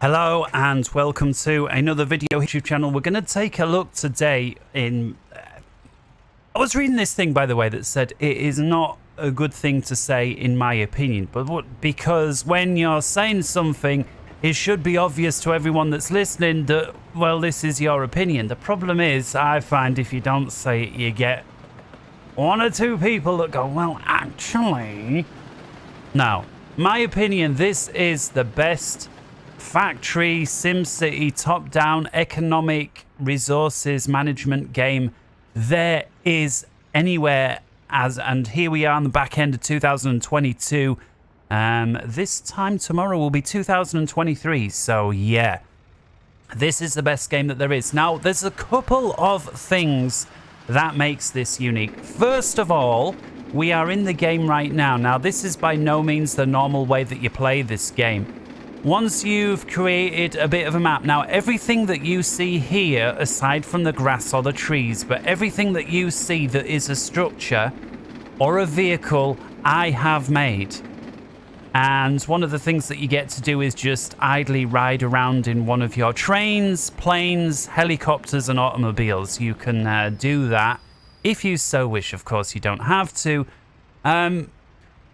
Hello and welcome to another video YouTube channel. We're going to take a look today in... I was reading this thing, by the way, that said it is not a good thing to say in my opinion, but because when you're saying something, it should be obvious to everyone that's listening that, well, this is your opinion. The problem is, I find if you don't say it, you get one or two people that go, well, actually... Now, my opinion, this is the best factory Simcity top-down economic resources management game there is anywhere. And here we are on the back end of 2022. This time tomorrow will be 2023. So yeah, this is the best game that there is. Now, there's a couple of things that makes this unique. First of all, we are in the game right now. Now, this is by no means the normal way that you play this game. Once you've created a bit of a map, now everything that you see here, aside from the grass or the trees, but everything that you see that is a structure or a vehicle, I have made. And one of the things that you get to do is just idly ride around in one of your trains, planes, helicopters and automobiles. You can do that if you so wish. Of course, you don't have to.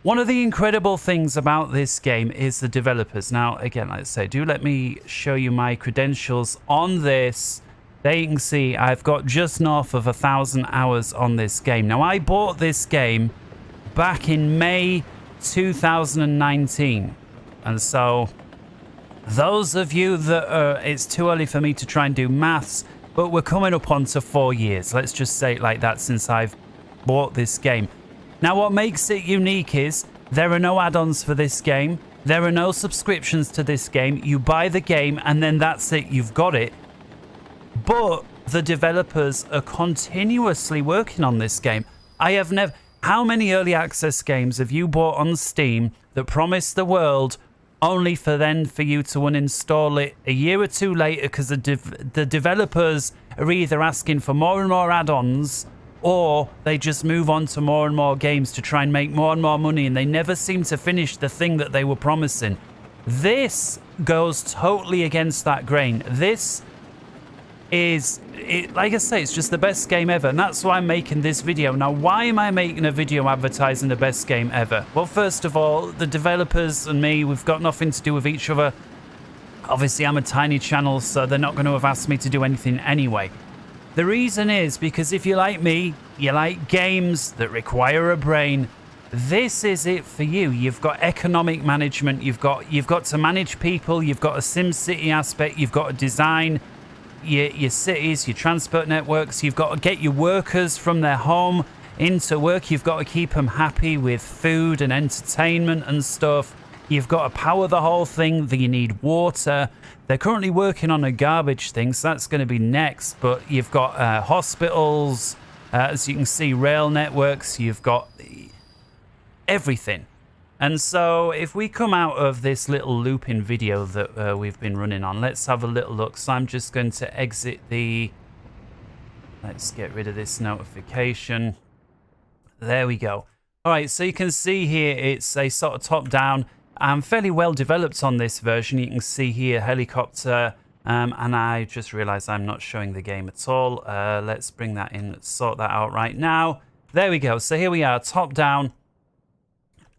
One of the incredible things about this game is the developers. Now, again, like I say, do let me show you my credentials on this. There you can see I've got just north of 1,000 hours on this game. Now, I bought this game back in May 2019. And so, those of you that it's too early for me to try and do maths, but we're coming up onto 4 years. Let's just say it like that since I've bought this game. Now, what makes it unique is there are no add-ons for this game. There are no subscriptions to this game. You buy the game and then that's it. You've got it. But the developers are continuously working on this game. I have never... How many early access games have you bought on Steam that promise the world only for you to uninstall it a year or two later because the developers are either asking for more and more add-ons, or they just move on to more and more games to try and make more and more money, and they never seem to finish the thing that they were promising. This goes totally against that grain. This is, like I say, it's just the best game ever, and that's why I'm making this video. Now, why am I making a video advertising the best game ever? Well, first of all, the developers and me, we've got nothing to do with each other. Obviously, I'm a tiny channel, so they're not going to have asked me to do anything anyway. The reason is because if you like me, you like games that require a brain, this is it for you. You've got economic management, you've got to manage people, you've got a SimCity aspect, you've got to design your cities, your transport networks, you've got to get your workers from their home into work, you've got to keep them happy with food and entertainment and stuff. You've got to power the whole thing, you need water. They're currently working on a garbage thing, so that's going to be next. But you've got hospitals, as you can see, rail networks, you've got everything. And so if we come out of this little looping video that we've been running on, let's have a little look. So I'm just going to exit the... Let's get rid of this notification. There we go. All right, so you can see here it's a sort of top-down... I'm fairly well developed on this version. You can see here helicopter, and I just realized I'm not showing the game at all. Let's bring that in, let's sort that out right now. There we go. So here we are, top down,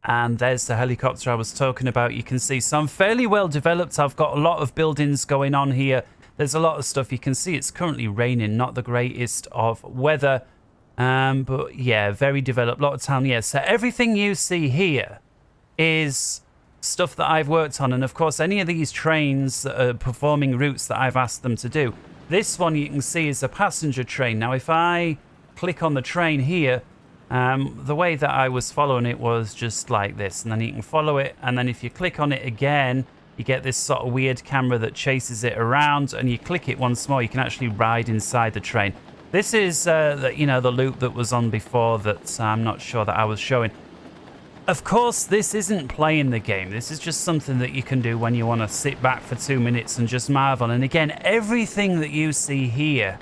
and there's the helicopter I was talking about. You can see, so I'm fairly well developed. I've got a lot of buildings going on here. There's a lot of stuff. You can see it's currently raining, not the greatest of weather, but yeah, very developed, lot of town. Yeah, so everything you see here is stuff that I've worked on, and of course any of these trains that are performing routes that I've asked them to do. This one you can see is a passenger train. Now if I click on the train here, the way that I was following it was just like this, and then you can follow it, and then if you click on it again, you get this sort of weird camera that chases it around, and you click it once more, you can actually ride inside the train. This is the loop that was on before that I'm not sure that I was showing. Of course, this isn't playing the game. This is just something that you can do when you want to sit back for 2 minutes and just marvel. And again, everything that you see here,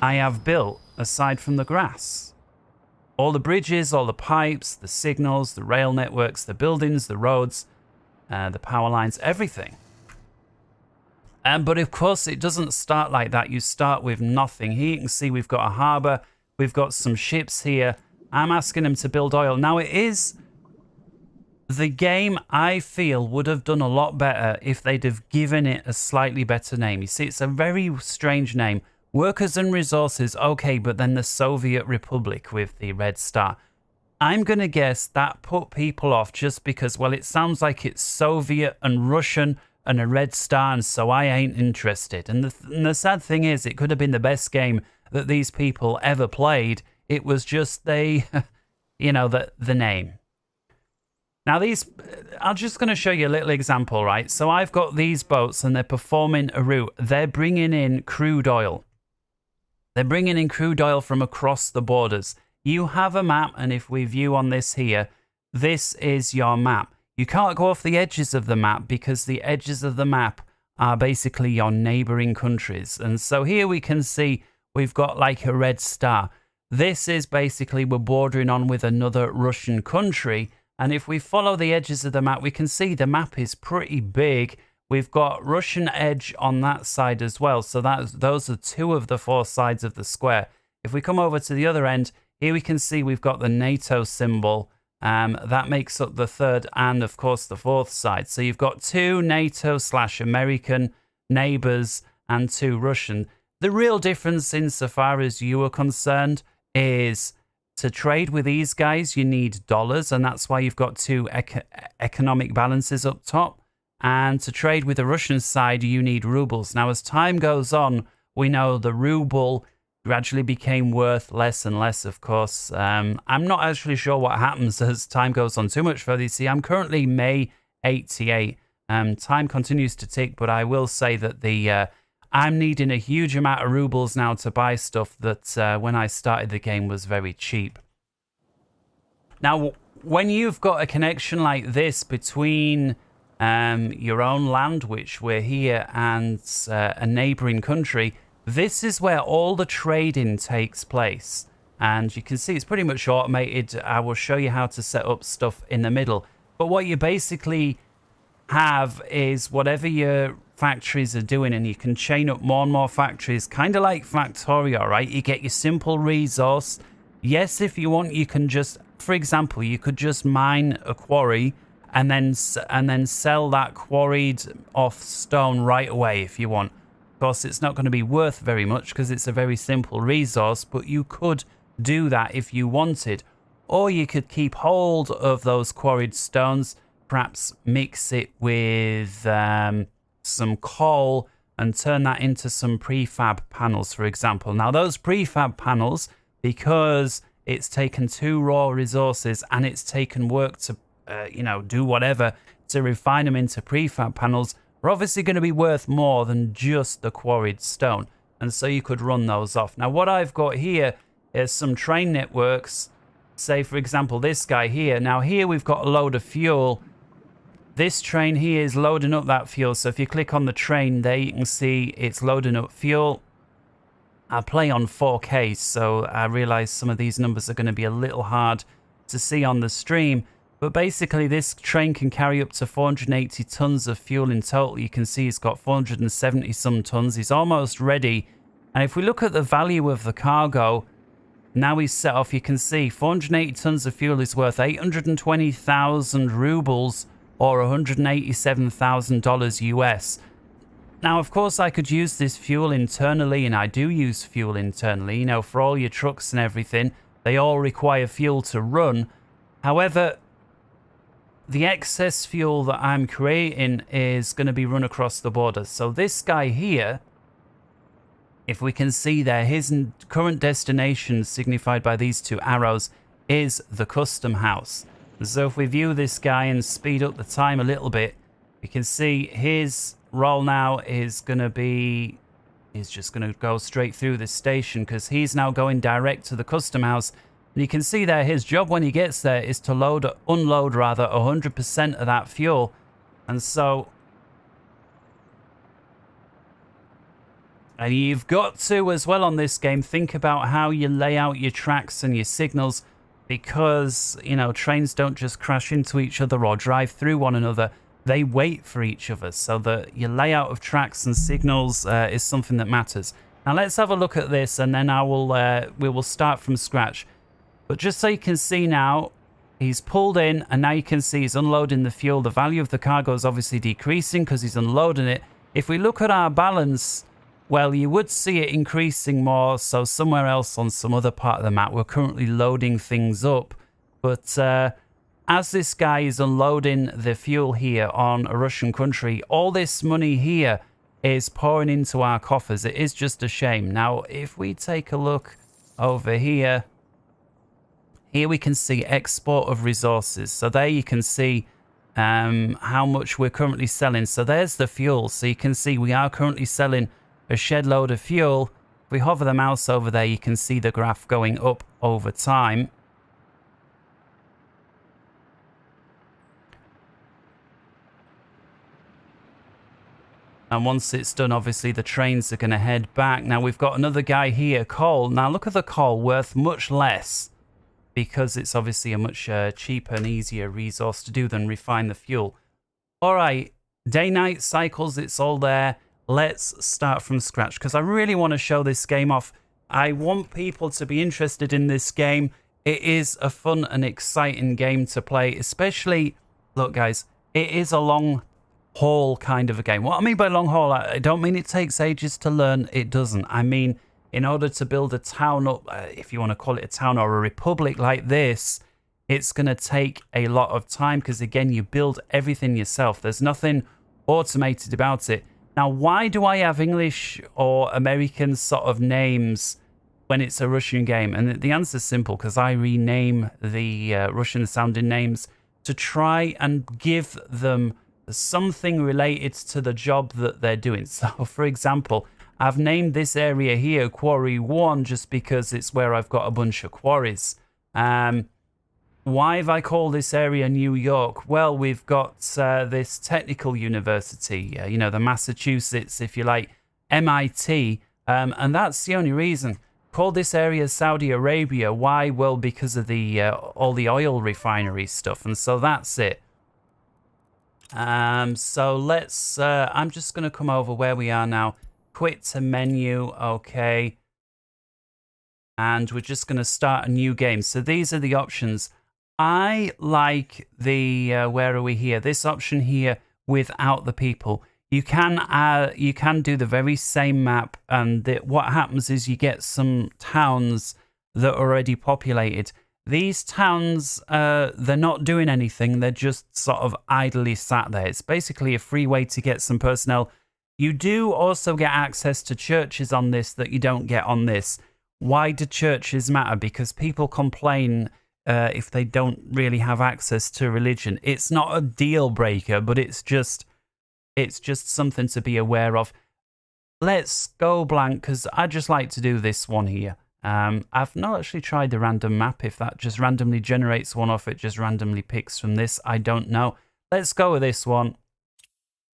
I have built aside from the grass. All the bridges, all the pipes, the signals, the rail networks, the buildings, the roads, the power lines, everything. But of course, it doesn't start like that. You start with nothing. Here you can see we've got a harbour. We've got some ships here. I'm asking them to build oil. Now, it is... The game, I feel, would have done a lot better if they'd have given it a slightly better name. You see, it's a very strange name. Workers and Resources, okay, but then the Soviet Republic with the red star. I'm going to guess that put people off just because, well, it sounds like it's Soviet and Russian and a red star, and so I ain't interested. And the sad thing is, it could have been the best game that these people ever played. It was just the name. Now I'm just going to show you a little example, right? So I've got these boats and they're performing a route. They're bringing in crude oil. They're bringing in crude oil from across the borders. You have a map, and if we view on this here, this is your map. You can't go off the edges of the map because the edges of the map are basically your neighboring countries. And so here we can see we've got like a red star. This is basically we're bordering on with another Russian country. And if we follow the edges of the map, we can see the map is pretty big. We've got Russian edge on that side as well. So those are 2 of the 4 sides of the square. If we come over to the other end, here we can see we've got the NATO symbol. That makes up the 3rd and, of course, the 4th side. So you've got 2 NATO/American neighbors and 2 Russian. The real difference insofar as you are concerned is... To trade with these guys, you need dollars, and that's why you've got 2 economic balances up top. And to trade with the Russian side, you need rubles. Now, as time goes on, we know the ruble gradually became worth less and less, of course. I'm not actually sure what happens as time goes on too much further. You see, I'm currently May 88. Time continues to tick, but I will say that I'm needing a huge amount of rubles now to buy stuff that when I started the game was very cheap. Now, when you've got a connection like this between your own land, which we're here, and a neighboring country, this is where all the trading takes place. And you can see it's pretty much automated. I will show you how to set up stuff in the middle. But what you basically have is whatever your factories are doing, and you can chain up more and more factories, kind of like Factorio, right? You get your simple resource. Yes, if you want, you can just, for example, you could just mine a quarry and then sell that quarried off stone right away if you want. Of course, it's not going to be worth very much because it's a very simple resource, but you could do that if you wanted. Or you could keep hold of those quarried stones, perhaps mix it with some coal and turn that into some prefab panels, for example. Now, those prefab panels, because it's taken 2 raw resources and it's taken work to, do whatever to refine them into prefab panels, are obviously going to be worth more than just the quarried stone. And so you could run those off. Now, what I've got here is some train networks. Say, for example, this guy here. Now, here we've got a load of fuel. This train here is loading up that fuel. So if you click on the train there, you can see it's loading up fuel. I play on 4K, so I realize some of these numbers are going to be a little hard to see on the stream. But basically, this train can carry up to 480 tons of fuel in total. You can see it's got 470 some tons. He's almost ready. And if we look at the value of the cargo, now he's set off, you can see 480 tons of fuel is worth 820,000 rubles, or $187,000 US. Now, of course, I could use this fuel internally, and I do use fuel internally. For all your trucks and everything, they all require fuel to run. However, the excess fuel that I'm creating is going to be run across the border. So this guy here, if we can see there, his current destination, signified by these 2 arrows, is the custom house. So if we view this guy and speed up the time a little bit, we can see his role now is going to be, he's just going to go straight through this station because he's now going direct to the custom house. And you can see there his job when he gets there is to unload 100% of that fuel. And so, and you've got to, as well on this game, think about how you lay out your tracks and your signals, because, trains don't just crash into each other or drive through one another. they wait for each other, so that your layout of tracks and signals is something that matters. Now let's have a look at this, and then we will start from scratch. But just so you can see now, he's pulled in, and now you can see he's unloading the fuel. The value of the cargo is obviously decreasing because he's unloading it. If we look at our balance, well, you would see it increasing more. So somewhere else on some other part of the map, we're currently loading things up. But as this guy is unloading the fuel here on a Russian country, all this money here is pouring into our coffers. It is just a shame. Now, if we take a look over here, here we can see export of resources. So there you can see how much we're currently selling. So there's the fuel. So you can see we are currently selling a shed load of fuel. If we hover the mouse over there, you can see the graph going up over time. And once it's done, obviously the trains are going to head back. Now we've got another guy here, coal. Now look at the coal, worth much less, because it's obviously a much cheaper and easier resource to do than refine the fuel. All right, day-night cycles, it's all there. Let's start from scratch, because I really want to show this game off. I want people to be interested in this game. It is a fun and exciting game to play, especially, look guys, it is a long haul kind of a game. What I mean by long haul, I don't mean it takes ages to learn. It doesn't. I mean, in order to build a town up, if you want to call it a town or a republic like this, it's going to take a lot of time because, again, you build everything yourself. There's nothing automated about it. Now, why do I have English or American sort of names when it's a Russian game? And the answer is simple, because I rename the Russian-sounding names to try and give them something related to the job that they're doing. So, for example, I've named this area here Quarry 1 just because it's where I've got a bunch of quarries. Why have I called this area New York? Well, we've got this technical university, you know, the Massachusetts, if you like, MIT, and that's the only reason. Called this area Saudi Arabia. Why? Well, because of the all the oil refinery stuff, and so that's it. So let's, I'm just going to come over where we are now. Quit to menu, okay. And we're just going to start a new game. So these are the options. I like the, where are we here? This option here without the people. You can do the very same map, and what happens is you get some towns that are already populated. These towns, they're not doing anything. They're just sort of idly sat there. It's basically a free way to get some personnel. You do also get access to churches on this that you don't get on this. Why do churches matter? Because people complain if they don't really have access to religion. It's not a deal breaker, but it's just something to be aware of. Let's go blank, because I just like to do this one here. I've not actually tried the random map, if that just randomly generates one off, it just randomly picks from this. I don't know. Let's go with this one.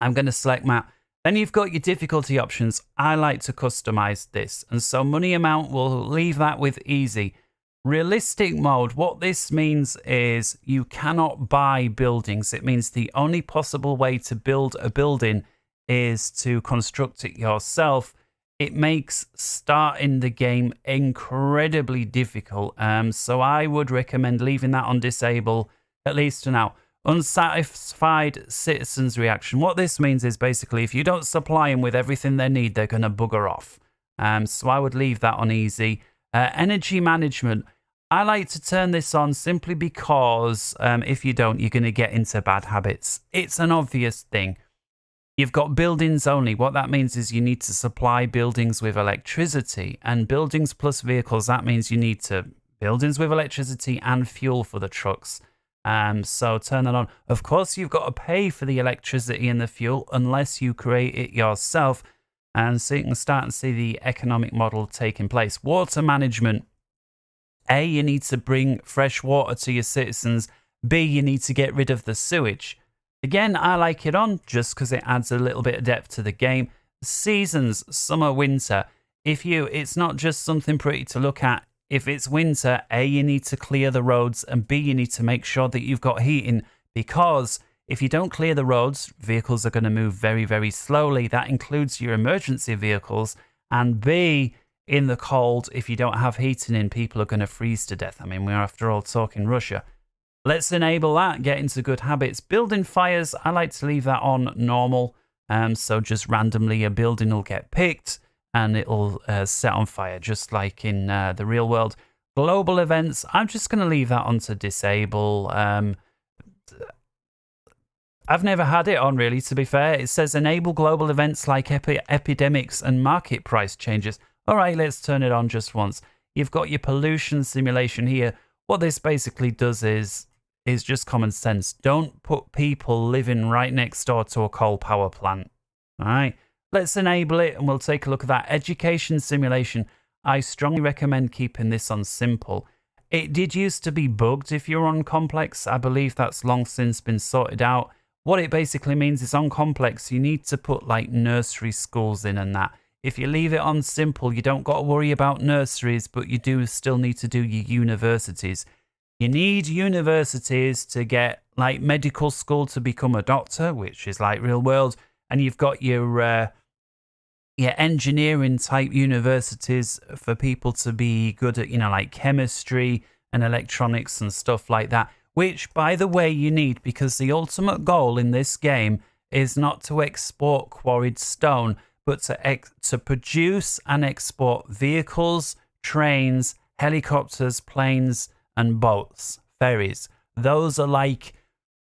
I'm going to select map. Then you've got your difficulty options. I like to customize this. And so money amount, we'll leave that with easy. Realistic mode, what this means is you cannot buy buildings. It means the only possible way to build a building is to construct it yourself. It makes starting the game incredibly difficult. So I would recommend leaving that on disable, at least for now. Unsatisfied citizens reaction. What this means is basically if you don't supply them with everything they need, they're going to bugger off. So I would leave that on easy. Energy management. I like to turn this on simply because if you don't, you're going to get into bad habits. It's an obvious thing. You've got buildings only. What that means is you need to supply buildings with electricity, and buildings plus vehicles. That means you need to buildings with electricity and fuel for the trucks. So turn that on. Of course, you've got to pay for the electricity and the fuel unless you create it yourself. And so you can start and see the economic model taking place. Water management. A, you need to bring fresh water to your citizens. B, you need to get rid of the sewage. Again, I like it on just because it adds a little bit of depth to the game. Seasons, summer, winter. It's not just something pretty to look at. If it's winter, A, you need to clear the roads, and B, you need to make sure that you've got heating, because If you don't clear the roads, vehicles are going to move very, very slowly. That includes your emergency vehicles. And B, in the cold, if you don't have heating in, people are going to freeze to death. I mean, we're after all talking Russia. Let's enable that, get into good habits. Building fires, I like to leave that on normal. So just randomly a building will get picked and it'll set on fire, just like in the real world. Global events, I'm just going to leave that on to disable. I've never had it on, really, to be fair. It says enable global events like epidemics and market price changes. All right, let's turn it on just once. You've got your pollution simulation here. What this basically does is just common sense. Don't put people living right next door to a coal power plant. All right, let's enable it and we'll take a look at that. Education simulation. I strongly recommend keeping this on simple. It did used to be bugged if you're on complex. I believe that's long since been sorted out. What it basically means is on complex, you need to put like nursery schools in and that. If you leave it on simple, you don't got to worry about nurseries, but you do still need to do your universities. You need universities to get like medical school to become a doctor, which is like real world. And you've got your engineering type universities for people to be good at, like chemistry and electronics and stuff like that. Which, by the way, you need, because the ultimate goal in this game is not to export quarried stone, but to produce and export vehicles, trains, helicopters, planes, and boats, ferries. Those are like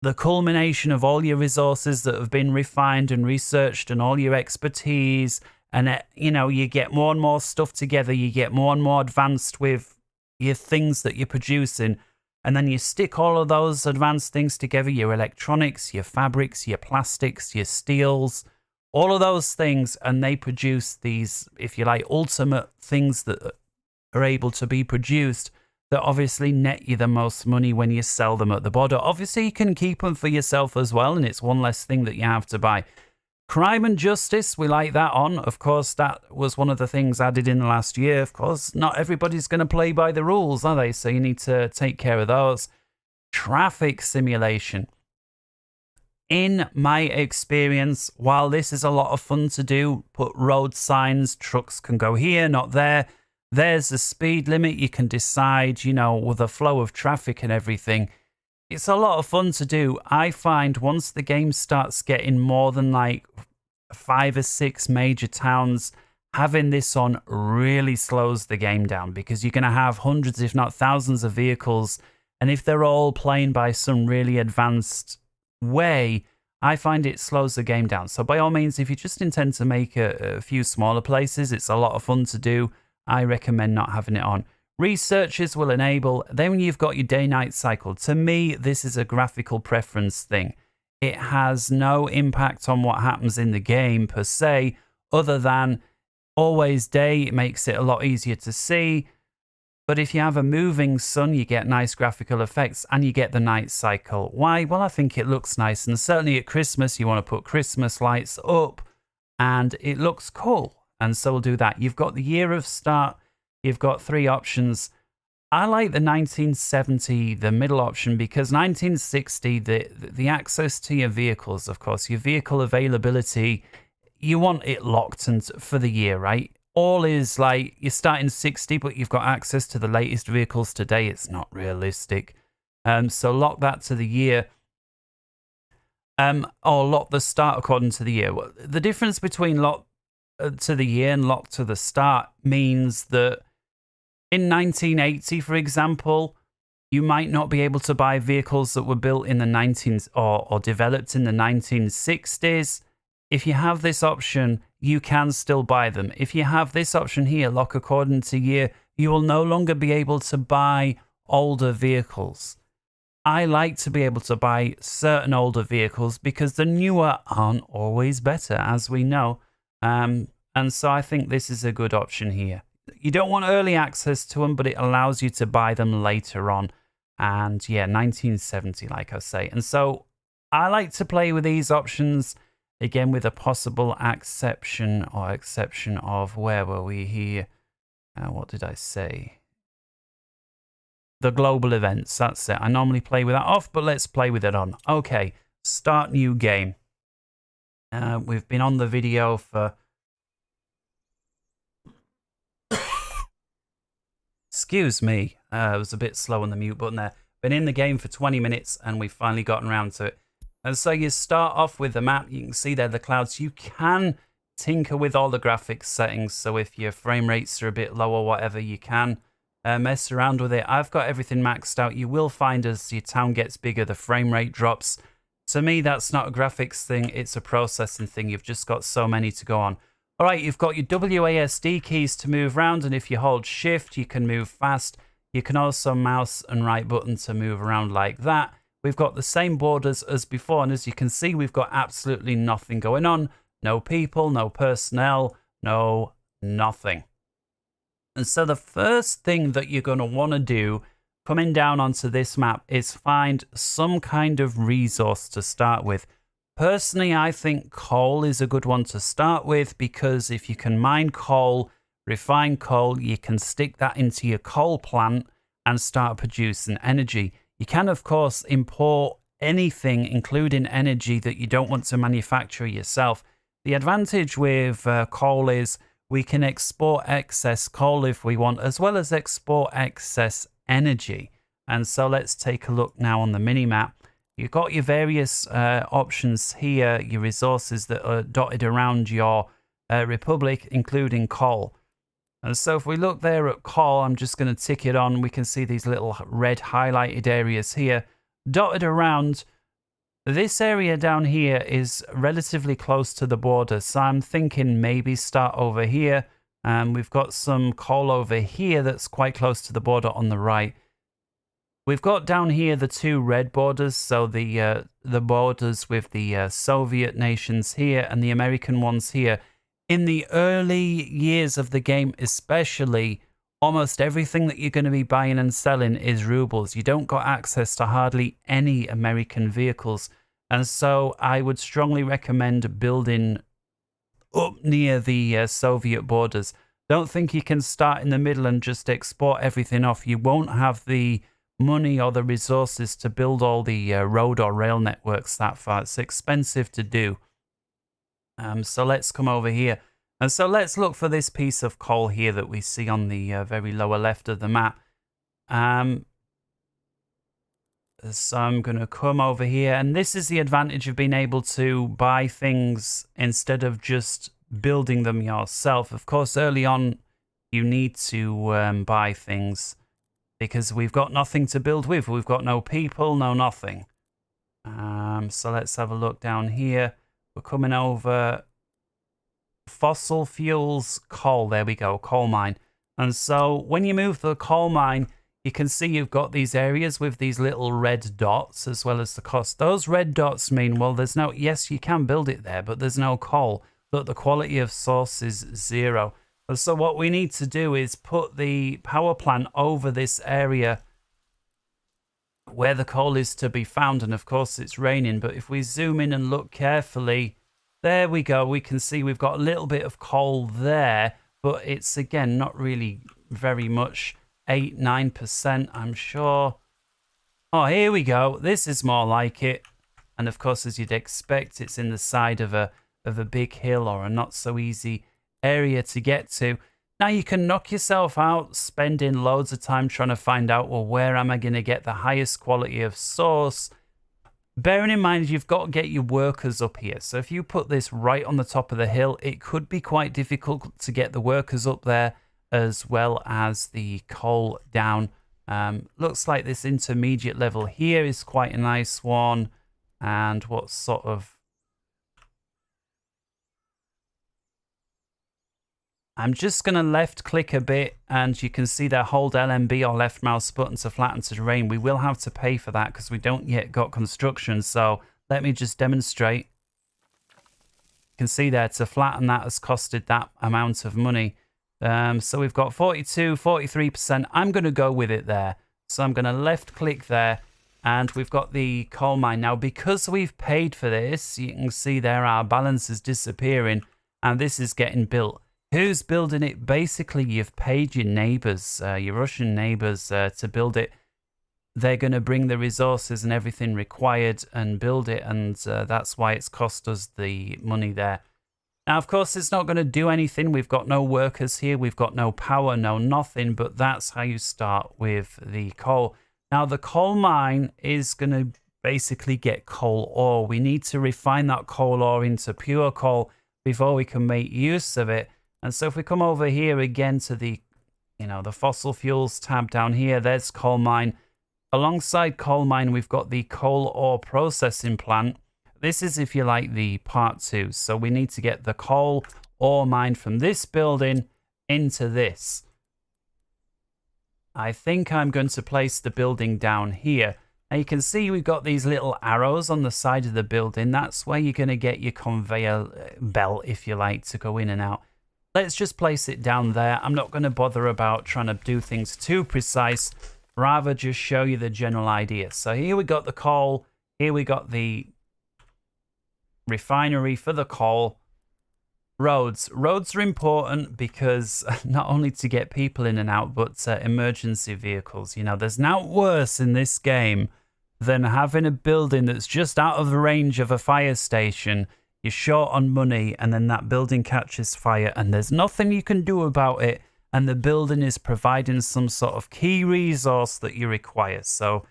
the culmination of all your resources that have been refined and researched and all your expertise. And, you get more and more stuff together. You get more and more advanced with your things that you're producing. And then you stick all of those advanced things together, your electronics, your fabrics, your plastics, your steels, all of those things, and they produce these, if you like, ultimate things that are able to be produced that obviously net you the most money when you sell them at the border. Obviously, you can keep them for yourself as well, and it's one less thing that you have to buy. Crime and justice, we like that on. Of course, that was one of the things added in the last year. Of course, not everybody's going to play by the rules, are they? So you need to take care of those. Traffic simulation. In my experience, while this is a lot of fun to do, put road signs, trucks can go here, not there. There's a speed limit. You can decide, with the flow of traffic and everything. It's a lot of fun to do. I find once the game starts getting more than like 5 or 6 major towns, having this on really slows the game down, because you're going to have hundreds, if not thousands of vehicles. And if they're all playing by some really advanced way, I find it slows the game down. So by all means, if you just intend to make a few smaller places, it's a lot of fun to do. I recommend not having it on. Researchers will enable, then when you've got your day-night cycle, to me, this is a graphical preference thing. It has no impact on what happens in the game per se, other than always day. It makes it a lot easier to see. But if you have a moving sun, you get nice graphical effects and you get the night cycle. Why? Well, I think it looks nice. And certainly at Christmas, you want to put Christmas lights up and it looks cool. And so we'll do that. You've got the year of start. You've got 3 options. I like the 1970, the middle option, because 1960, the access to your vehicles, of course, your vehicle availability, you want it locked and for the year, right? All is like you're starting 60, but you've got access to the latest vehicles today. It's not realistic. So lock that to the year. Or lock the start according to the year. The difference between lock to the year and lock to the start means that in 1980, for example, you might not be able to buy vehicles that were built in the 19s or developed in the 1960s. If you have this option, you can still buy them. If you have this option here, lock according to year, you will no longer be able to buy older vehicles. I like to be able to buy certain older vehicles because the newer aren't always better, as we know. And so I think this is a good option here. You don't want early access to them, but it allows you to buy them later on. And yeah, 1970, like I say. And so I like to play with these options, again, with a possible exception of, where were we here? What did I say? The global events, that's it. I normally play with that off, but let's play with it on. Okay, Start new game. We've been on the video for... Excuse me. I was a bit slow on the mute button there. Been in the game for 20 minutes and we've finally gotten around to it. And so you start off with the map. You can see there the clouds. You can tinker with all the graphics settings. So if your frame rates are a bit low or whatever, you can mess around with it. I've got everything maxed out. You will find as your town gets bigger, the frame rate drops. To me, that's not a graphics thing. It's a processing thing. You've just got so many to go on. All right, you've got your WASD keys to move around. And if you hold shift, you can move fast. You can also mouse and right button to move around like that. We've got the same borders as before. And as you can see, we've got absolutely nothing going on. No people, no personnel, no nothing. And so the first thing that you're going to want to do coming down onto this map is find some kind of resource to start with. Personally, I think coal is a good one to start with because if you can mine coal, refine coal, you can stick that into your coal plant and start producing energy. You can, of course, import anything, including energy that you don't want to manufacture yourself. The advantage with coal is we can export excess coal if we want, as well as export excess energy. And so let's take a look now on the mini-map. You've got your various options here, your resources that are dotted around your republic, including coal. And so if we look there at coal, I'm just going to tick it on. We can see these little red highlighted areas here dotted around. This area down here is relatively close to the border. So I'm thinking maybe start over here. We've got some coal over here that's quite close to the border on the right. We've got down here the two red borders, so the borders with the Soviet nations here and the American ones here. In the early years of the game especially, almost everything that you're going to be buying and selling is rubles. You don't got access to hardly any American vehicles. And so I would strongly recommend building up near the Soviet borders. Don't think you can start in the middle and just export everything off. You won't have the money or the resources to build all the road or rail networks that far. It's expensive to do. So let's come over here. And so let's look for this piece of coal here that we see on the very lower left of the map. So I'm going to come over here. And this is the advantage of being able to buy things instead of just building them yourself. Of course, early on, you need to buy things because we've got nothing to build with. We've got no people, no nothing. So let's have a look down here. We're coming over fossil fuels, coal. There we go, coal mine. And so when you move the coal mine, you can see you've got these areas with these little red dots as well as the cost. Those red dots mean, well, there's no, yes, you can build it there, but there's no coal. Look, the quality of source is 0. And so what we need to do is put the power plant over this area where the coal is to be found. And of course it's raining, but if we zoom in and look carefully, there we go. We can see we've got a little bit of coal there, but it's again not really very much. 8-9%, I'm sure. Oh, here we go. This is more like it. And of course, as you'd expect, it's in the side of a big hill or a not so easy area to get to. Now you can knock yourself out spending loads of time trying to find out, well, where am I going to get the highest quality of source? Bearing in mind, you've got to get your workers up here. So if you put this right on the top of the hill, it could be quite difficult to get the workers up there as well as the coal down. Looks like this intermediate level here is quite a nice one. And what sort of... I'm just going to left click a bit and you can see there, hold LMB or left mouse button to flatten terrain. We will have to pay for that because we don't yet got construction. So let me just demonstrate. You can see there, to flatten that has costed that amount of money. So we've got 42, 43%. I'm going to go with it there. So I'm going to left click there and we've got the coal mine. Now, because we've paid for this, you can see there our balance is disappearing and this is getting built. Who's building it? Basically, you've paid your neighbors, your Russian neighbors to build it. they're going to bring the resources and everything required and build it, and that's why it's cost us the money there. Now, of course, it's not going to do anything. We've got no workers here. We've got no power, no nothing, but that's how you start with the coal. Now, the coal mine is going to basically get coal ore. We need to refine that coal ore into pure coal before we can make use of it. And so if we come over here again to the, the fossil fuels tab down here, there's coal mine. Alongside coal mine, we've got the coal ore processing plant. This is, if you like, the part 2. So we need to get the coal ore mine from this building into this. I think I'm going to place the building down here. Now you can see we've got these little arrows on the side of the building. That's where you're going to get your conveyor belt, if you like, to go in and out. Let's just place it down there. I'm not going to bother about trying to do things too precise. Rather just show you the general idea. So here we got the coal. Here we got the refinery for the coal. Roads are important because not only to get people in and out, but emergency vehicles. There's not worse in this game than having a building that's just out of the range of a fire station. You're short on money and then that building catches fire and there's nothing you can do about it, and the building is providing some sort of key resource that you require. So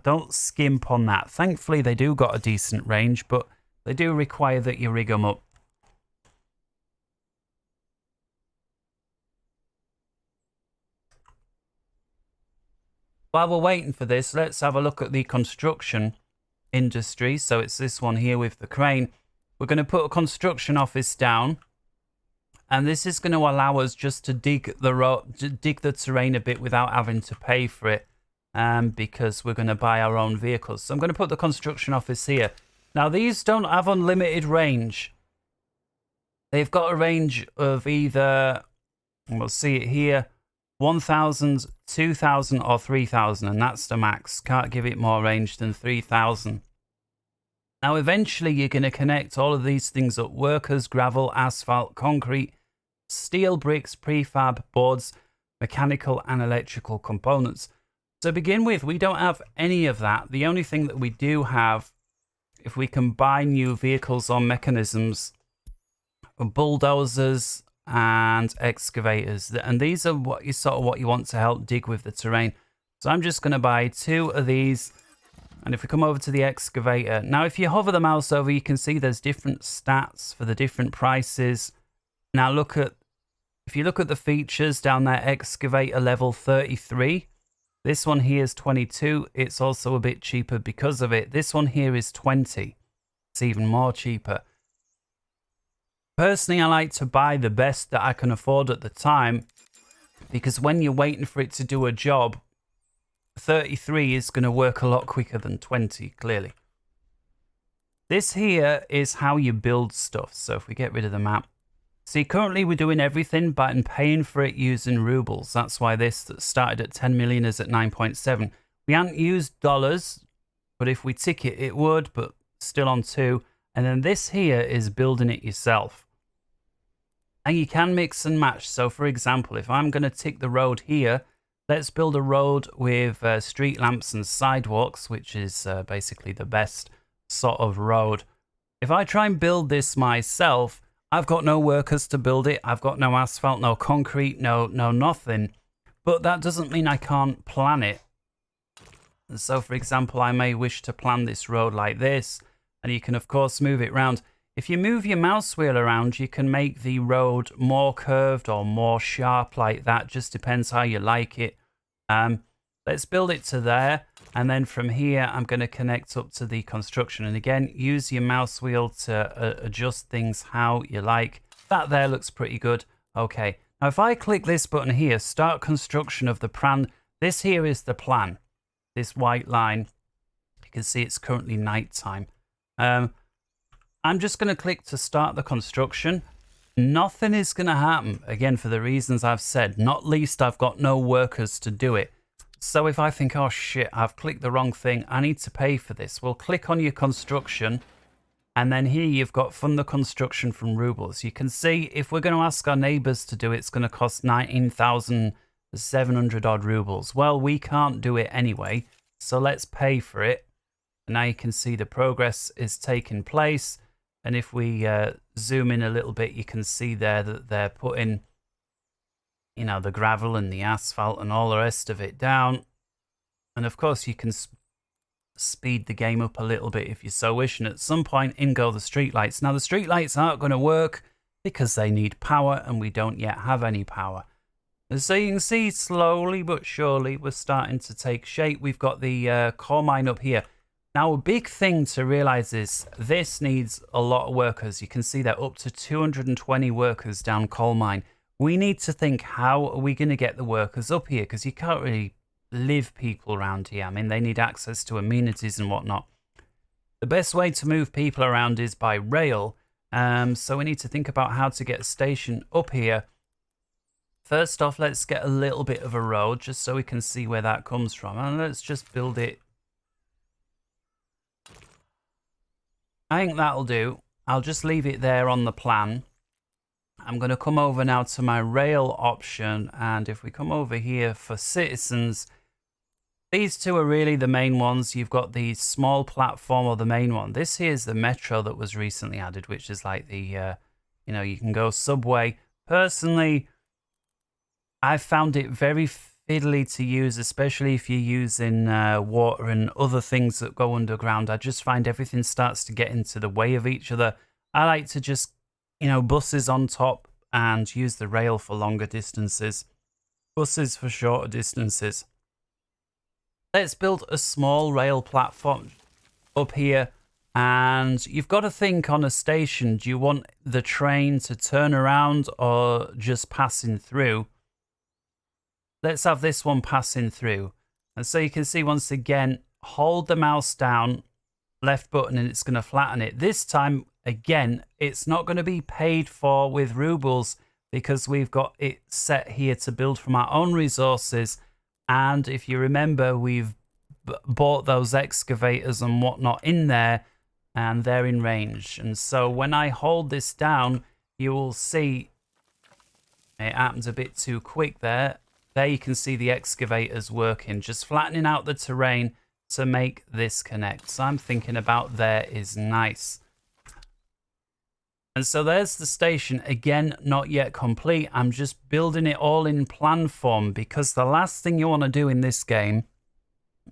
don't skimp on that. Thankfully they do got a decent range, but they do require that you rig them up. While we're waiting for this, let's have a look at the construction industry. So it's this one here with the crane. We're going to put a construction office down. And this is going to allow us just to dig the terrain a bit without having to pay for it. Because we're going to buy our own vehicles. So I'm going to put the construction office here. Now, these don't have unlimited range. They've got a range of either, we'll see it here, 1,000, 2,000 or 3,000, and that's the max. Can't give it more range than 3,000. Now, eventually, you're going to connect all of these things up. Workers, gravel, asphalt, concrete, steel, bricks, prefab, boards, mechanical and electrical components. To begin with, we don't have any of that. The only thing that we do have, if we can buy new vehicles or mechanisms, bulldozers and excavators, and these are what you want to help dig with the terrain. So I'm just going to buy 2 of these, and if we come over to the excavator, now if you hover the mouse over, you can see there's different stats for the different prices. Now if you look at the features down there, excavator level 33. This one here is 22. It's also a bit cheaper because of it. This one here is 20. It's even more cheaper. Personally, I like to buy the best that I can afford at the time, because when you're waiting for it to do a job, 33 is going to work a lot quicker than 20, clearly. This here is how you build stuff. So if we get rid of the map. See, currently we're doing everything but paying for it using rubles. That's why this that started at 10 million is at 9.7. We haven't used dollars, but if we tick it, it would, but still on 2. And then this here is building it yourself. And you can mix and match. So for example, if I'm going to tick the road here, let's build a road with street lamps and sidewalks, which is basically the best sort of road. If I try and build this myself, I've got no workers to build it. I've got no asphalt, no concrete, no nothing. But that doesn't mean I can't plan it. And so, for example, I may wish to plan this road like this. And you can, of course, move it around. If you move your mouse wheel around, you can make the road more curved or more sharp like that. Just depends how you like it. Let's build it to there. And then from here, I'm going to connect up to the construction. And again, use your mouse wheel to adjust things how you like. That there looks pretty good. Okay. Now, if I click this button here, start construction of the plan. This here is the plan. This white line. You can see it's currently nighttime. I'm just going to click to start the construction. Nothing is going to happen. Again, for the reasons I've said. Not least, I've got no workers to do it. So if I think, oh shit, I've clicked the wrong thing, I need to pay for this. Well, click on your construction. And then here you've got fund the construction from rubles. You can see if we're going to ask our neighbors to do it, it's going to cost 19,700 odd rubles. Well, we can't do it anyway. So let's pay for it. And now you can see the progress is taking place. And if we zoom in a little bit, you can see there that they're putting, you know, the gravel and the asphalt and all the rest of it down. And of course, you can speed the game up a little bit if you so wish. And at some point, in go the streetlights. Now, the streetlights aren't going to work because they need power, and we don't yet have any power. And so you can see, slowly but surely, we're starting to take shape. We've got the coal mine up here. Now, a big thing to realize is this needs a lot of workers. You can see that up to 220 workers down coal mine. We need to think, how are we going to get the workers up here? Because you can't really live people around here. I mean, they need access to amenities and whatnot. The best way to move people around is by rail. So we need to think about how to get a station up here. First off, let's get a little bit of a road just so we can see where that comes from. And let's just build it. I think that'll do. I'll just leave it there on the plan. I'm going to come over now to my rail option. And if we come over here for citizens, these two are really the main ones. You've got the small platform or the main one. This here is the metro that was recently added, which is like the, you know, you can go subway. Personally, I found it very fiddly to use, especially if you're using water and other things that go underground. I just find everything starts to get into the way of each other. I like to just, you know, buses on top and use the rail for longer distances, buses for shorter distances. Let's build a small rail platform up here. And you've got to think on a station, do you want the train to turn around or just passing through? Let's have this one passing through. And so you can see, once again, hold the mouse down, left button, and it's going to flatten it. This time, again, it's not going to be paid for with rubles because we've got it set here to build from our own resources. And if you remember, we've bought those excavators and whatnot in there, and they're in range. And so when I hold this down, you will see it happens a bit too quick there. There you can see the excavators working, just flattening out the terrain to make this connect. So I'm thinking about there is nice. And so there's the station. Again, not yet complete. I'm just building it all in plan form, because the last thing you want to do in this game,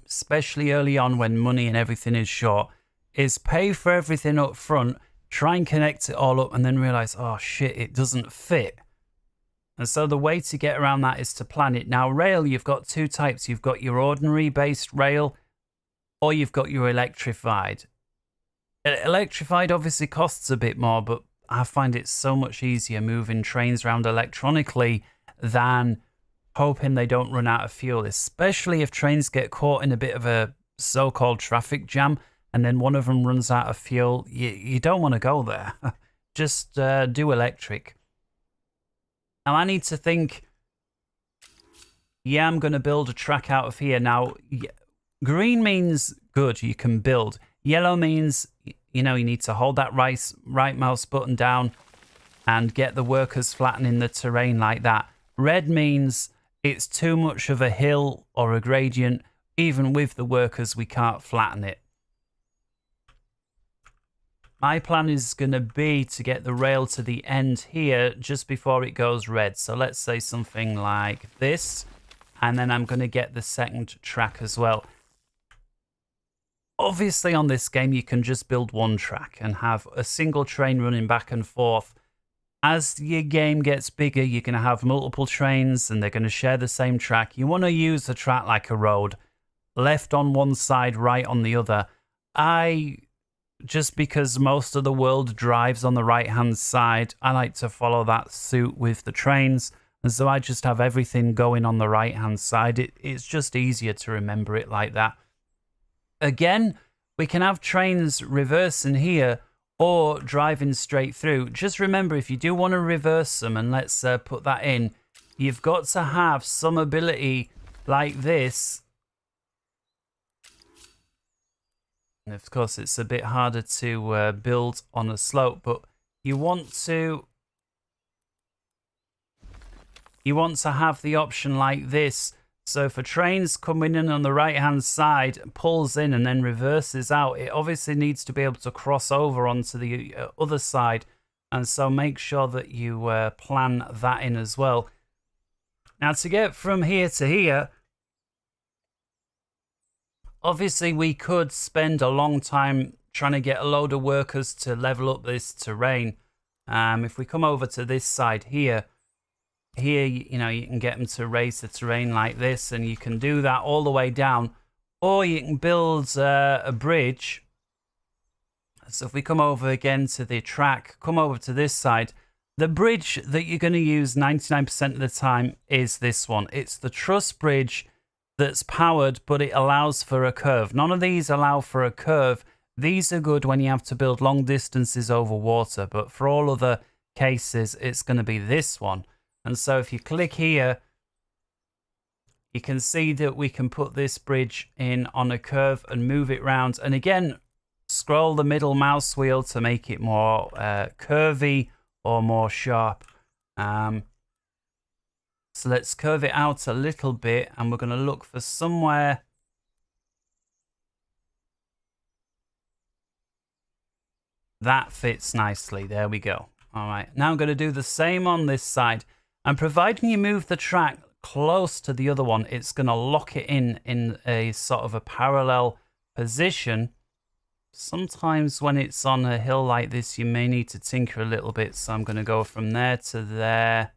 especially early on when money and everything is short, is pay for everything up front, try and connect it all up, and then realize, oh shit, it doesn't fit. And so the way to get around that is to plan it. Now, rail, you've got two types. You've got your ordinary based rail, or you've got your electrified. Electrified obviously costs a bit more, but I find it so much easier moving trains around electronically than hoping they don't run out of fuel, especially if trains get caught in a bit of a so-called traffic jam and then one of them runs out of fuel. You don't want to go there. Just do electric. Now, I need to think, yeah, I'm going to build a track out of here. Now, green means good, you can build. Yellow means, you know, you need to hold that right mouse button down and get the workers flattening the terrain like that. Red means it's too much of a hill or a gradient. Even with the workers, we can't flatten it. My plan is going to be to get the rail to the end here just before it goes red. So let's say something like this. And then I'm going to get the second track as well. Obviously on this game, you can just build one track and have a single train running back and forth. As your game gets bigger, you're going to have multiple trains and they're going to share the same track. You want to use the track like a road. Left on one side, right on the other. Just because most of the world drives on the right-hand side, I like to follow that suit with the trains. And so I just have everything going on the right-hand side. It's just easier to remember it like that. Again, we can have trains reversing here or driving straight through. Just remember, if you do want to reverse them, and let's put that in, you've got to have some ability like this. And of course, it's a bit harder to build on a slope, but you want to have the option like this So if a train's coming in on the right-hand side, pulls in and then reverses out, it obviously needs to be able to cross over onto the other side. And so make sure that you plan that in as well. Now to get from here to here, obviously we could spend a long time trying to get a load of workers to level up this terrain. If we come over to this side here, you know, you can get them to raise the terrain like this, and you can do that all the way down, or you can build a bridge. So if we come over again to the track, come over to this side, the bridge that you're going to use 99% of the time is this one. It's the truss bridge that's powered, but it allows for a curve. None of these allow for a curve. These are good when you have to build long distances over water, but for all other cases, it's going to be this one. And so if you click here, you can see that we can put this bridge in on a curve and move it round. And again, scroll the middle mouse wheel to make it more curvy or more sharp. So let's curve it out a little bit, and we're going to look for somewhere that fits nicely. There we go. All right, now I'm going to do the same on this side. And providing you move the track close to the other one, it's going to lock it in a sort of a parallel position. Sometimes when it's on a hill like this, you may need to tinker a little bit. So I'm going to go from there to there.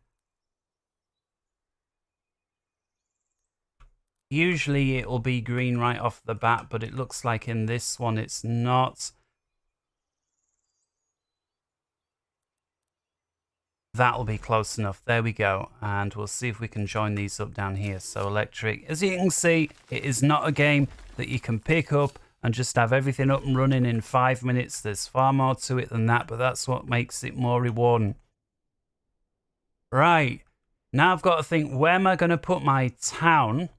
Usually it will be green right off the bat, but it looks like in this one it's not. That'll be close enough. There we go. And we'll see if we can join these up down here. So electric. As you can see, it is not a game that you can pick up and just have everything up and running in 5 minutes. There's far more to it than that, but that's what makes it more rewarding. Right. Now I've got to think, where am I going to put my town?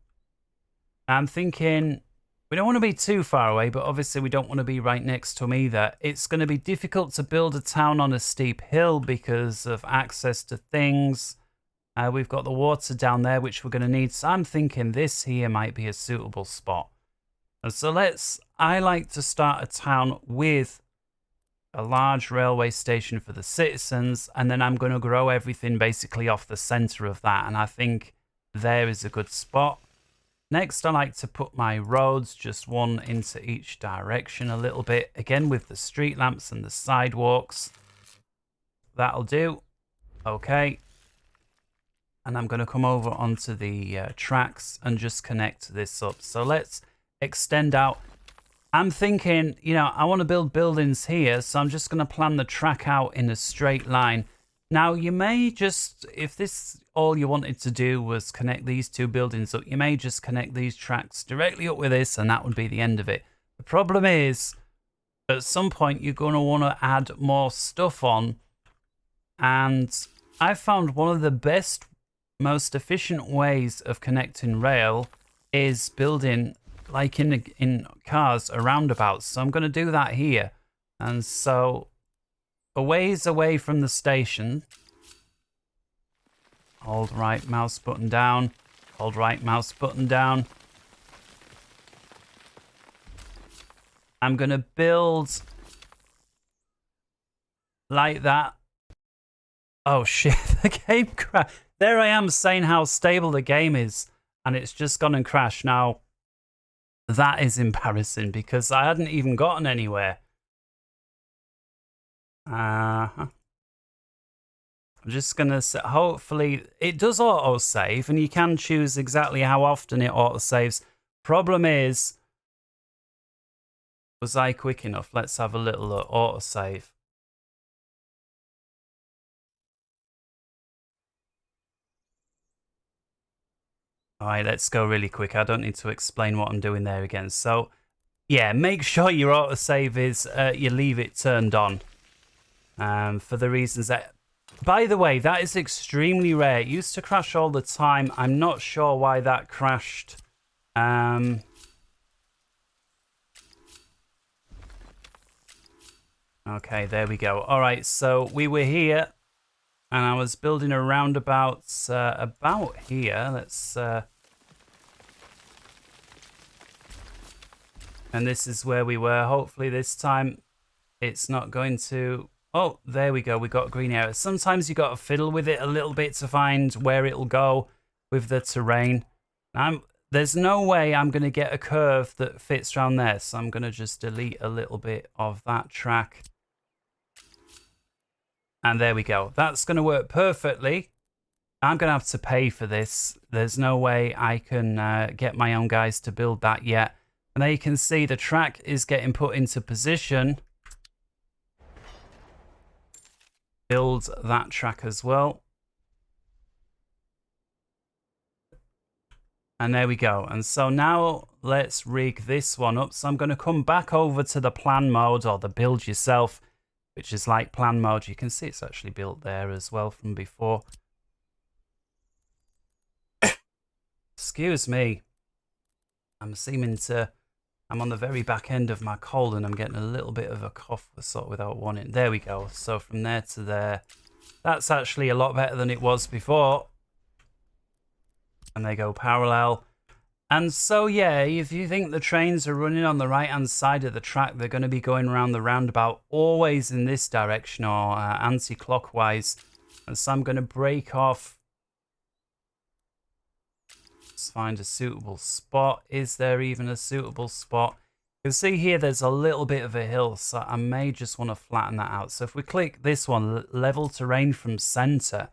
I'm thinking, we don't want to be too far away, but obviously we don't want to be right next to them either. It's going to be difficult to build a town on a steep hill because of access to things. We've got the water down there, which we're going to need. So I'm thinking this here might be a suitable spot. And so I like to start a town with a large railway station for the citizens, and then I'm going to grow everything basically off the center of that. And I think there is a good spot. Next, I like to put my roads just one into each direction a little bit. Again, with the street lamps and the sidewalks. That'll do. Okay. And I'm going to come over onto the tracks and just connect this up. So let's extend out. I'm thinking, you know, I want to build buildings here. So I'm just going to plan the track out in a straight line. Now, you may just, if this all you wanted to do was connect these two buildings up, you may just connect these tracks directly up with this, and that would be the end of it. The problem is, at some point, you're going to want to add more stuff on. And I found one of the best, most efficient ways of connecting rail is building, like in cars, a roundabout. So I'm going to do that here. And so a ways away from the station. Hold right mouse button down. Hold right mouse button down. I'm going to build like that. Oh shit, the game crashed. There I am saying how stable the game is, and it's just gone and crashed. Now, that is embarrassing because I hadn't even gotten anywhere. I'm just gonna say, hopefully it does auto save, and you can choose exactly how often it auto saves. Problem is, was I quick enough? Let's have a little look. Auto save. All right, let's go really quick. I don't need to explain what I'm doing there again. So, yeah, make sure your auto save is you leave it turned on. For the reasons that, by the way, that is extremely rare. It used to crash all the time. I'm not sure why that crashed. Okay, there we go. All right, so we were here, and I was building a roundabout about here. Let's And this is where we were. Hopefully this time it's not going to... Oh, there we go. We got green areas. Sometimes you got to fiddle with it a little bit to find where it'll go with the terrain. There's no way I'm going to get a curve that fits around there. So I'm going to just delete a little bit of that track. And there we go. That's going to work perfectly. I'm going to have to pay for this. There's no way I can get my own guys to build that yet. And there you can see the track is getting put into position. Build that track as well. And there we go. And so now let's rig this one up. So I'm going to come back over to the plan mode, or the build yourself, which is like plan mode. You can see it's actually built there as well from before. Excuse me. I'm on the very back end of my cold and I'm getting a little bit of a cough without wanting. There we go. So from there to there, that's actually a lot better than it was before. And they go parallel. And so, yeah, if you think the trains are running on the right-hand side of the track, they're going to be going around the roundabout always in this direction, or anti-clockwise. And so I'm going to break off. Let's find a suitable spot. Is there even a suitable spot? You can see here there's a little bit of a hill, so I may just want to flatten that out. So if we click this one, level terrain from center,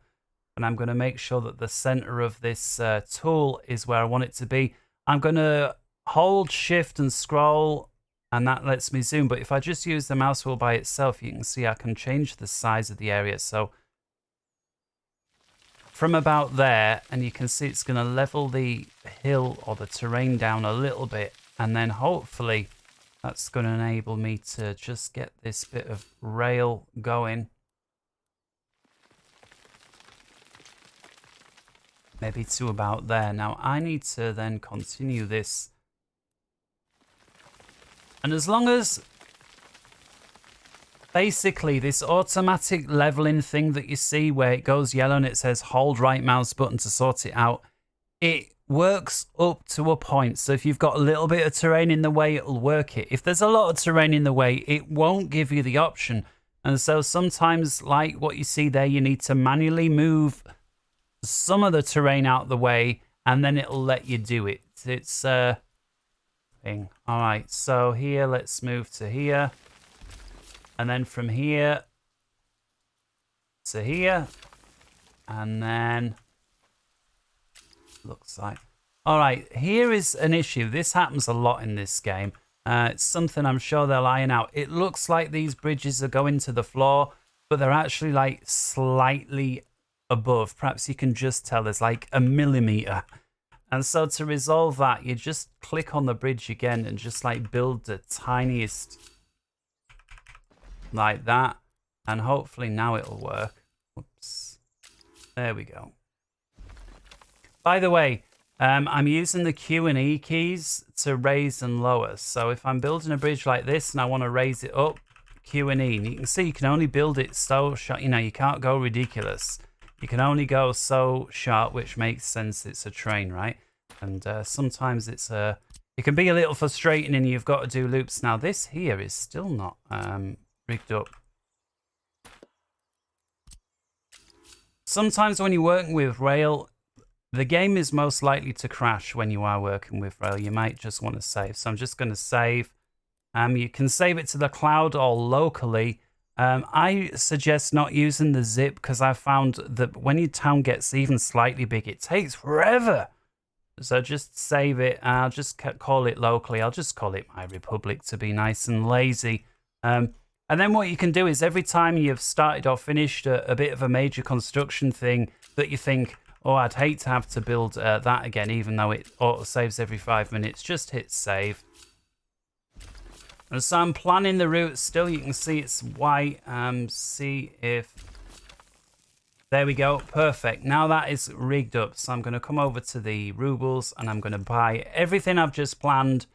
and I'm going to make sure that the center of this tool is where I want it to be. I'm going to hold shift and scroll, and that lets me zoom. But if I just use the mouse wheel by itself, you can see I can change the size of the area. So from about there, and you can see it's going to level the hill or the terrain down a little bit, and then hopefully that's going to enable me to just get this bit of rail going. Maybe to about there. Now I need to then continue this, and as long as basically this automatic leveling thing that you see where it goes yellow and it says hold right mouse button to sort it out, it works up to a point. So if you've got a little bit of terrain in the way, it'll work it. If there's a lot of terrain in the way, it won't give you the option. And so sometimes, like what you see there, you need to manually move some of the terrain out of the way, and then it'll let you do it. It's a thing. All right, so here, let's move to here. And then from here to here. And then looks like... All right, here is an issue. This happens a lot in this game. It's something I'm sure they'll iron out. It looks like these bridges are going to the floor, but they're actually like slightly above. Perhaps you can just tell there's like a millimeter. And so to resolve that, you just click on the bridge again and just like build the tiniest, like that, and hopefully now it'll work. Whoops. There we go. By the way, I'm using the Q and E keys to raise and lower. So if I'm building a bridge like this and I want to raise it up, Q and E, and you can see you can only build it so short. You know, you can't go ridiculous. You can only go so short, which makes sense. It's a train, right? And sometimes it can be a little frustrating and you've got to do loops. Now this here is still not rigged up. Sometimes when you're working with rail, the game is most likely to crash when you are working with rail. You might just want to save. So I'm just going to save. You can save it to the cloud or locally. I suggest not using the zip because I found that when your town gets even slightly big, it takes forever. So just save it. I'll just call it locally. I'll just call it My Republic to be nice and lazy. And then what you can do is every time you've started or finished a bit of a major construction thing that you think, oh, I'd hate to have to build that again, even though it auto saves every 5 minutes, just hit save. And so I'm planning the route still. You can see it's white. See if... There we go. Perfect. Now that is rigged up. So I'm going to come over to the rubles and I'm going to buy everything I've just planned.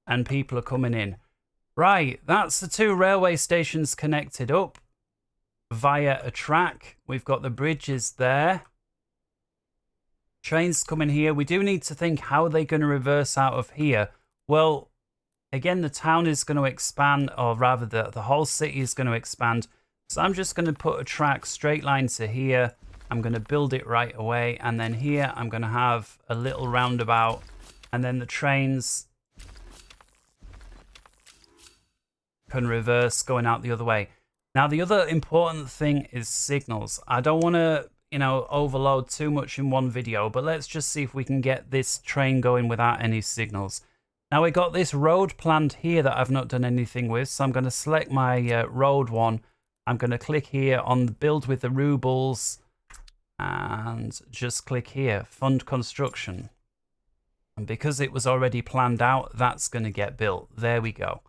And people are coming in. Right. That's the 2 railway stations connected up via a track. We've got the bridges there. Trains coming here. We do need to think how they're going to reverse out of here. Well, Again, the town is going to expand, or rather the whole city is going to expand. So I'm just going to put a track straight line to here. I'm going to build it right away. And then here I'm going to have a little roundabout. And then the trains can reverse going out the other way. Now, the other important thing is signals. I don't want to, overload too much in one video, but let's just see if we can get this train going without any signals. Now, we got this road planned here that I've not done anything with, so I'm going to select my road one. I'm going to click here on build with the rubles and just click here, fund construction. And because it was already planned out, that's going to get built. There we go.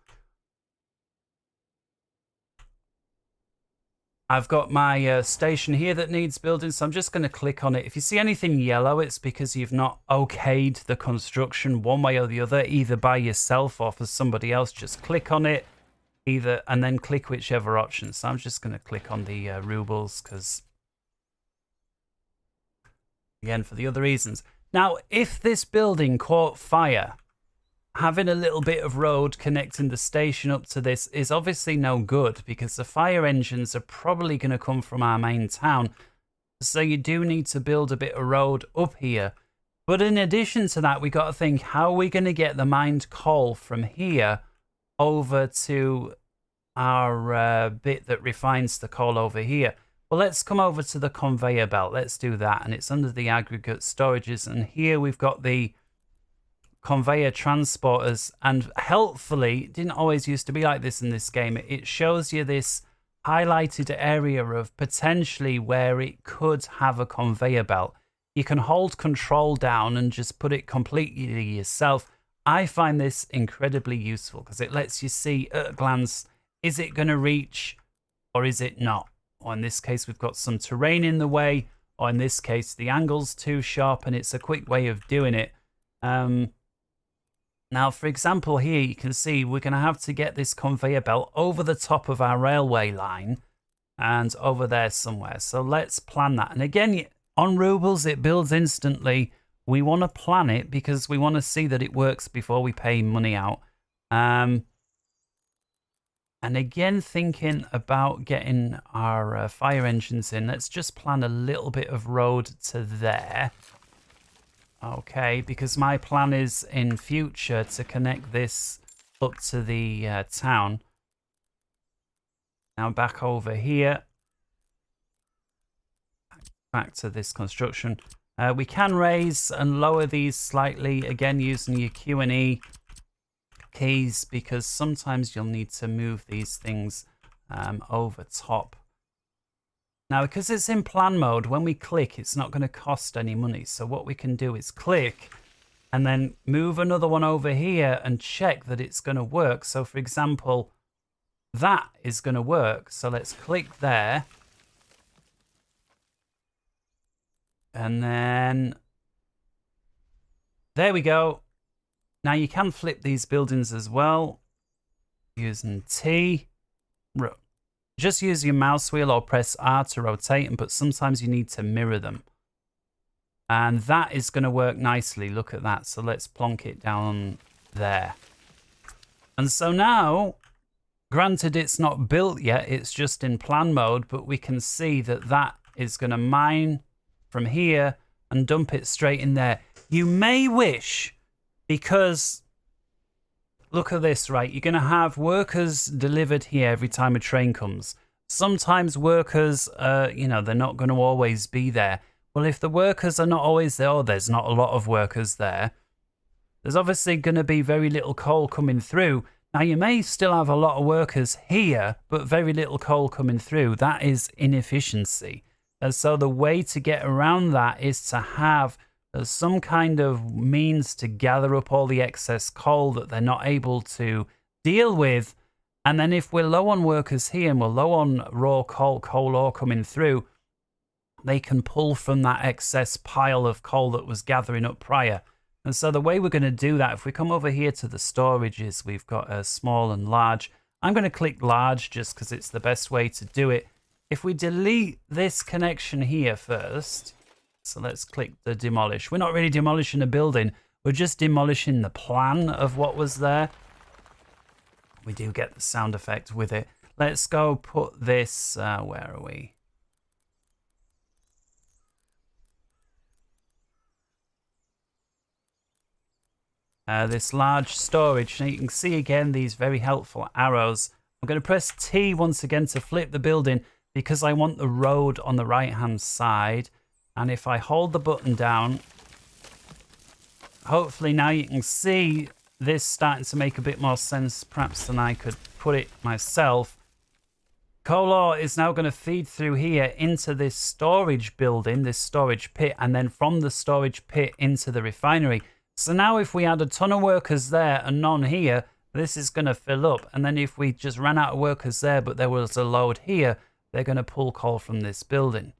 I've got my station here that needs building, so I'm just going to click on it. If you see anything yellow, it's because you've not okayed the construction one way or the other, either by yourself or for somebody else. Just click on it, and then click whichever option. So I'm just going to click on the rubles because, again, for the other reasons. Now, if this building caught fire, having a little bit of road connecting the station up to this is obviously no good because the fire engines are probably going to come from our main town. So you do need to build a bit of road up here. But in addition to that, we got to think, how are we going to get the mined coal from here over to our bit that refines the coal over here? Well, let's come over to the conveyor belt. Let's do that. And it's under the aggregate storages. And here we've got the conveyor transporters, and helpfully, it didn't always used to be like this in this game. It shows you this highlighted area of potentially where it could have a conveyor belt. You can hold control down and just put it completely yourself. I find this incredibly useful because it lets you see at a glance, is it going to reach or is it not? Or in this case, we've got some terrain in the way, or in this case, the angle's too sharp, and it's a quick way of doing it. Now, for example, here you can see we're going to have to get this conveyor belt over the top of our railway line and over there somewhere. So let's plan that. And again, on rubles, it builds instantly. We want to plan it because we want to see that it works before we pay money out. And again, thinking about getting our fire engines in, let's just plan a little bit of road to there. Okay, because my plan is in future to connect this up to the town. Now back over here. Back to this construction. We can raise and lower these slightly, again using your Q and E keys, because sometimes you'll need to move these things over top. Now, because it's in plan mode, when we click, it's not going to cost any money. So what we can do is click and then move another one over here and check that it's going to work. So, for example, that is going to work. So let's click there. And then there we go. Now you can flip these buildings as well using T. Just use your mouse wheel or press R to rotate them, but sometimes you need to mirror them. And that is going to work nicely. Look at that. So let's plonk it down there. And so now, granted it's not built yet, it's just in plan mode, but we can see that that is going to mine from here and dump it straight in there. You may wish, because look at this, right? You're going to have workers delivered here every time a train comes. Sometimes workers, they're not going to always be there. Well, if the workers are not always there, or there's not a lot of workers there, there's obviously going to be very little coal coming through. Now, you may still have a lot of workers here, but very little coal coming through. That is inefficiency. And so the way to get around that is to have some kind of means to gather up all the excess coal that they're not able to deal with. And then if we're low on workers here and we're low on raw coal ore coming through, they can pull from that excess pile of coal that was gathering up prior. And so the way we're going to do that, if we come over here to the storages, we've got a small and large. I'm going to click large just because it's the best way to do it. If we delete this connection here first, so let's click the demolish. We're not really demolishing a building. We're just demolishing the plan of what was there. We do get the sound effect with it. Let's go put this, where are we? This large storage. Now you can see again these very helpful arrows. I'm going to press T once again to flip the building because I want the road on the right hand side. And if I hold the button down, hopefully now you can see this starting to make a bit more sense perhaps than I could put it myself. Coal ore is now going to feed through here into this storage building, this storage pit, and then from the storage pit into the refinery. So now if we had a ton of workers there and none here, this is going to fill up. And then if we just ran out of workers there, but there was a load here, they're going to pull coal from this building.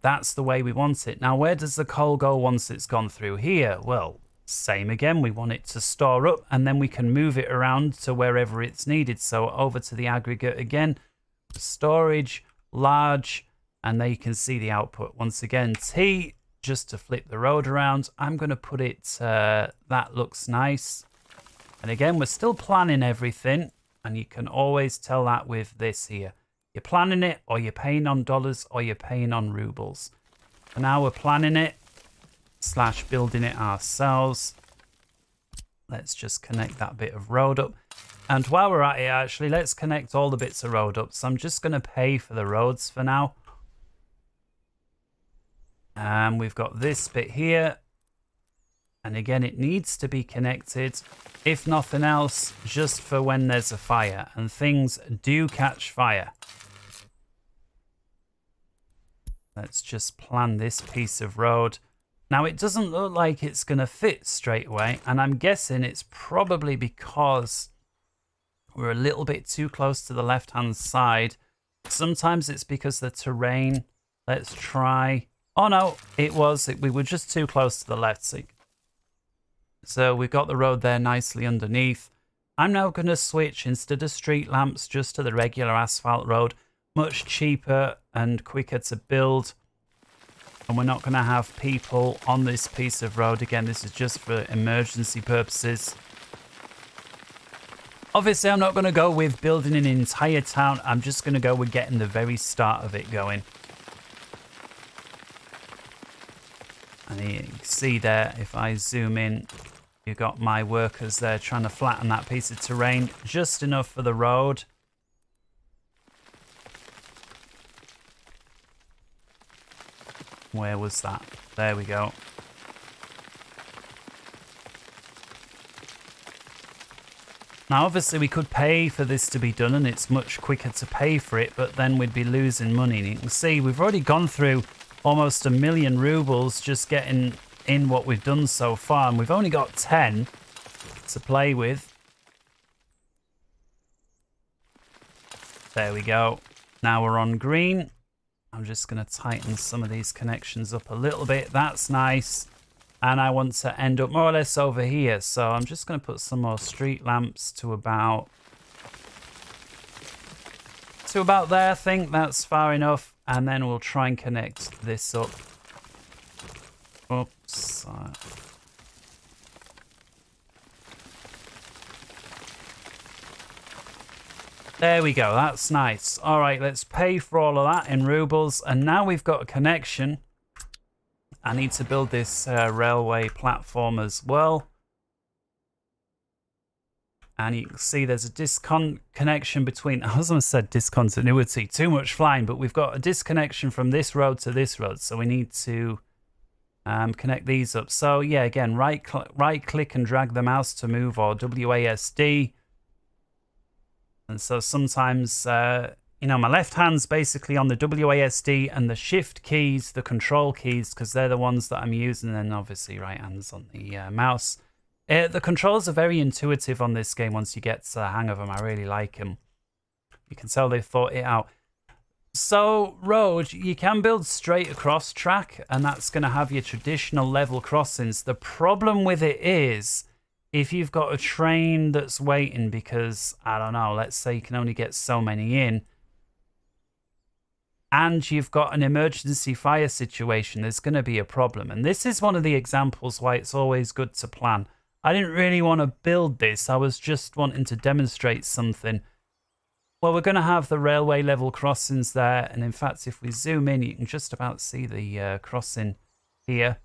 That's the way we want it. Now, where does the coal go once it's gone through here? Well, same again. We want it to store up and then we can move it around to wherever it's needed. So over to the aggregate again, storage, large, and there you can see the output. Once again, T, just to flip the road around. I'm going to put it, that looks nice. And again, we're still planning everything. And you can always tell that with this here. You're planning it, or you're paying on dollars, or you're paying on rubles. And now we're planning it, / building it ourselves. Let's just connect that bit of road up. And while we're at it, actually, let's connect all the bits of road up. So I'm just going to pay for the roads for now. And we've got this bit here. And again, it needs to be connected, if nothing else, just for when there's a fire. And things do catch fire. Let's just plan this piece of road. Now, it doesn't look like it's going to fit straight away. And I'm guessing it's probably because we're a little bit too close to the left-hand side. Sometimes it's because the terrain. Let's try. Oh, no, we were just too close to the left. So we've got the road there nicely underneath. I'm now going to switch instead of street lamps just to the regular asphalt road. Much cheaper and quicker to build. And we're not going to have people on this piece of road. Again, this is just for emergency purposes. Obviously, I'm not going to go with building an entire town. I'm just going to go with getting the very start of it going. And you can see there, if I zoom in, you've got my workers there trying to flatten that piece of terrain just enough for the road. Where was that? There we go. Now, obviously, we could pay for this to be done, and it's much quicker to pay for it, but then we'd be losing money. And you can see we've already gone through almost 1 million rubles just getting in what we've done so far, and we've only got 10 to play with. There we go. Now we're on green. I'm just going to tighten some of these connections up a little bit. That's nice. And I want to end up more or less over here. So I'm just going to put some more street lamps to about there. I think that's far enough. And then we'll try and connect this up. Oops. There we go. That's nice. All right, let's pay for all of that in rubles. And now we've got a connection. I need to build this railway platform as well. And you can see there's a disconnection between, I was almost said discontinuity, too much flying, but we've got a disconnection from this road to this road. So we need to connect these up. So yeah, again, right click and drag the mouse to move, or WASD. And so sometimes, you know, my left hand's basically on the WASD and the shift keys, the control keys, because they're the ones that I'm using. And obviously right hand's on the mouse. The controls are very intuitive on this game once you get the hang of them. I really like them. You can tell they've thought it out. So, road, you can build straight across track, and that's going to have your traditional level crossings. The problem with it is, if you've got a train that's waiting because, I don't know, let's say you can only get so many in, and you've got an emergency fire situation, there's going to be a problem. And this is one of the examples why it's always good to plan. I didn't really want to build this. I was just wanting to demonstrate something. Well, we're going to have the railway level crossings there. And in fact, if we zoom in, you can just about see the crossing here.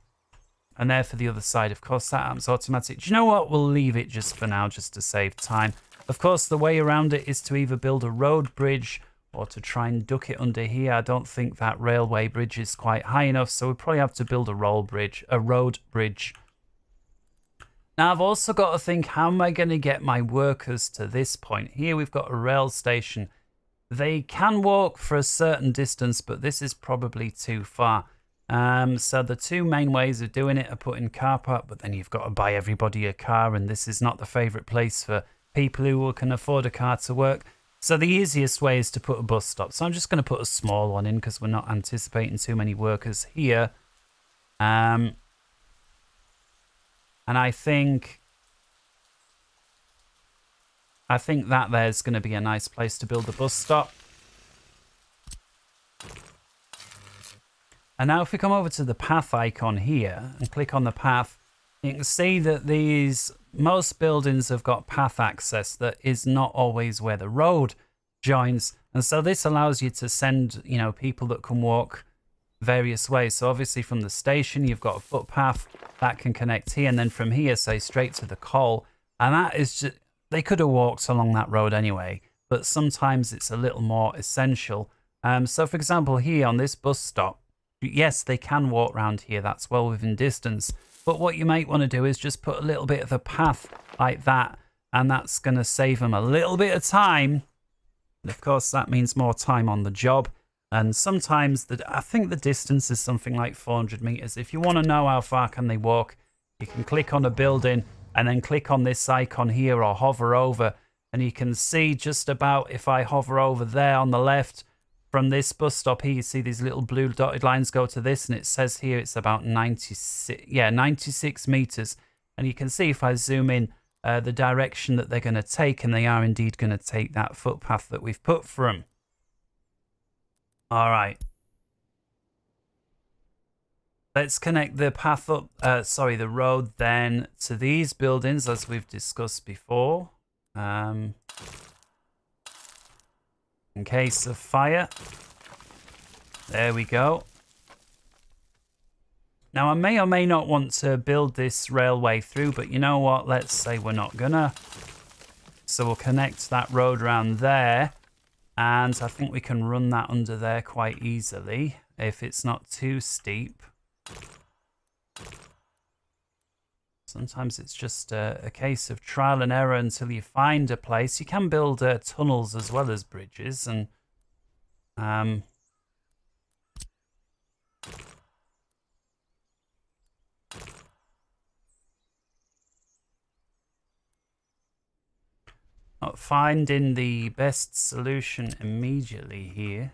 And there for the other side. Of course, that happens automatic. Do you know what? We'll leave it just for now, just to save time. Of course, the way around it is to either build a road bridge or to try and duck it under here. I don't think that railway bridge is quite high enough, so we probably have to build a road bridge. Now, I've also got to think, how am I going to get my workers to this point? Here we've got a rail station. They can walk for a certain distance, but this is probably too far. So the two main ways of doing it are putting car park, but then you've got to buy everybody a car, and this is not the favourite place for people who can afford a car to work. So the easiest way is to put a bus stop. So I'm just going to put a small one in because we're not anticipating too many workers here. And I think that there's going to be a nice place to build the bus stop. And now if we come over to the path icon here and click on the path, you can see that most buildings have got path access that is not always where the road joins. And so this allows you to send, people that can walk various ways. So obviously from the station, you've got a footpath that can connect here. And then from here, say straight to the coal. And that is just, they could have walked along that road anyway, but sometimes it's a little more essential. So for example, here on this bus stop, yes, they can walk around here. That's well within distance. But what you might want to do is just put a little bit of a path like that. And that's going to save them a little bit of time. And of course, that means more time on the job. And sometimes, I think the distance is something like 400 meters. If you want to know how far can they walk, you can click on a building and then click on this icon here or hover over. And you can see just about, if I hover over there on the left, from this bus stop here, you see these little blue dotted lines go to this, and it says here it's about 96 meters. And you can see if I zoom in the direction that they're going to take, and they are indeed going to take that footpath that we've put for them. All right. Let's connect the path up, the road then to these buildings as we've discussed before. In case of fire. There we go. Now, I may or may not want to build this railway through, but you know what? Let's say we're not gonna. So we'll connect that road around there. And I think we can run that under there quite easily if it's not too steep. Sometimes it's just a case of trial and error until you find a place. You can build tunnels as well as bridges, and not finding the best solution immediately here.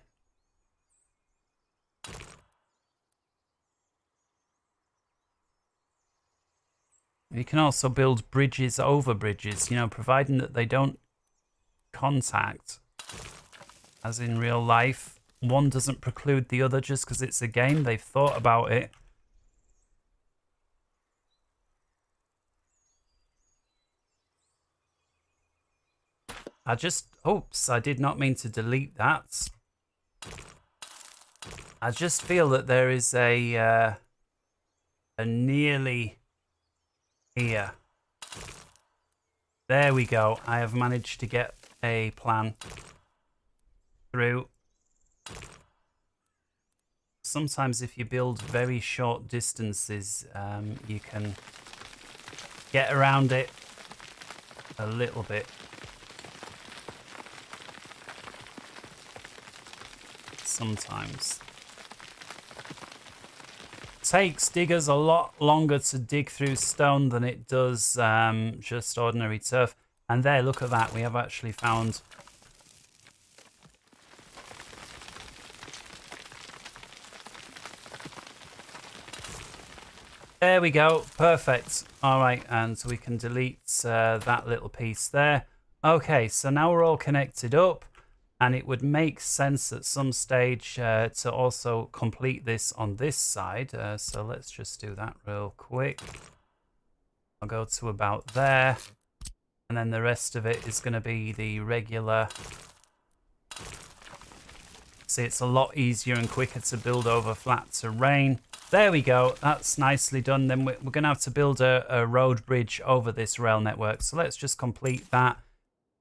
You can also build bridges over bridges, providing that they don't contact, as in real life. One doesn't preclude the other just because it's a game. They've thought about it. Oops, I did not mean to delete that. I just feel that there is a nearly here. There we go. I have managed to get a plan through. Sometimes if you build very short distances, you can get around it a little bit. Sometimes. Takes diggers a lot longer to dig through stone than it does just ordinary turf. And there, look at that. We have actually found there we go. Perfect. All right, and so we can delete that little piece there. Okay, so now we're all connected up. And it would make sense at some stage to also complete this on this side. So let's just do that real quick. I'll go to about there. And then the rest of it is going to be the regular. See, it's a lot easier and quicker to build over flat terrain. There we go. That's nicely done. Then we're going to have to build a road bridge over this rail network. So let's just complete that.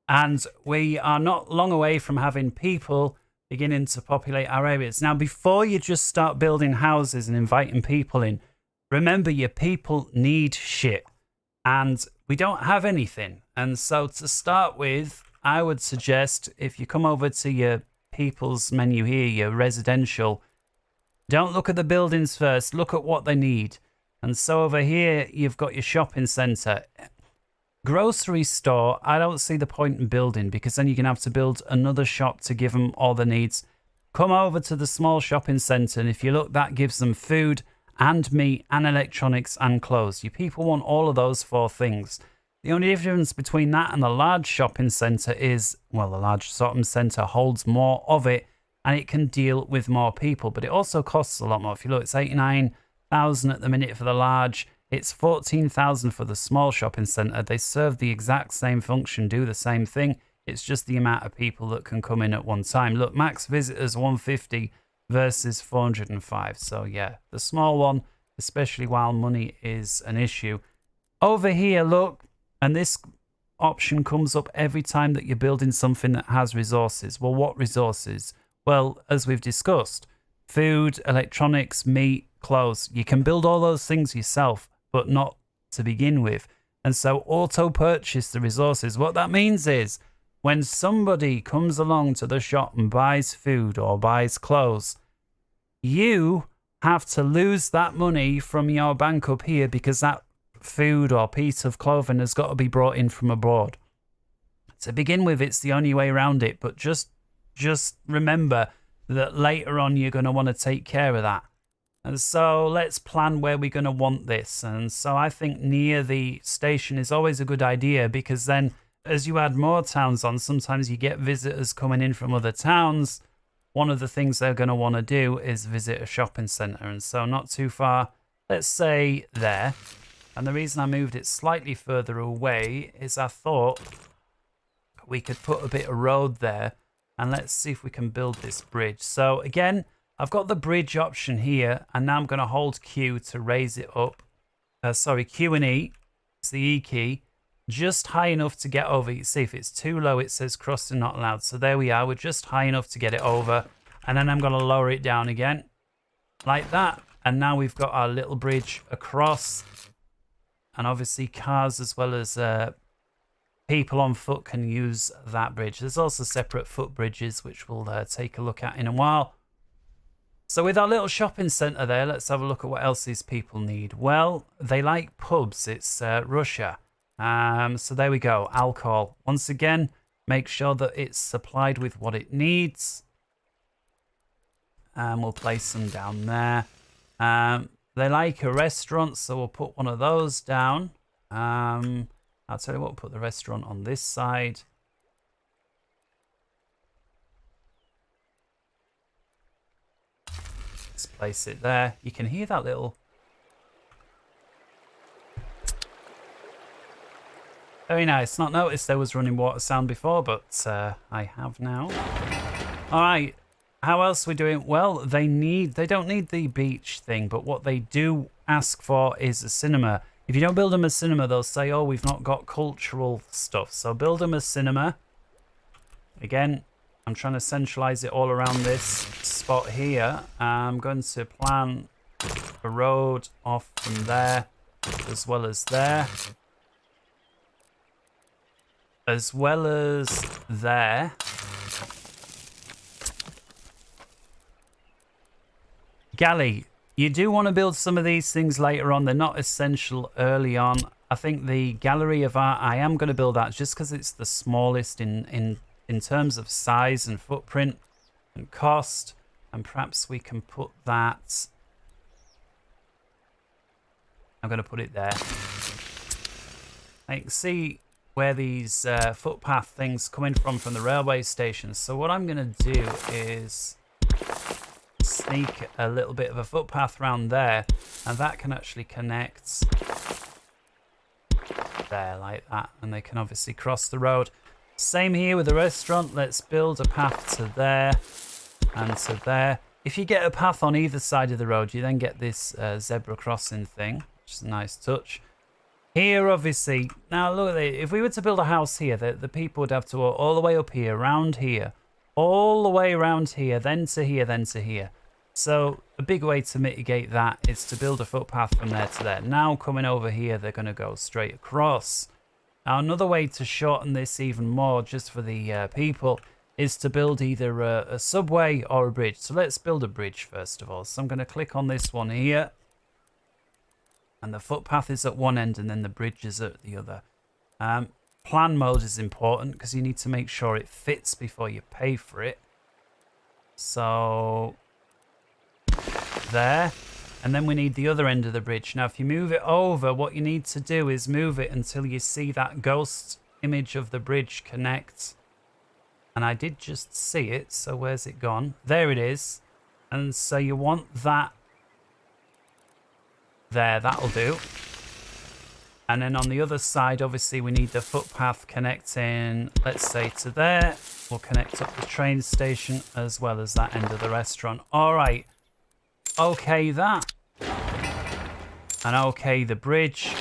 And we are not long away from having people beginning to populate our areas. Now, before you just start building houses and inviting people in, remember your people need shit. And we don't have anything. And so to start with, I would suggest if you come over to your people's menu here, your residential, don't look at the buildings first, look at what they need. And so over here, you've got your shopping centre. Grocery store, I don't see the point in building because then you're going to have to build another shop to give them all the needs. Come over to the small shopping centre, and if you look, that gives them food and meat and electronics and clothes. Your people want all of those 4 things. The only difference between that and the large shopping centre is, well, the large shopping centre holds more of it and it can deal with more people, but it also costs a lot more. If you look, it's 89,000 at the minute for the large. It's 14,000 for the small shopping centre. They serve the exact same function, do the same thing. It's just the amount of people that can come in at one time. Look, max visitors 150 versus 405. So yeah, the small one, especially while money is an issue. Over here, look, and this option comes up every time that you're building something that has resources. Well, what resources? Well, as we've discussed, food, electronics, meat, clothes. You can build all those things yourself, but not to begin with. And so auto purchase the resources. What that means is when somebody comes along to the shop and buys food or buys clothes, you have to lose that money from your bank up here because that food or piece of clothing has got to be brought in from abroad. To begin with, it's the only way around it, but just remember that later on you're going to want to take care of that. And so let's plan where we're going to want this. And so I think near the station is always a good idea because then as you add more towns on, sometimes you get visitors coming in from other towns. One of the things they're going to want to do is visit a shopping centre. And so not too far, let's say there. And the reason I moved it slightly further away is I thought we could put a bit of road there. And let's see if we can build this bridge. So again, I've got the bridge option here, and now I'm going to hold Q to raise it up. Q and E, it's the E key, just high enough to get over. You see if it's too low, it says crossing not allowed. So there we are, we're just high enough to get it over. And then I'm going to lower it down again, like that. And now we've got our little bridge across. And obviously cars as well as people on foot can use that bridge. There's also separate foot bridges, which we'll take a look at in a while. So with our little shopping centre there, let's have a look at what else these people need. Well, they like pubs. It's Russia. So there we go. Alcohol. Once again, make sure that it's supplied with what it needs. And we'll place them down there. They like a restaurant, so we'll put one of those down. I'll tell you what, we'll put the restaurant on this side. Let's place it there. You can hear that little... Very nice. Not noticed there was running water sound before, but I have now. All right. How else are we doing? Well, they don't need the beach thing, but what they do ask for is a cinema. If you don't build them a cinema, they'll say, oh, we've not got cultural stuff. So build them a cinema. Again, I'm trying to centralize it all around this spot here. I'm going to plan a road off from there, as well as there. As well as there. Galley. You do want to build some of these things later on. They're not essential early on. I think the gallery of art, I am going to build that just because it's the smallest in terms of size and footprint and cost. And perhaps we can put that... I'm going to put it there. I can see where these footpath things coming from the railway station. So what I'm going to do is... sneak a little bit of a footpath around there, and that can actually connect there like that, and they can obviously cross the road. Same here with the restaurant. Let's build a path to there and to there. If you get a path on either side of the road, you then get this zebra crossing thing, which is a nice touch. Here, obviously, now look at it. If we were to build a house here, the people would have to walk all the way up here, around here, all the way around here, then to here, then to here. So a big way to mitigate that is to build a footpath from there to there. Now coming over here, they're going to go straight across. Now another way to shorten this even more, just for the people, is to build either a subway or a bridge. So let's build a bridge first of all. So I'm going to click on this one here. And the footpath is at one end and then the bridge is at the other. Plan mode is important because you need to make sure it fits before you pay for it. So there. And then we need the other end of the bridge. Now, if you move it over, what you need to do is move it until you see that ghost image of the bridge connect. And I did just see it. So where's it gone? There it is. And so you want that there. That'll do. And then on the other side, obviously, we need the footpath connecting, let's say, to there. We'll connect up the train station as well as that end of the restaurant. All right. Okay, that. And okay, the bridge.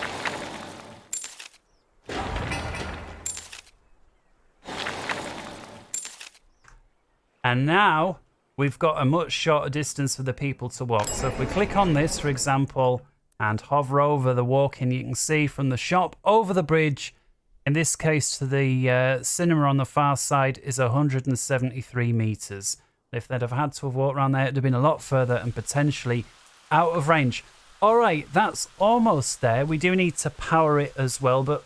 And now we've got a much shorter distance for the people to walk. So if we click on this, for example, and hover over the walking, you can see from the shop over the bridge, in this case to the cinema on the far side, is 173 meters. If they'd have had to have walked around there, it'd have been a lot further and potentially out of range. All right, that's almost there. We do need to power it as well, but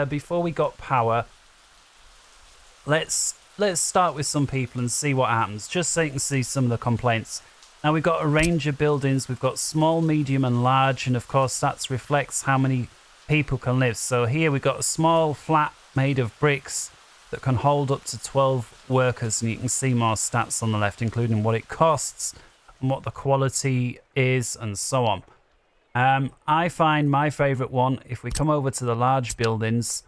before we got power, let's start with some people and see what happens, just so you can see some of the complaints. Now, we've got a range of buildings. We've got small, medium, and large, and of course, that reflects how many people can live. So here we've got a small flat made of bricks that can hold up to 12 workers, and you can see more stats on the left, including what it costs and what the quality is and so on. I find my favorite one, if we come over to the large buildings,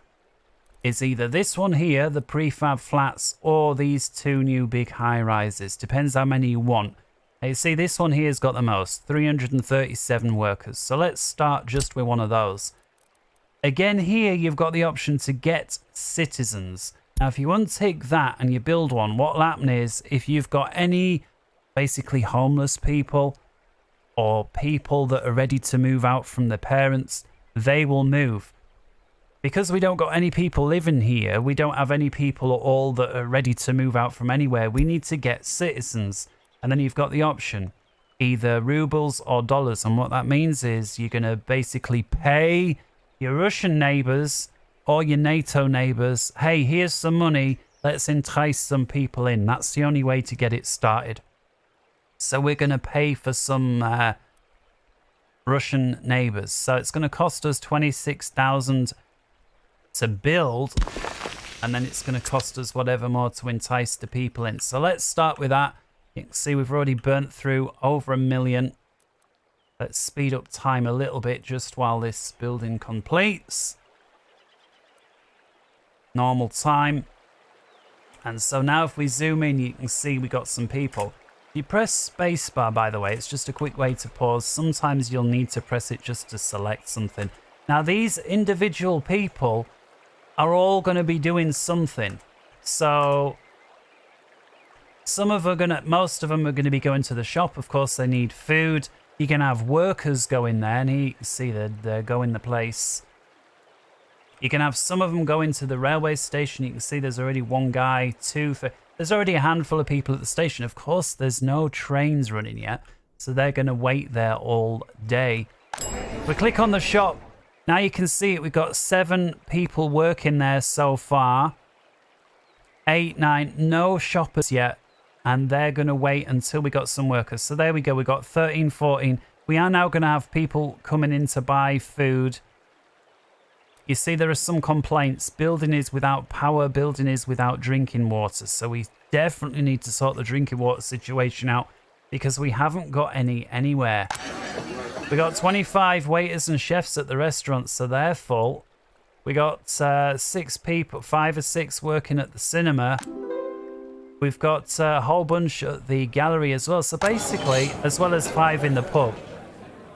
is either this one here, the prefab flats, or these two new big high rises. Depends how many you want. Now, you see this one here has got the most, 337 workers. So let's start just with one of those. Again, here you've got the option to get citizens. Now, if you untick that and you build one, what will happen is if you've got any basically homeless people or people that are ready to move out from their parents, they will move. Because we don't got any people living here, we don't have any people at all that are ready to move out from anywhere. We need to get citizens. And then you've got the option, either rubles or dollars. And what that means is you're going to basically pay your Russian neighbors or your NATO neighbors, hey, here's some money, let's entice some people in. That's the only way to get it started. So we're going to pay for some Russian neighbors. So it's going to cost us 26,000 to build, and then it's going to cost us whatever more to entice the people in. So let's start with that. You can see we've already burnt through over 1 million. Let's speed up time a little bit just while this building completes. Normal time. And so now if we zoom in, you can see we got some people. If you press spacebar, by the way, it's just a quick way to pause. Sometimes you'll need to press it just to select something. Now these individual people are all going to be doing something. So most of them are going to be going to the shop. Of course, they need food. You can have workers go in there, and you can see that they're going the place. You can have some of them go into the railway station. You can see there's already one guy, there's already a handful of people at the station. Of course, there's no trains running yet, so they're going to wait there all day. We click on the shop. Now you can see it. We've got 7 people working there so far. 8, 9, no shoppers yet. And they're going to wait until we got some workers. So there we go. We got 13, 14. We are now going to have people coming in to buy food. You see, there are some complaints. Building is without power. Building is without drinking water. So we definitely need to sort the drinking water situation out because we haven't got any anywhere. We got 25 waiters and chefs at the restaurant, so they're full. We got 6 people, 5 or 6 working at the cinema. We've got a whole bunch at the gallery as well. So basically, as well as 5 in the pub.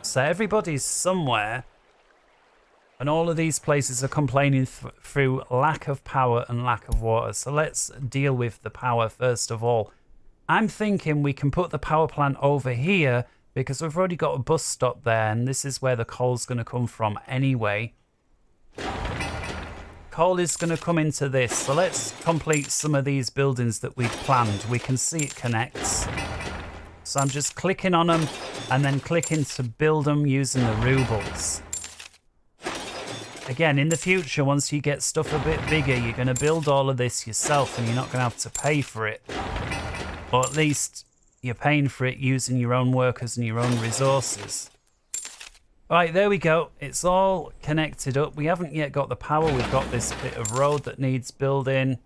So everybody's somewhere. And all of these places are complaining through lack of power and lack of water. So let's deal with the power first of all. I'm thinking we can put the power plant over here because we've already got a bus stop there. And this is where the coal's going to come from anyway. Coal is going to come into this. So let's complete some of these buildings that we've planned. We can see it connects. So I'm just clicking on them and then clicking to build them using the rubles. Again, in the future, once you get stuff a bit bigger, you're going to build all of this yourself and you're not going to have to pay for it. Or at least you're paying for it using your own workers and your own resources. Right, there we go. It's all connected up. We haven't yet got the power. We've got this bit of road that needs building.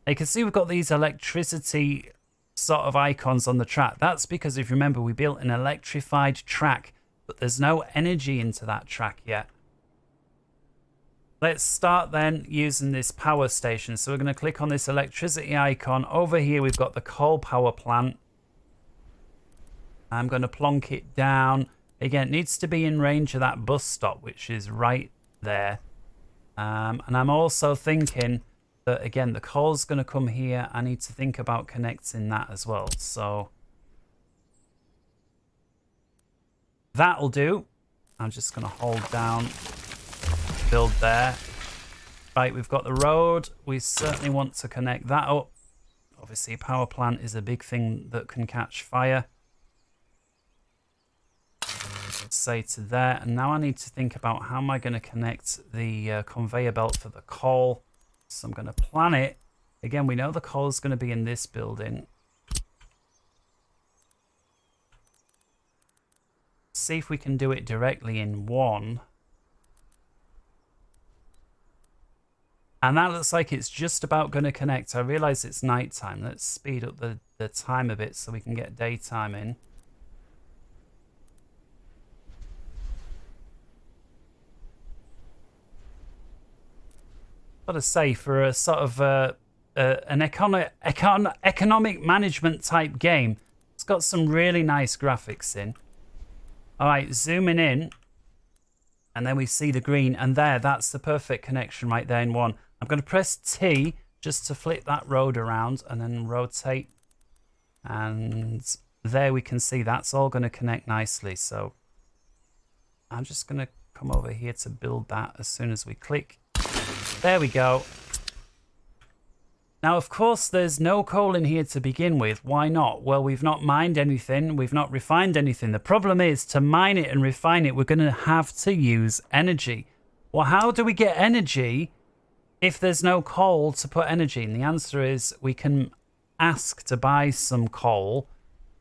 You can see we've got these electricity sort of icons on the track. That's because, if you remember, we built an electrified track, but there's no energy into that track yet. Let's start then using this power station. So we're going to click on this electricity icon. Over here, we've got the coal power plant. I'm going to plonk it down. Again, it needs to be in range of that bus stop, which is right there. And I'm also thinking that, again, the coal's going to come here. I need to think about connecting that as well. So that'll do. I'm just going to hold down, build there. Right, we've got the road. We certainly want to connect that up. Obviously, a power plant is a big thing that can catch fire. Say to there, and now I need to think about how am I going to connect the conveyor belt for the coal. So I'm going to plan it. Again, we know the coal is going to be in this building. See if we can do it directly in one. And that looks like it's just about going to connect. I realize it's nighttime. Let's speed up the time a bit so we can get daytime in. Got to say, for a sort of an economic management type game, it's got some really nice graphics in. All right, zooming in, and then we see the green, and that's the perfect connection right there in one. I'm going to press T just to flip that road around and then rotate. And there we can see that's all going to connect nicely. So I'm just going to come over here to build that as soon as we click. There we go. Now, of course, there's no coal in here to begin with. Why not? Well, we've not mined anything. We've not refined anything. The problem is, to mine it and refine it, we're going to have to use energy. Well, how do we get energy if there's no coal to put energy in? The answer is we can ask to buy some coal,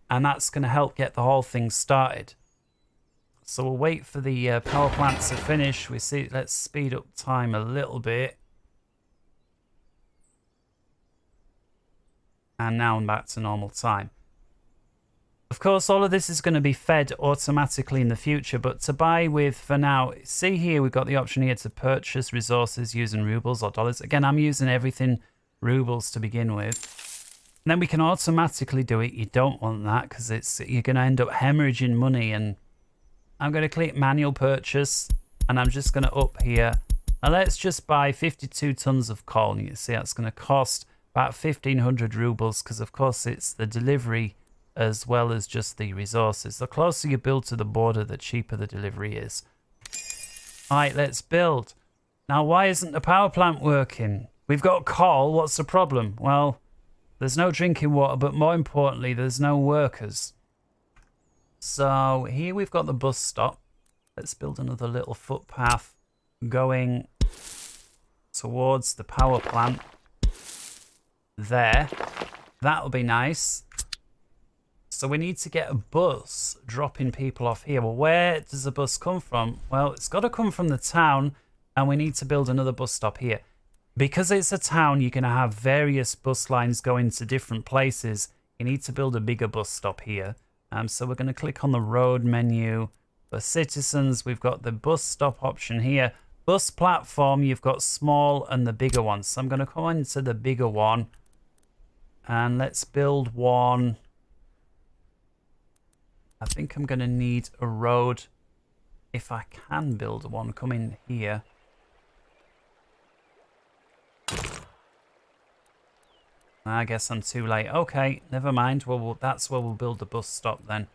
and that's going to help get the whole thing started. So we'll wait for the power plant to finish. We see. Let's speed up time a little bit. And now I'm back to normal time. Of course, all of this is going to be fed automatically in the future, but to buy with for now, see here, we've got the option here to purchase resources using rubles or dollars. Again, I'm using everything rubles to begin with. And then we can automatically do it. You don't want that because you're going to end up hemorrhaging money. And I'm going to click manual purchase, and I'm just going to up here. And let's just buy 52 tons of coal. And you can see that's going to cost about 1,500 rubles because, of course, it's the delivery as well as just the resources. The closer you build to the border, the cheaper the delivery is. All right, let's build. Now, why isn't the power plant working? We've got coal. What's the problem? Well, there's no drinking water, but more importantly, there's no workers. So here we've got the bus stop. Let's build another little footpath going towards the power plant. There. That'll be nice. So we need to get a bus dropping people off here. Well, where does the bus come from? Well, it's got to come from the town, and we need to build another bus stop here. Because it's a town, you're going to have various bus lines going to different places. You need to build a bigger bus stop here. So we're going to click on the road menu. For citizens, we've got the bus stop option here. bus platform, you've got small and the bigger one. So I'm going to come into the bigger one and let's build one. I think I'm going to need a road. If I can build one, come in here. I guess I'm too late. Okay, never mind. Well, that's where we'll build the bus stop then.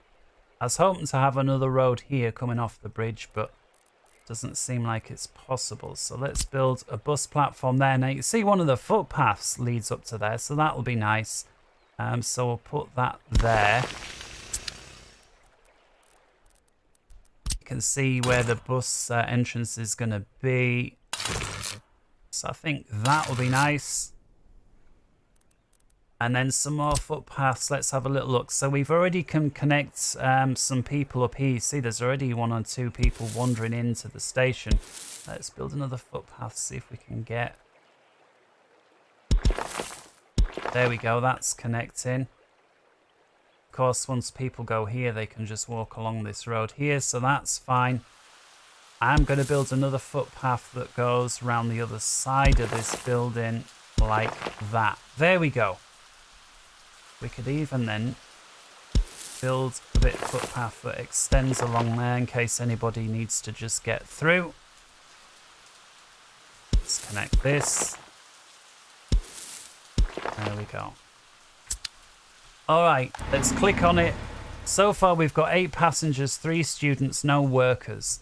I was hoping to have another road here coming off the bridge, but doesn't seem like it's possible. So let's build a bus platform there. Now you can see one of the footpaths leads up to there, so that'll be nice. So we'll put that there. You can see where the bus entrance is going to be. So I think that will be nice. And then some more footpaths. Let's have a little look. So we've already can connect some people up here. You see there's already 1 or 2 people wandering into the station. Let's build another footpath, see if we can get... There we go, that's connecting. Of course, once people go here, they can just walk along this road here, so that's fine. I'm going to build another footpath that goes around the other side of this building like that. There we go. We could even then build a bit of footpath that extends along there in case anybody needs to just get through. Let's connect this. There we go. All right, let's click on it. So far we've got 8 passengers, 3 students, no workers.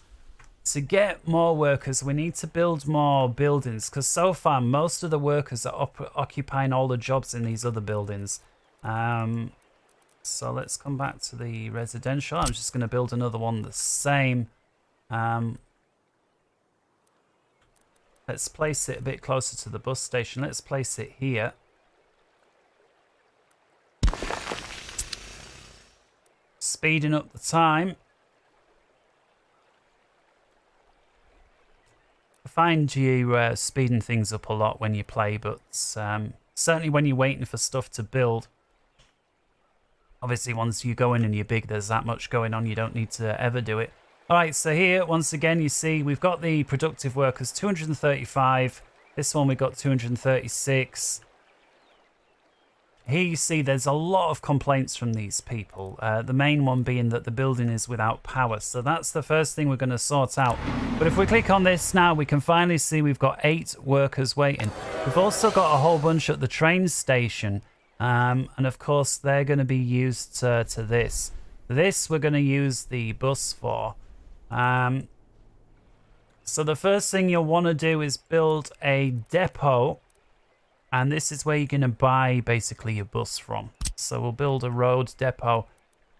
To get more workers, we need to build more buildings because so far most of the workers are occupying all the jobs in these other buildings. So let's come back to the residential. I'm just going to build another one the same. Let's place it a bit closer to the bus station. Let's place it here. Speeding up the time. I find you speeding things up a lot when you play, but certainly when you're waiting for stuff to build. Obviously, once you go in and you're big, there's that much going on. You don't need to ever do it. All right, so here, once again, you see we've got the productive workers, 235. This one, we've got 236. Here you see there's a lot of complaints from these people. The main one being that the building is without power. So that's the first thing we're going to sort out. But if we click on this now, we can finally see we've got 8 workers waiting. We've also got a whole bunch at the train station. And of course, they're going to be used to this. This we're going to use the bus for. So the first thing you'll want to do is build a depot. And this is where you're going to buy basically your bus from. So we'll build a road depot.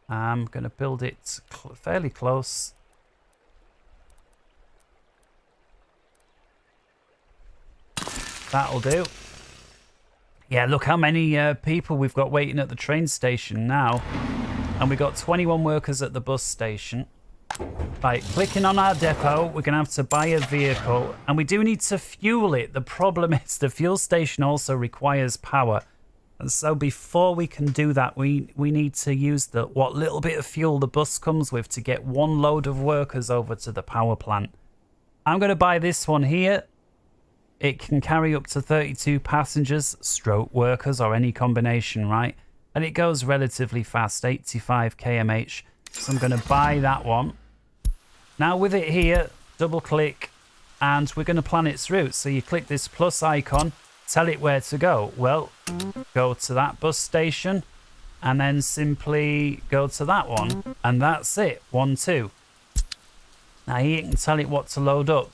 I'm going to build it fairly close. That'll do. Yeah, look how many people we've got waiting at the train station now. And we've got 21 workers at the bus station. Right, clicking on our depot, we're going to have to buy a vehicle. And we do need to fuel it. The problem is the fuel station also requires power. And so before we can do that, we need to use what little bit of fuel the bus comes with to get 1 load of workers over to the power plant. I'm going to buy this one here. It can carry up to 32 passengers, stroke workers, or any combination, right? And it goes relatively fast, 85 km/h. So I'm going to buy that one. Now with it here, double click, and we're going to plan its route. So you click this plus icon, tell it where to go. Well, go to that bus station, and then simply go to that one. And that's it, 1, 2. Now here you can tell it what to load up.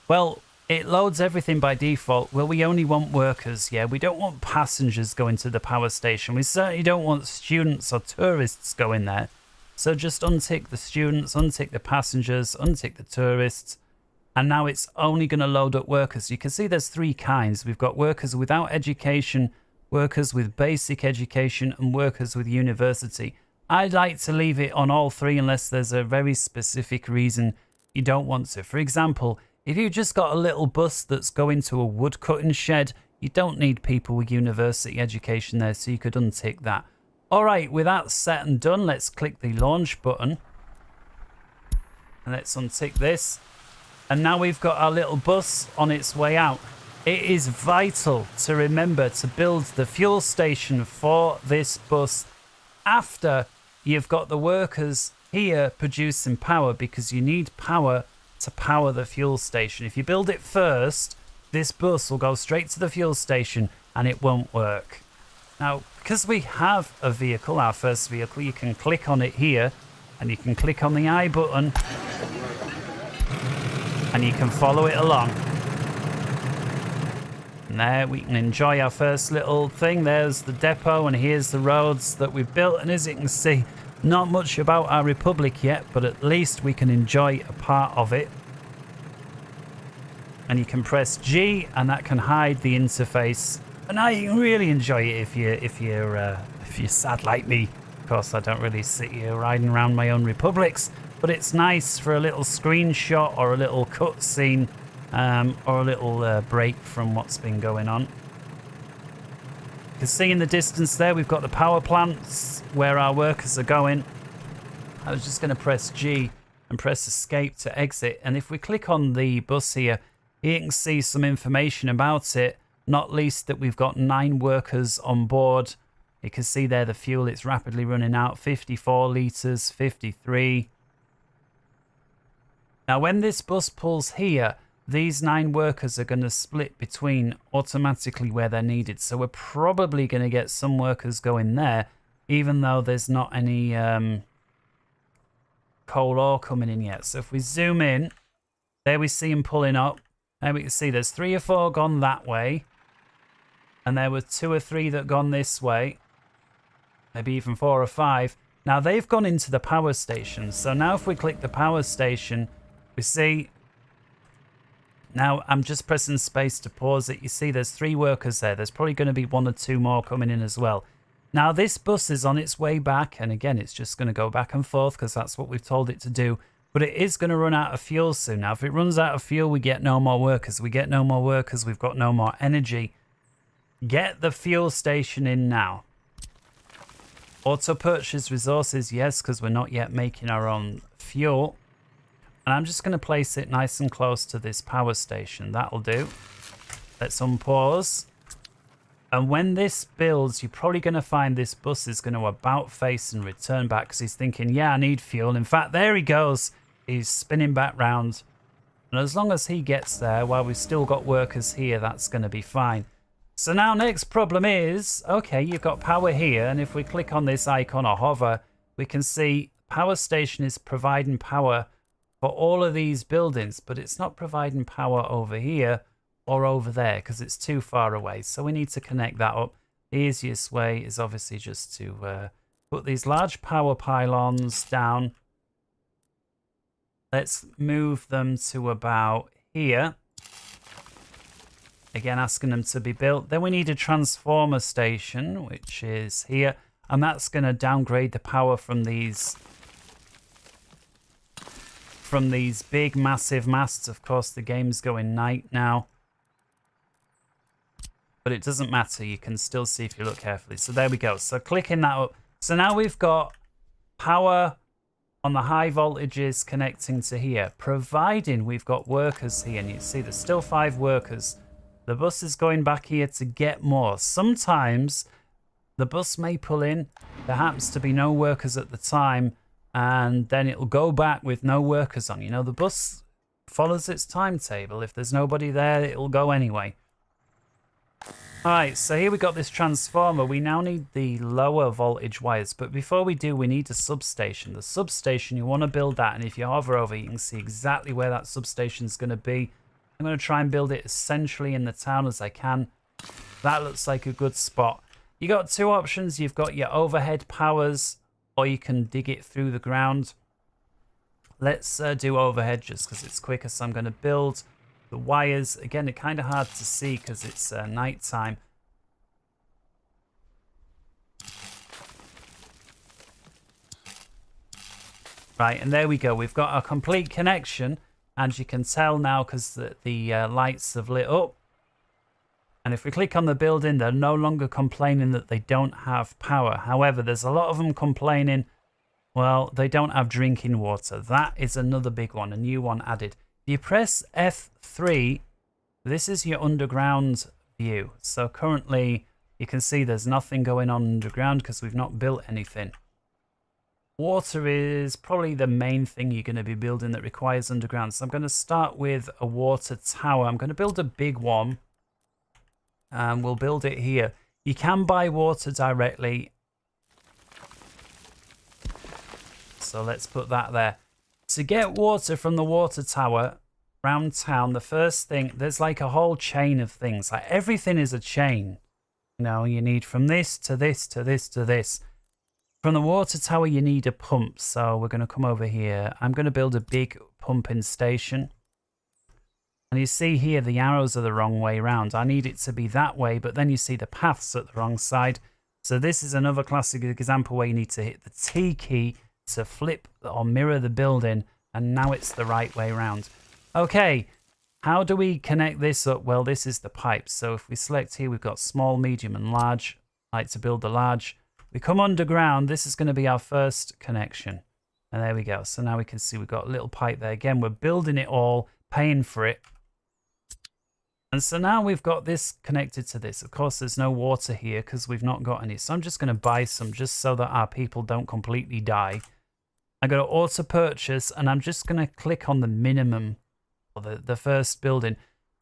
Well, it loads everything by default. Well, we only want workers, yeah. We don't want passengers going to the power station. We certainly don't want students or tourists going there. So just untick the students, untick the passengers, untick the tourists. And now it's only going to load up workers. You can see there's 3 kinds. We've got workers without education, workers with basic education, and workers with university. I'd like to leave it on all 3 unless there's a very specific reason you don't want to. For example, if you've just got a little bus that's going to a wood cutting shed, you don't need people with university education there, so you could untick that. All right, with that set and done, let's click the launch button. And let's untick this. And now we've got our little bus on its way out. It is vital to remember to build the fuel station for this bus after you've got the workers here producing power, because you need power to power the fuel station. If you build it first, this bus will go straight to the fuel station and it won't work. Now, because we have a vehicle, our first vehicle, you can click on it here and you can click on the I button and you can follow it along. And there we can enjoy our first little thing. There's the depot and here's the roads that we've built. And as you can see, not much about our Republic yet, but at least we can enjoy a part of it. And you can press G and that can hide the interface. And now you can really enjoy it if you're sad like me. Of course, I don't really sit here riding around my own Republics, but it's nice for a little screenshot or a little cutscene, or a little break from what's been going on. You can see in the distance there, we've got the power plants where our workers are going. I was just going to press G and press escape to exit. And if we click on the bus here, you can see some information about it, not least that we've got 9 workers on board. You can see there the fuel, it's rapidly running out, 54 litres, 53. Now when this bus pulls here, these 9 workers are going to split between automatically where they're needed. So we're probably going to get some workers going there, even though there's not any coal ore coming in yet. So if we zoom in, there we see them pulling up. And we can see there's 3 or 4 gone that way. And there were 2 or 3 that gone this way. Maybe even 4 or 5. Now they've gone into the power station. So now if we click the power station, we see... Now I'm just pressing space to pause it. You see there's 3 workers there. There's probably going to be 1 or 2 more coming in as well. Now this bus is on its way back. And again, it's just going to go back and forth because that's what we've told it to do. But it is going to run out of fuel soon. Now, if it runs out of fuel, we get no more workers. We get no more workers. We've got no more energy. Get the fuel station in now. Auto purchase resources, yes, because we're not yet making our own fuel. And I'm just going to place it nice and close to this power station. That'll do. Let's unpause. And when this builds, you're probably going to find this bus is going to about face and return back because he's thinking, yeah, I need fuel. In fact, there he goes. He's spinning back round. And as long as he gets there, while we've still got workers here, that's going to be fine. So now next problem is, okay, you've got power here. And if we click on this icon or hover, we can see power station is providing power for all of these buildings, but it's not providing power over here or over there because it's too far away. So we need to connect that up. The easiest way is obviously just to put these large power pylons down. Let's move them to about here. Again, asking them to be built. Then we need a transformer station, which is here. And that's going to downgrade the power from these big, massive masts. Of course, the game's going night now. But it doesn't matter. You can still see if you look carefully. So there we go. So clicking that up. So now we've got power on the high voltages connecting to here, providing we've got workers here. And you see there's still 5 workers. The bus is going back here to get more. Sometimes the bus may pull in. There happens to be no workers at the time. And then it'll go back with no workers on. You know, the bus follows its timetable. If there's nobody there, it'll go anyway. Alright, so here we got this transformer. We now need the lower voltage wires, but before we do, we need a substation. The substation, you want to build that, and if you hover over, you can see exactly where that substation is going to be. I'm going to try and build it as centrally in the town as I can. That looks like a good spot. You got 2 options. You've got your overhead powers, or you can dig it through the ground. Let's do overhead just because it's quicker, so I'm going to build the wires. Again, they're kind of hard to see because it's night time. Right, and there we go. We've got a complete connection, and you can tell now because the lights have lit up. And if we click on the building, they're no longer complaining that they don't have power. However, there's a lot of them complaining, well, they don't have drinking water. That is another big one, a new one added. If you press F3, this is your underground view. So currently you can see there's nothing going on underground because we've not built anything. Water is probably the main thing you're going to be building that requires underground. So I'm going to start with a water tower. I'm going to build a big one. And we'll build it here. You can buy water directly. So let's put that there. To get water from the water tower around town, the first thing, there's like a whole chain of things. Like everything is a chain. You know, you need from this to this to this to this. From the water tower, you need a pump. So we're going to come over here. I'm going to build a big pumping station. And you see here, the arrows are the wrong way around. I need it to be that way, but then you see the paths at the wrong side. So this is another classic example where you need to hit the T key to flip or mirror the building, and now it's the right way around. Okay, how do we connect this up? Well, this is the pipe. So if we select here, we've got small, medium, and large. I like to build the large. We come underground. This is going to be our first connection. And there we go. So now we can see we've got a little pipe there. Again, we're building it all, paying for it. And so now we've got this connected to this. Of course, there's no water here because we've not got any. So I'm just going to buy some just so that our people don't completely die. I go to auto purchase and I'm just going to click on the minimum or the first building.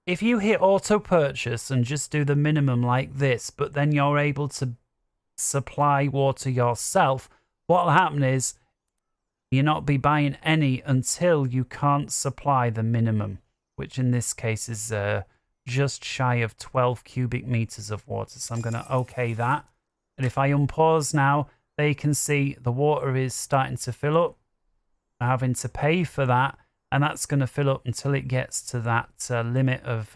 If you hit auto purchase and just do the minimum like this, but then you're able to supply water yourself, what will happen is you'll not be buying any until you can't supply the minimum, which in this case is just shy of 12 cubic meters of water. So I'm going to OK that. And if I unpause now, there you can see the water is starting to fill up. I'm having to pay for that. And that's going to fill up until it gets to that limit of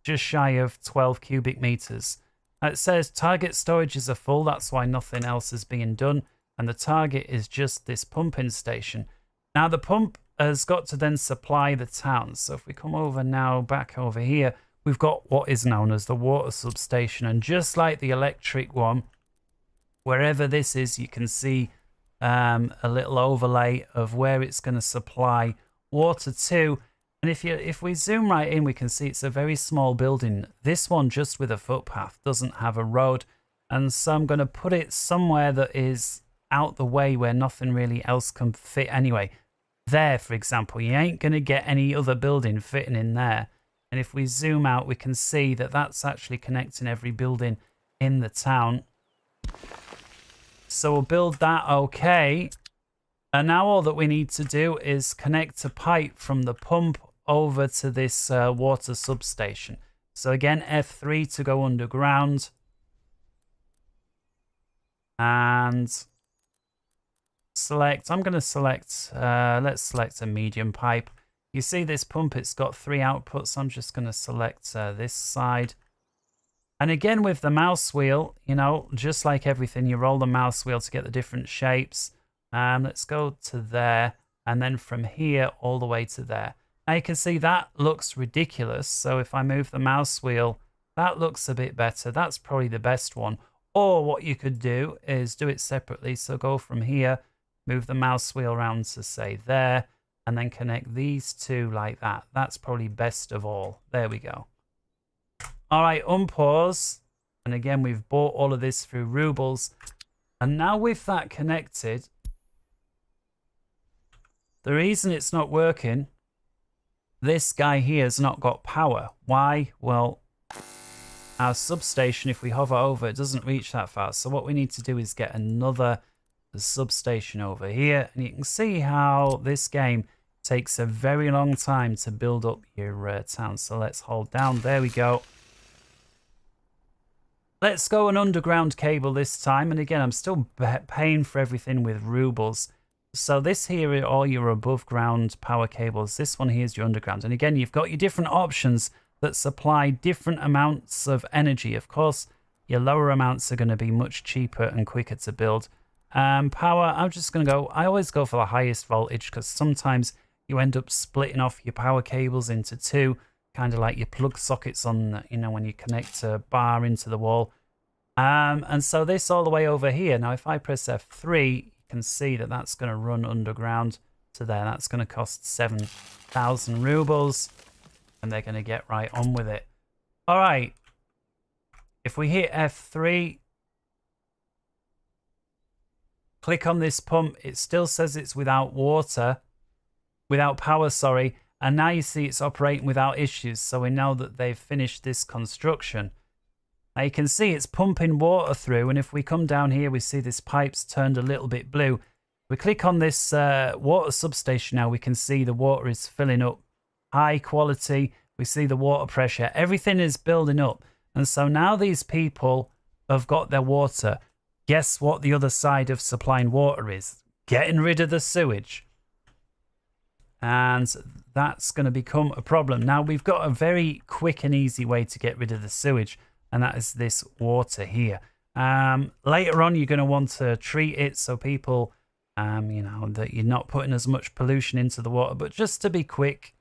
just shy of 12 cubic meters. It says target storages are full. That's why nothing else is being done. And the target is just this pumping station. Now the pump has got to then supply the town. So if we come over now, back over here, we've got what is known as the water substation. And just like the electric one, wherever this is, you can see a little overlay of where it's going to supply water to. And if we zoom right in, we can see it's a very small building. This one, just with a footpath, doesn't have a road. And so I'm going to put it somewhere that is out the way where nothing really else can fit anyway. There, for example, you ain't going to get any other building fitting in there. And if we zoom out, we can see that that's actually connecting every building in the town. So we'll build that okay. And now all that we need to do is connect a pipe from the pump over to this water substation. So again, F3 to go underground. And select, I'm going to select, let's select a medium pipe. You see this pump, it's got 3 outputs. I'm just going to select this side. And again, with the mouse wheel, you know, just like everything, you roll the mouse wheel to get the different shapes. Let's go to there. And then from here all the way to there. Now you can see that looks ridiculous. So if I move the mouse wheel, that looks a bit better. That's probably the best one. Or what you could do is do it separately. So go from here, move the mouse wheel around to say there, and then connect these two like that. That's probably best of all. There we go. All right, unpause. And again, we've bought all of this through rubles. And now with that connected, the reason it's not working, this guy here has not got power. Why? Well, our substation, if we hover over, it doesn't reach that far. So what we need to do is get another substation over here. And you can see how this game takes a very long time to build up your town. So let's hold down. There we go. Let's go an underground cable this time. And again, I'm still paying for everything with rubles. So this here are all your above ground power cables. This one here is your underground. And again, you've got your different options that supply different amounts of energy. Of course, your lower amounts are going to be much cheaper and quicker to build. Power, I'm just going to go, I always go for the highest voltage because sometimes you end up splitting off your power cables into two, kind of like your plug sockets on, you know, when you connect a bar into the wall. And so this all the way over here. Now, if I press F3, you can see that that's going to run underground. to there. That's going to cost 7,000 rubles, and they're going to get right on with it. All right. If we hit F3, click on this pump, it still says it's without power, sorry. And now you see it's operating without issues. So we know that they've finished this construction. Now you can see it's pumping water through. And if we come down here, we see this pipe's turned a little bit blue. We click on this water substation now. We can see the water is filling up. High quality. We see the water pressure. Everything is building up. And so now these people have got their water. Guess what the other side of supplying water is? Getting rid of the sewage. And that's going to become a problem. Now, we've got a very quick and easy way to get rid of the sewage, and that is this water here. Later on, you're going to want to treat it so people, you know, that you're not putting as much pollution into the water. But just to be quick,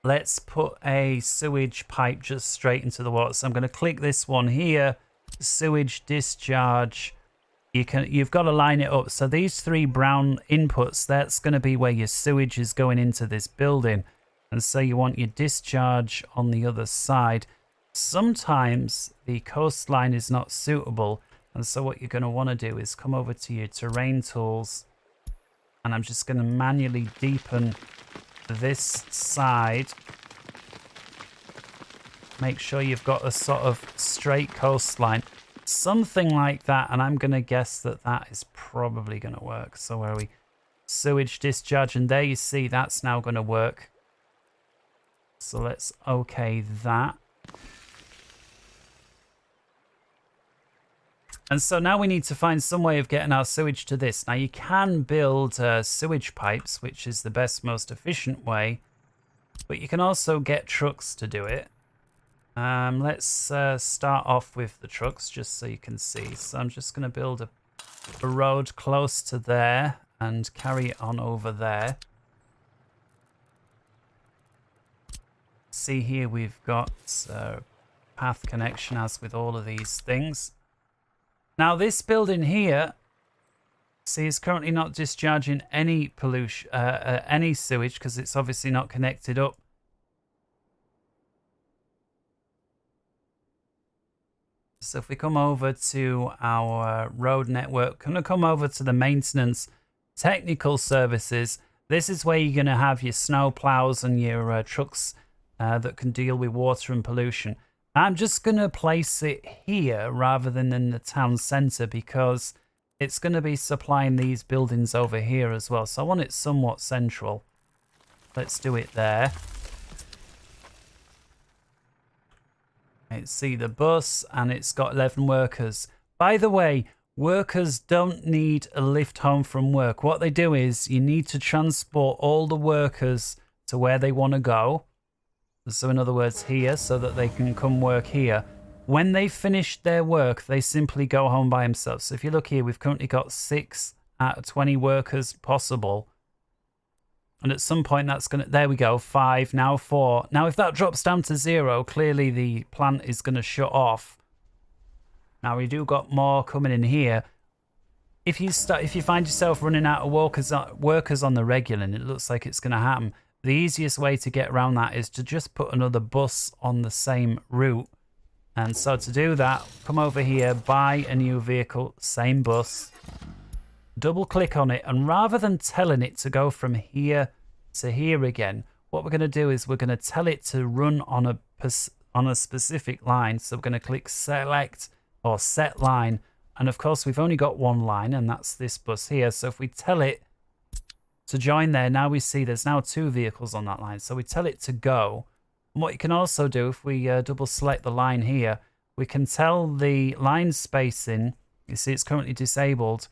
let's put a sewage pipe just straight into the water. So I'm going to click this one here, sewage discharge. You've got to line it up. So these three brown inputs, that's going to be where your sewage is going into this building. And so you want your discharge on the other side. Sometimes the coastline is not suitable. And so what you're going to want to do is come over to your terrain tools. And I'm just going to manually deepen this side. Make sure you've got a sort of straight coastline. Something like that, and I'm going to guess that that is probably going to work. So where are we? Sewage discharge, and there you see that's now going to work. So let's OK that. And so now we need to find some way of getting our sewage to this. Now you can build sewage pipes, which is the best, most efficient way. But you can also get trucks to do it. Let's start off with the trucks just so you can see. So I'm just going to build a road close to there and carry it on over there. See here we've got path connection as with all of these things. Now this building here, see, is currently not discharging any pollution, any sewage because it's obviously not connected up. So if we come over to our road network, going to come over to the maintenance technical services. This is where you're going to have your snow plows and your trucks that can deal with water and pollution. I'm just going to place it here rather than in the town centre because it's going to be supplying these buildings over here as well. So I want it somewhat central. Let's do it there. See the bus, and it's got 11 workers. By the way, workers don't need a lift home from work. What they do is you need to transport all the workers to where they want to go. So in other words, here, so that they can come work here. When they finish their work, they simply go home by themselves. So if you look here, we've currently got 6 out of 20 workers possible. And at some point that's going to, there we go, 5, now 4. Now if that drops down to 0, clearly the plant is going to shut off. Now we do got more coming in here. If you find yourself running out of workers on the regular, and it looks like it's going to happen, the easiest way to get around that is to just put another bus on the same route. And so to do that, come over here, buy a new vehicle, same bus. Double click on it, and rather than telling it to go from here to here again, what we're going to do is we're going to tell it to run on a specific line. So we're going to click select or set line, and of course we've only got one line, and that's this bus here. So if we tell it to join there, now we see there's now 2 vehicles on that line. So we tell it to go. And what you can also do, if we double select the line here, we can tell the line spacing. You see it's currently disabled.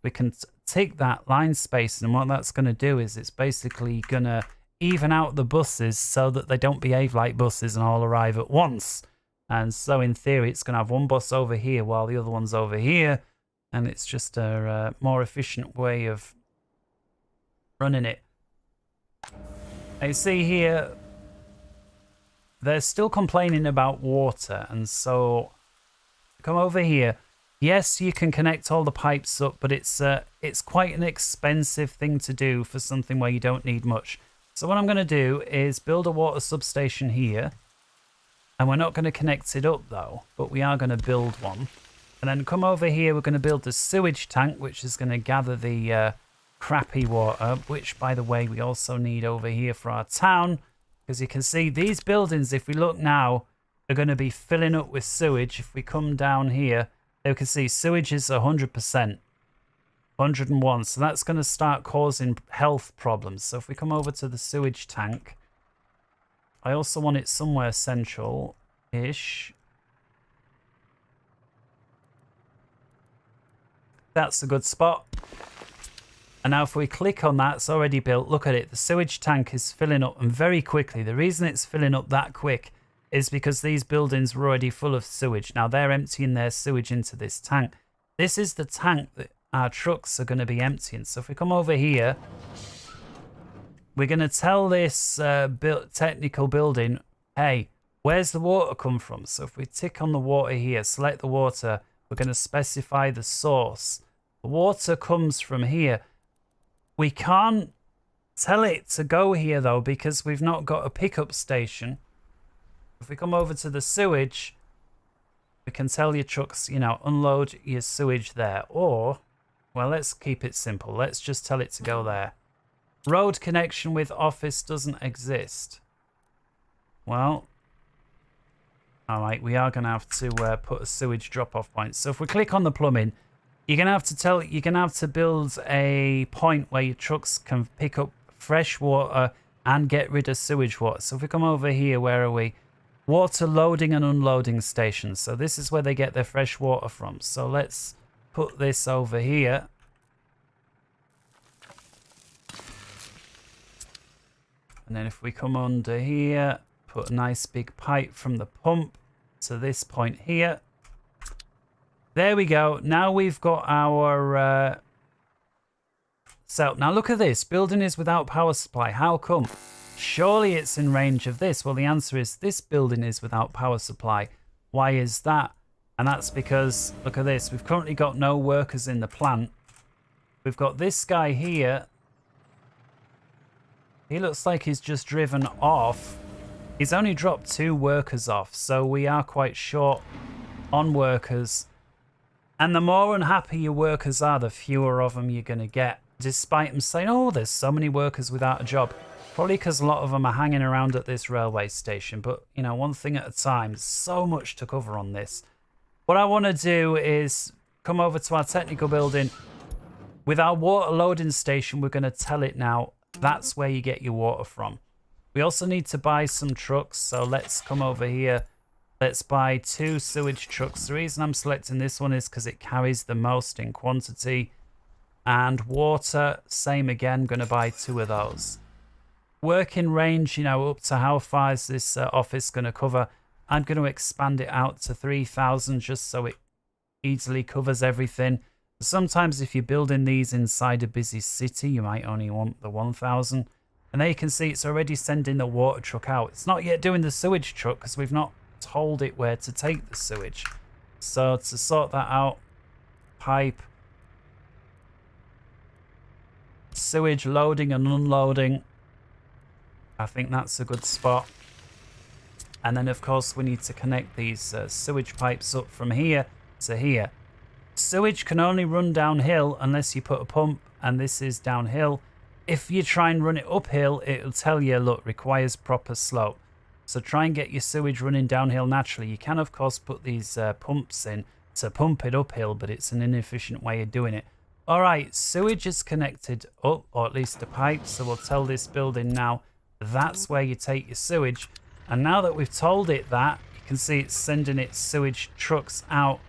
We can tick that line space, and what that's going to do is it's basically going to even out the buses so that they don't behave like buses and all arrive at once. And so in theory, it's going to have one bus over here while the other one's over here, and it's just a more efficient way of running it. Now you see here, they're still complaining about water, and so come over here. Yes, you can connect all the pipes up, but it's quite an expensive thing to do for something where you don't need much. So what I'm going to do is build a water substation here. And we're not going to connect it up though, but we are going to build one. And then come over here, we're going to build the sewage tank, which is going to gather the crappy water, which, by the way, we also need over here for our town. Because you can see these buildings, if we look now, are going to be filling up with sewage. If we come down here, you can see sewage is 100%, 101. So that's going to start causing health problems. So if we come over to the sewage tank, I also want it somewhere central-ish. That's a good spot. And now if we click on that, it's already built. Look at it. The sewage tank is filling up, and very quickly. The reason it's filling up that quick is because these buildings were already full of sewage. Now they're emptying their sewage into this tank. This is the tank that our trucks are going to be emptying. So if we come over here, we're going to tell this technical building, hey, where's the water come from? So if we tick on the water here, select the water, we're going to specify the source. The water comes from here. We can't tell it to go here, though, because we've not got a pickup station. If we come over to the sewage, we can tell your trucks, you know, unload your sewage there. Or, well, let's keep it simple. Let's just tell it to go there. Road connection with office doesn't exist. Well, all right, we are going to have to put a sewage drop-off point. So if we click on the plumbing, you're going to have to build a point where your trucks can pick up fresh water and get rid of sewage water. So if we come over here, where are we? Water loading and unloading stations. So this is where they get their fresh water from. So let's put this over here. And then if we come under here, put a nice big pipe from the pump to this point here. There we go. Now we've got our... So now look at this. Building is without power supply. How come? Surely it's in range of this. Well, the answer is this building is without power supply. Why is that? And that's because, look at this. We've currently got no workers in the plant. We've got this guy here. He looks like he's just driven off. He's only dropped 2 workers off, so we are quite short on workers. And the more unhappy your workers are, the fewer of them you're going to get. Despite them saying, oh, there's so many workers without a job. Probably because a lot of them are hanging around at this railway station. But, you know, one thing at a time. There's so much to cover on this. What I want to do is come over to our technical building. With our water loading station, we're going to tell it now. That's where you get your water from. We also need to buy some trucks. So let's come over here. Let's buy 2 sewage trucks. The reason I'm selecting this one is because it carries the most in quantity. And water, same again. Going to buy 2 of those. Working range, you know, up to how far is this office going to cover? I'm going to expand it out to 3,000 just so it easily covers everything. Sometimes if you're building these inside a busy city, you might only want the 1,000. And there you can see it's already sending the water truck out. It's not yet doing the sewage truck because we've not told it where to take the sewage. So to sort that out, pipe, sewage loading and unloading. I think that's a good spot. And then of course we need to connect these sewage pipes up from here to here. Sewage can only run downhill unless you put a pump, and this is downhill. If you try and run it uphill, it'll tell you, look, requires proper slope. So try and get your sewage running downhill naturally. You can, of course, put these pumps in to pump it uphill, but it's an inefficient way of doing it. All right, sewage is connected up, or at least a pipe, so we'll tell this building now that's where you take your sewage. And now that we've told it that, you can see it's sending its sewage trucks out.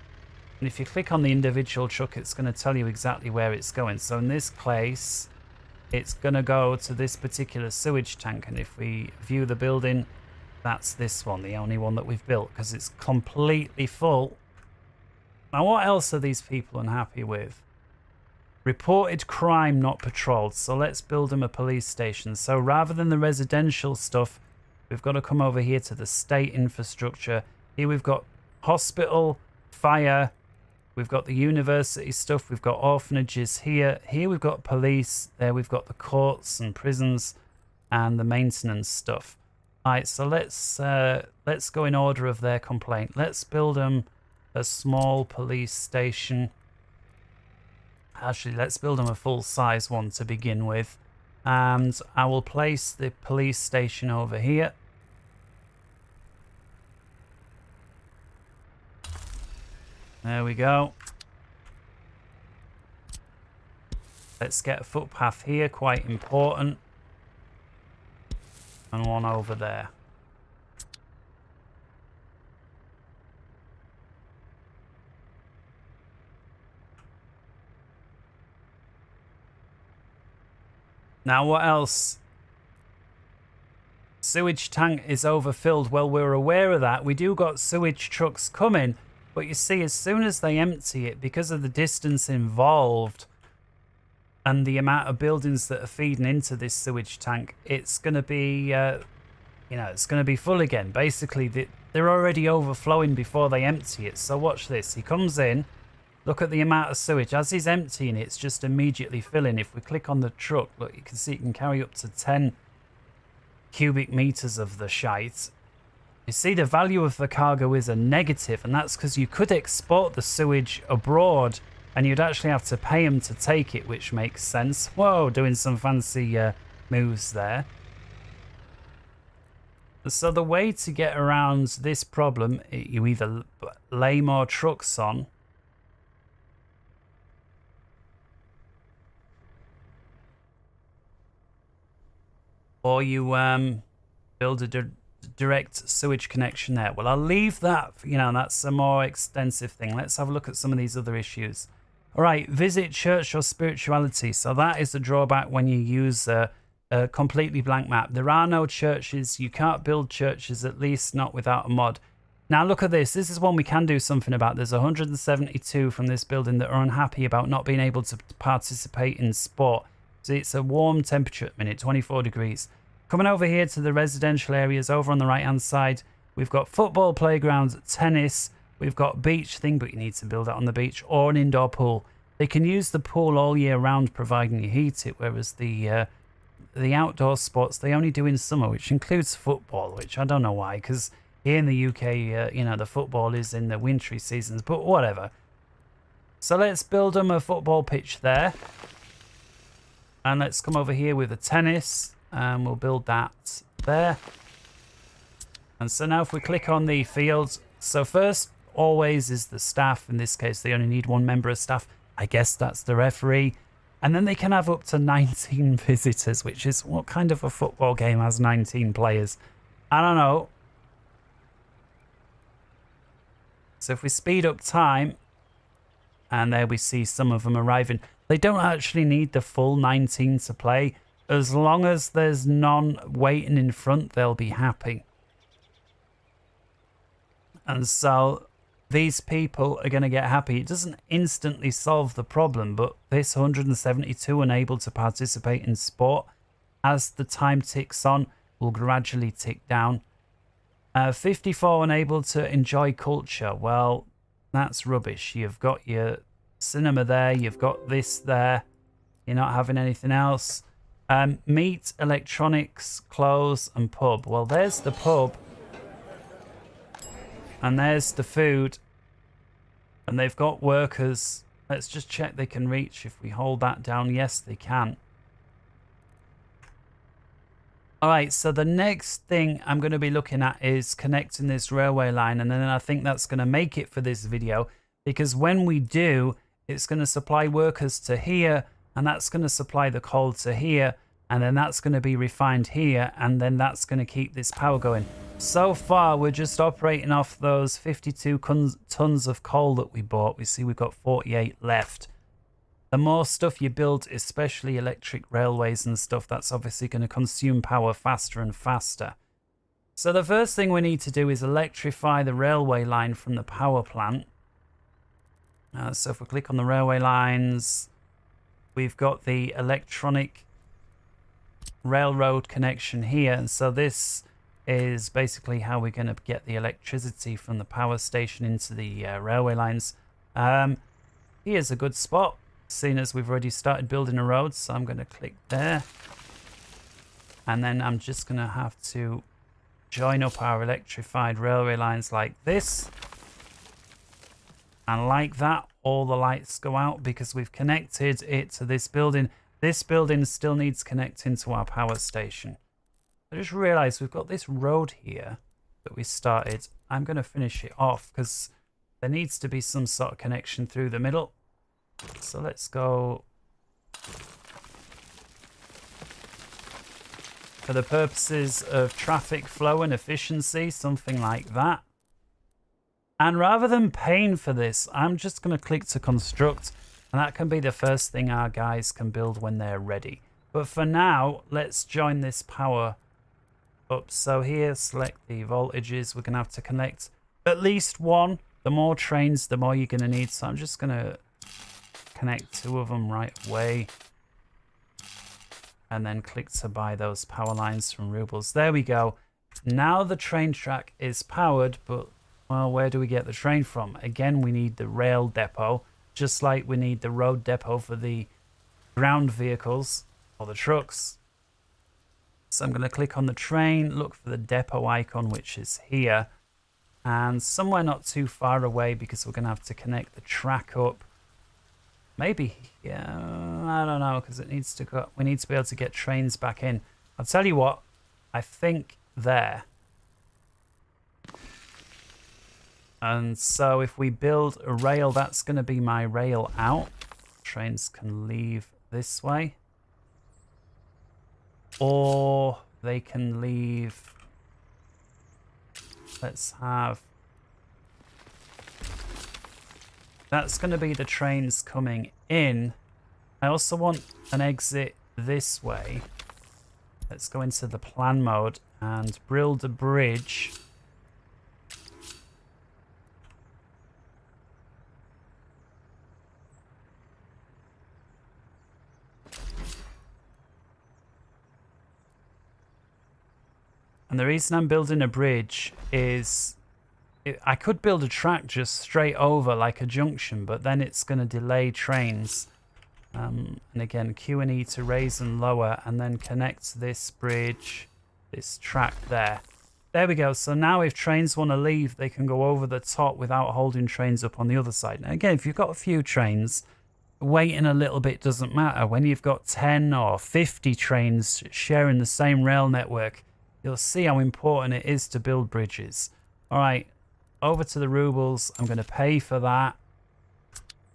And if you click on the individual truck, it's going to tell you exactly where it's going. So in this case, it's going to go to this particular sewage tank. And if we view the building, that's this one, the only one that we've built, because it's completely full. Now, what else are these people unhappy with? Reported crime not patrolled. So let's build them a police station. So rather than the residential stuff, we've got to come over here to the state infrastructure. Here we've got hospital, fire, We've got the university stuff. We've got orphanages here. Here we've got police. There we've got the courts and prisons and the maintenance stuff. All right, so let's go in order of their complaint. Let's build them a small police station. Actually, let's build them a full-size one to begin with. And I will place the police station over here. There we go. Let's get a footpath here, quite important. And one over there. Now what else? Sewage tank is overfilled. Well, we're aware of that. We do got sewage trucks coming. But you see, as soon as they empty it, because of the distance involved and the amount of buildings that are feeding into this sewage tank, it's going to be, it's going to be full again. Basically, they're already overflowing before they empty it. So watch this. He comes in. Look at the amount of sewage. As he's emptying it, it's just immediately filling. If we click on the truck, look, you can see it can carry up to 10 cubic meters of the shite. You see, the value of the cargo is a negative, and that's because you could export the sewage abroad and you'd actually have to pay them to take it, which makes sense. Whoa, doing some fancy moves there. So the way to get around this problem, you either lay more trucks on, or you build a direct sewage connection there. Well, I'll leave that, that's a more extensive thing. Let's have a look at some of these other issues. All right, visit church or spirituality. So that is the drawback when you use a completely blank map. There are no churches. You can't build churches, at least not without a mod. Now look at this. This is one we can do something about. There's 172 from this building that are unhappy about not being able to participate in sport. So it's a warm temperature at the minute, 24 degrees. Coming over here to the residential areas over on the right hand side, we've got football playgrounds, tennis, we've got beach thing, but you need to build that on the beach, or an indoor pool. They can use the pool all year round providing you heat it, whereas the outdoor sports they only do in summer, which includes football, which I don't know why, because here in the UK, the football is in the wintry seasons, but whatever. So let's build them a football pitch there. And let's come over here with a tennis. And we'll build that there. And so now if we click on the fields, so first always is the staff. In this case, they only need one member of staff. I guess that's the referee. And then they can have up to 19 visitors, which is what kind of a football game has 19 players? I don't know. So if we speed up time, and there we see some of them arriving. They don't actually need the full 19 to play. As long as there's none waiting in front, they'll be happy. And so these people are going to get happy. It doesn't instantly solve the problem, but this 172 unable to participate in sport, as the time ticks on, will gradually tick down. 54 unable to enjoy culture. Well, that's rubbish. You've got your cinema there. You've got this there. You're not having anything else. Meat, electronics, clothes, and pub. Well, there's the pub. And there's the food. And they've got workers. Let's just check they can reach. If we hold that down, yes, they can. All right, so the next thing I'm going to be looking at is connecting this railway line. And then I think that's going to make it for this video. Because when we do, it's going to supply workers to here. And that's going to supply the coal to here. And then that's going to be refined here. And then that's going to keep this power going. So far, we're just operating off those 52 tons of coal that we bought. We see we've got 48 left. The more stuff you build, especially electric railways and stuff, that's obviously going to consume power faster and faster. So the first thing we need to do is electrify the railway line from the power plant. So if we click on the railway lines, we've got the electronic railroad connection here. And so this is basically how we're going to get the electricity from the power station into the railway lines. Here's a good spot, seeing as we've already started building a road. So I'm going to click there. And then I'm just going to have to join up our electrified railway lines like this. And like that, all the lights go out because we've connected it to this building. This building still needs connecting to our power station. I just realized we've got this road here that we started. I'm going to finish it off because there needs to be some sort of connection through the middle. So let's go for the purposes of traffic flow and efficiency, something like that. And rather than paying for this, I'm just going to click to construct, and that can be the first thing our guys can build when they're ready. But for now, let's join this power up. So here, select the voltages. We're going to have to connect at least one. The more trains, the more you're going to need. So I'm just going to connect 2 of them right away. And then click to buy those power lines from Rubles. There we go. Now the train track is powered, but well, where do we get the train from? Again, we need the rail depot, just like we need the road depot for the ground vehicles or the trucks. So I'm going to click on the train, look for the depot icon, which is here. And somewhere not too far away, because we're going to have to connect the track up. Maybe, yeah, I don't know, because it needs to go. We need to be able to get trains back in. I'll tell you what, I think there. And so if we build a rail, that's going to be my rail out. Trains can leave this way. Or they can leave. Let's have. That's going to be the trains coming in. I also want an exit this way. Let's go into the plan mode and build a bridge. And the reason I'm building a bridge is I could build a track just straight over like a junction, but then it's going to delay trains. And again, Q and E to raise and lower, and then connect this bridge, this track there. There we go. So now if trains want to leave, they can go over the top without holding trains up on the other side. Now again, if you've got a few trains, waiting a little bit doesn't matter. When you've got 10 or 50 trains sharing the same rail network, you'll see how important it is to build bridges. All right, over to the Rubles. I'm going to pay for that.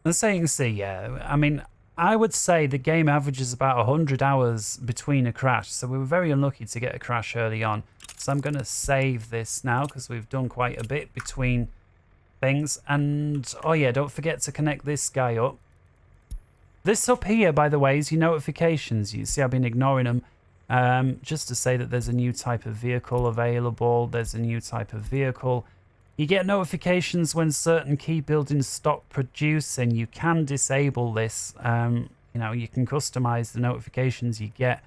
And so you can see, yeah, I mean, I would say the game averages about 100 hours between a crash. So we were very unlucky to get a crash early on. So I'm going to save this now because we've done quite a bit between things. And, oh yeah, don't forget to connect this guy up. This up here, by the way, is your notifications. You see I've been ignoring them. Just to say that there's a new type of vehicle available. There's a new type of vehicle. You get notifications when certain key buildings stop producing. You can disable this. You know, you can customize the notifications you get.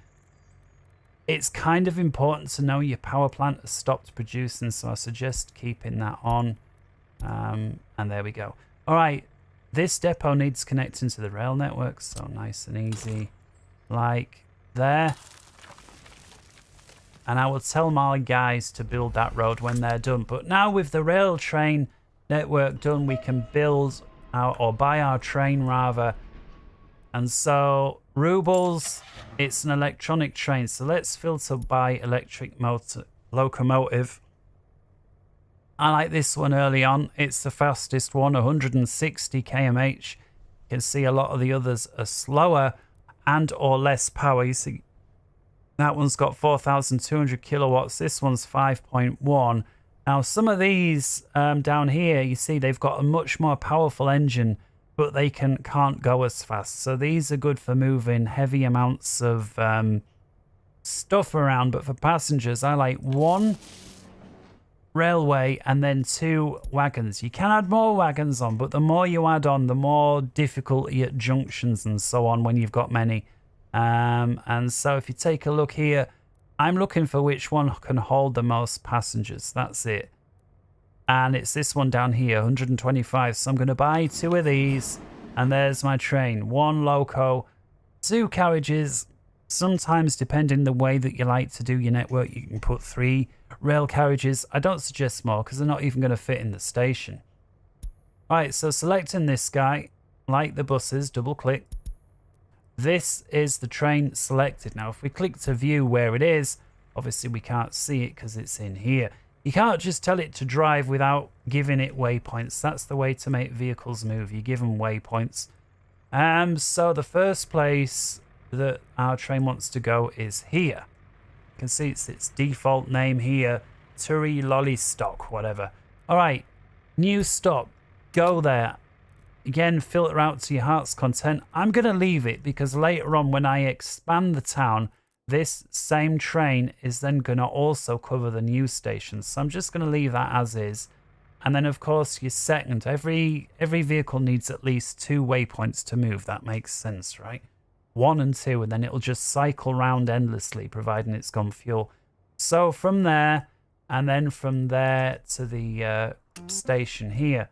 It's kind of important to know your power plant has stopped producing, so I suggest keeping that on. And there we go. All right, this depot needs connecting to the rail network, so nice and easy, like there. And I will tell my guys to build that road when they're done. But now with the rail train network done, we can build our, or buy our train rather. And so Rubles, it's an electronic train. So let's filter by electric motor locomotive. I like this one early on. It's the fastest one, 160 km/h. You can see a lot of the others are slower and or less power. You see, that one's got 4,200 kilowatts. This one's 5.1. Now, some of these down here, you see they've got a much more powerful engine, but they can't go as fast. So these are good for moving heavy amounts of stuff around. But for passengers, I like one railway and then 2 wagons. You can add more wagons on, but the more you add on, the more difficulty at junctions and so on when you've got many. And so if you take a look here, I'm looking for which one can hold the most passengers. That's it. And it's this one down here, 125. So I'm going to buy 2 of these. And there's my train. 1 loco, 2 carriages. Sometimes, depending the way that you like to do your network, you can put 3 rail carriages. I don't suggest more because they're not even going to fit in the station. Right, so selecting this guy, like the buses, double click. This is the train selected. Now, if we click to view where it is, obviously we can't see it because it's in here. You can't just tell it to drive without giving it waypoints. That's the way to make vehicles move. You give them waypoints. So the first place that our train wants to go is here. You can see it's its default name here, Turi Lollystock, whatever. All right, new stop. Go there. Again, filter out to your heart's content. I'm going to leave it because later on when I expand the town, this same train is then going to also cover the new stations. So I'm just going to leave that as is. And then, of course, your second. Every vehicle needs at least 2 waypoints to move. That makes sense, right? 1 and 2, and then it'll just cycle round endlessly, providing it's gone fuel. So from there, and then from there to the station here.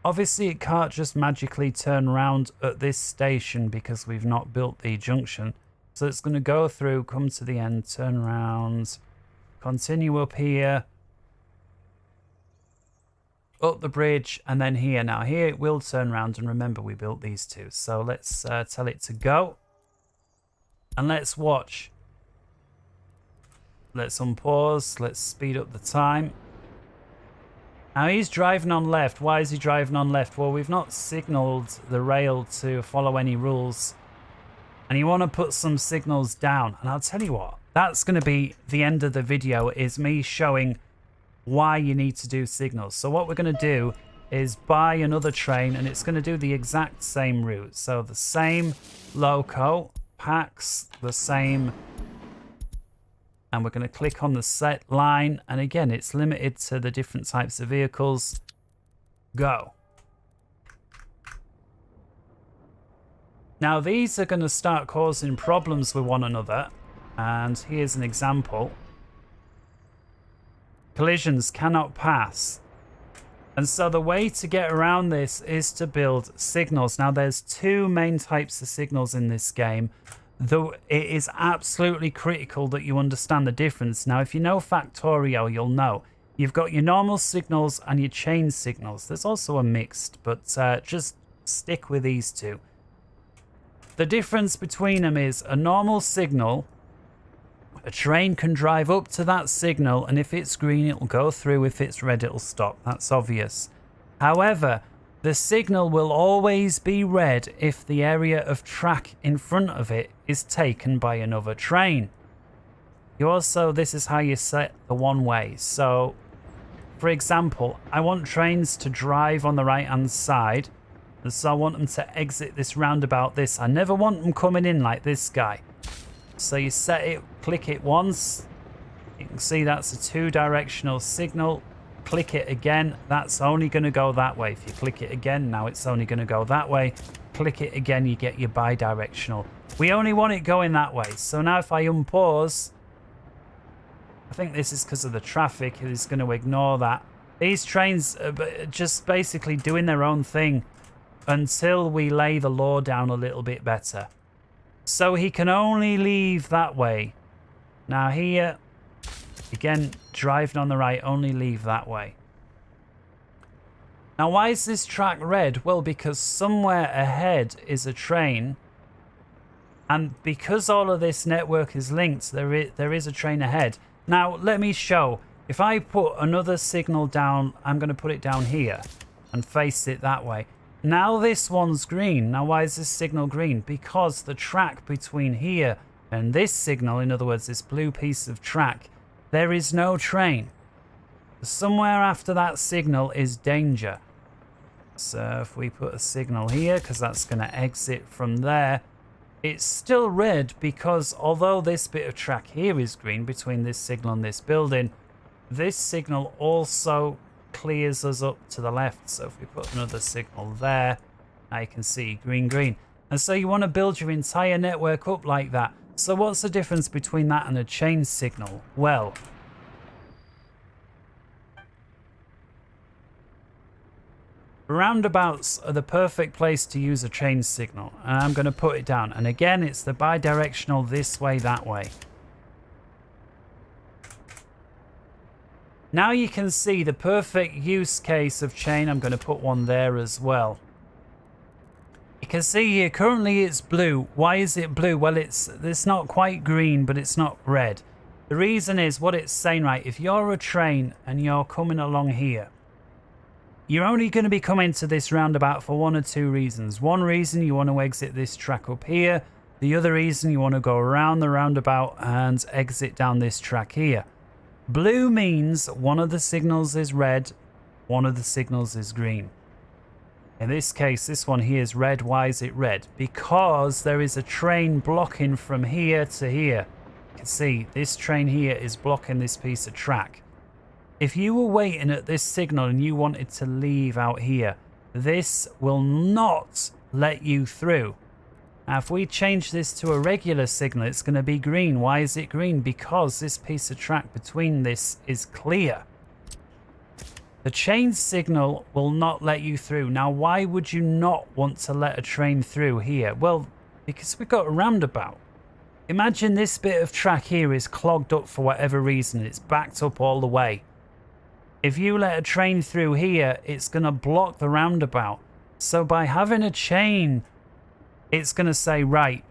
Obviously, it can't just magically turn around at this station because we've not built the junction. So it's going to go through, come to the end, turn around, continue up here, up the bridge, and then here. Now, here it will turn around, and remember, we built these 2. So let's tell it to go, and let's watch. Let's unpause. Let's speed up the time. Now he's driving on left. Why is he driving on left? Well, we've not signaled the rail to follow any rules. And you want to put some signals down. And I'll tell you what, that's going to be the end of the video, is me showing why you need to do signals. So what we're going to do is buy another train, and it's going to do the exact same route. So the same loco, packs, the same. And we're going to click on the set line. And again, it's limited to the different types of vehicles. Go. Now, these are going to start causing problems with one another. And here's an example. Collisions cannot pass. And so the way to get around this is to build signals. Now, there's 2 main types of signals in this game. Though it is absolutely critical that you understand the difference. Now, if you know Factorio, you'll know. You've got your normal signals and your chain signals. There's also a mixed, but just stick with these 2. The difference between them is a normal signal. A train can drive up to that signal, and if it's green, it'll go through. If it's red, it'll stop. That's obvious. However, the signal will always be red if the area of track in front of it is taken by another train. You also, this is how you set the one way. So, for example, I want trains to drive on the right hand side, and so I want them to exit this roundabout this. I never want them coming in like this guy. So you set it, click it once. You can see that's a 2-directional signal. Click it again, that's only going to go that way. If you click it again, now it's only going to go that way. Click it again, you get your bi-directional. We only want it going that way. So now if I unpause, I think this is because of the traffic. It is going to ignore that. These trains are just basically doing their own thing until we lay the law down a little bit better. So he can only leave that way. Now here, again, driving on the right, only leave that way. Now, why is this track red? Well, because somewhere ahead is a train. And because all of this network is linked, there is a train ahead. Now, let me show. If I put another signal down, I'm going to put it down here and face it that way. Now this one's green. Now, why is this signal green? Because the track between here and this signal, in other words, this blue piece of track, there is no train. Somewhere after that signal is danger. So if we put a signal here, because that's going to exit from there, it's still red because although this bit of track here is green between this signal and this building, this signal also clears us up to the left. So if we put another signal there, now you can see green, green. And so you want to build your entire network up like that. So what's the difference between that and a chain signal? Well, Roundabouts are the perfect place to use a change signal, and I'm going to put it down. And again, it's the bi-directional this way, that way. Now you can see the perfect use case of chain. I'm going to put one there as well. You can see here currently it's blue. Why is it blue? Well, it's not quite green, but it's not red. The reason is what it's saying, right? If you're a train and you're coming along here, you're only going to be coming to this roundabout for one or two reasons. One reason, you want to exit this track up here. The other reason, you want to go around the roundabout and exit down this track here. Blue means one of the signals is red, one of the signals is green. In this case, this one here is red. Why is it red? Because there is a train blocking from here to here. You can see this train here is blocking this piece of track. If you were waiting at this signal and you wanted to leave out here, this will not let you through. Now, if we change this to a regular signal, it's going to be green. Why is it green? Because this piece of track between this is clear. The chain signal will not let you through. Now, why would you not want to let a train through here? Well, because we've got a roundabout. Imagine this bit of track here is clogged up for whatever reason. It's backed up all the way. If you let a train through here, it's going to block the roundabout. So by having a chain, it's going to say, right,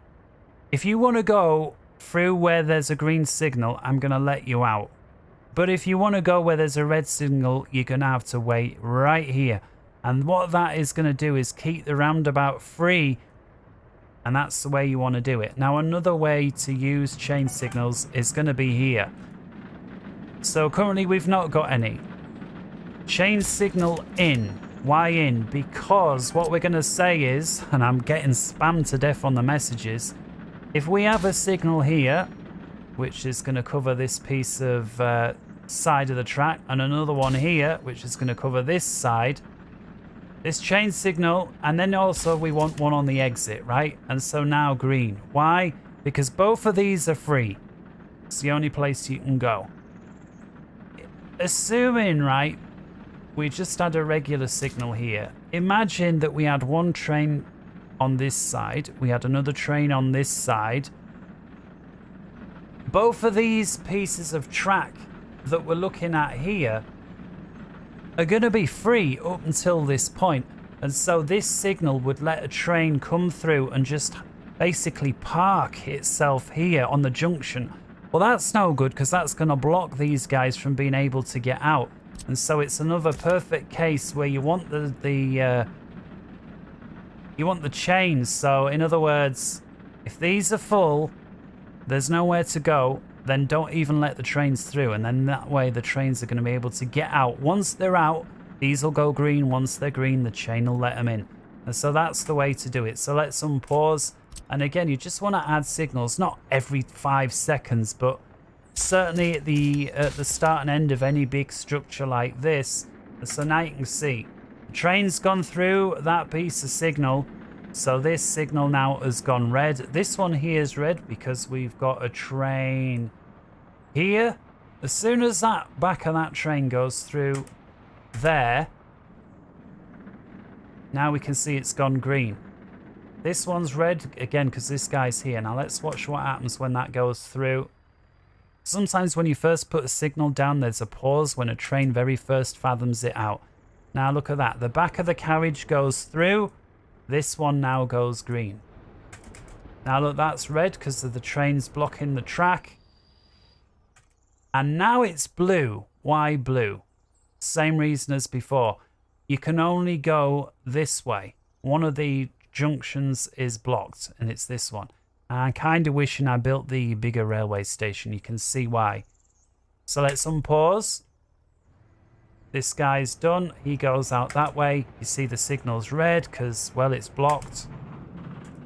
if you want to go through where there's a green signal, I'm going to let you out. But if you want to go where there's a red signal, you're going to have to wait right here. And what that is going to do is keep the roundabout free. And that's the way you want to do it. Now, another way to use chain signals is going to be here. So currently we've not got any. Chain signal in. Why in? Because what we're going to say is, and I'm getting spammed to death on the messages, if we have a signal here, which is going to cover this piece of side of the track, and another one here, which is going to cover this side, this chain signal, and then also we want one on the exit, right? And so now green. Why? Because both of these are free. It's the only place you can go. Assuming, right, we just had a regular signal here. Imagine that we had one train on this side. We had another train on this side. Both of these pieces of track that we're looking at here are going to be free up until this point. And so this signal would let a train come through and just basically park itself here on the junction. Well, that's no good because that's going to block these guys from being able to get out. And so it's another perfect case where you want the chains. So in other words, if these are full, there's nowhere to go, then don't even let the trains through. And then that way the trains are going to be able to get out. Once they're out, these will go green. Once they're green, the chain will let them in. And so that's the way to do it. So let's unpause. And again, you just want to add signals, not every 5 seconds, but certainly at the start and end of any big structure like this. And so now you can see the train's gone through that piece of signal. So this signal now has gone red. This one here is red because we've got a train here. As soon as that back of that train goes through there, now we can see it's gone green. This one's red again because this guy's here. Now let's watch what happens when that goes through. Sometimes when you first put a signal down, there's a pause when a train very first fathoms it out. Now look at that. The back of the carriage goes through. This one now goes green. Now look, that's red because of the trains blocking the track. And now it's blue. Why blue? Same reason as before. You can only go this way. One of the junctions is blocked, and it's this one. I'm kind of wishing I built the bigger railway station. You can see why. So let's unpause. This guy's done. He goes out that way. You see the signal's red because, well, it's blocked.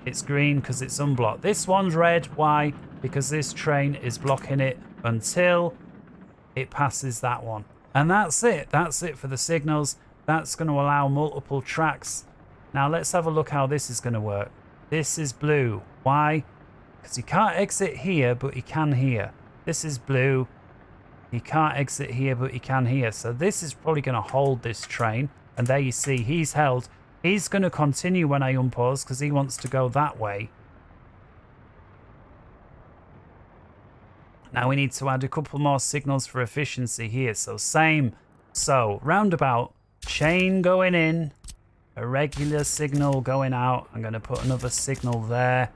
It's green because it's unblocked. This one's red. Why? Because this train is blocking it until it passes that one. And that's it. That's it for the signals. That's going to allow multiple tracks. Now let's have a look how this is going to work. This is blue. Why? Because you can't exit here, but you can here. This is blue. You can't exit here, but you can here. So this is probably going to hold this train. And there you see, he's held. He's going to continue when I unpause because he wants to go that way. Now we need to add a couple more signals for efficiency here. So same. So roundabout, chain going in, a regular signal going out. I'm going to put another signal there.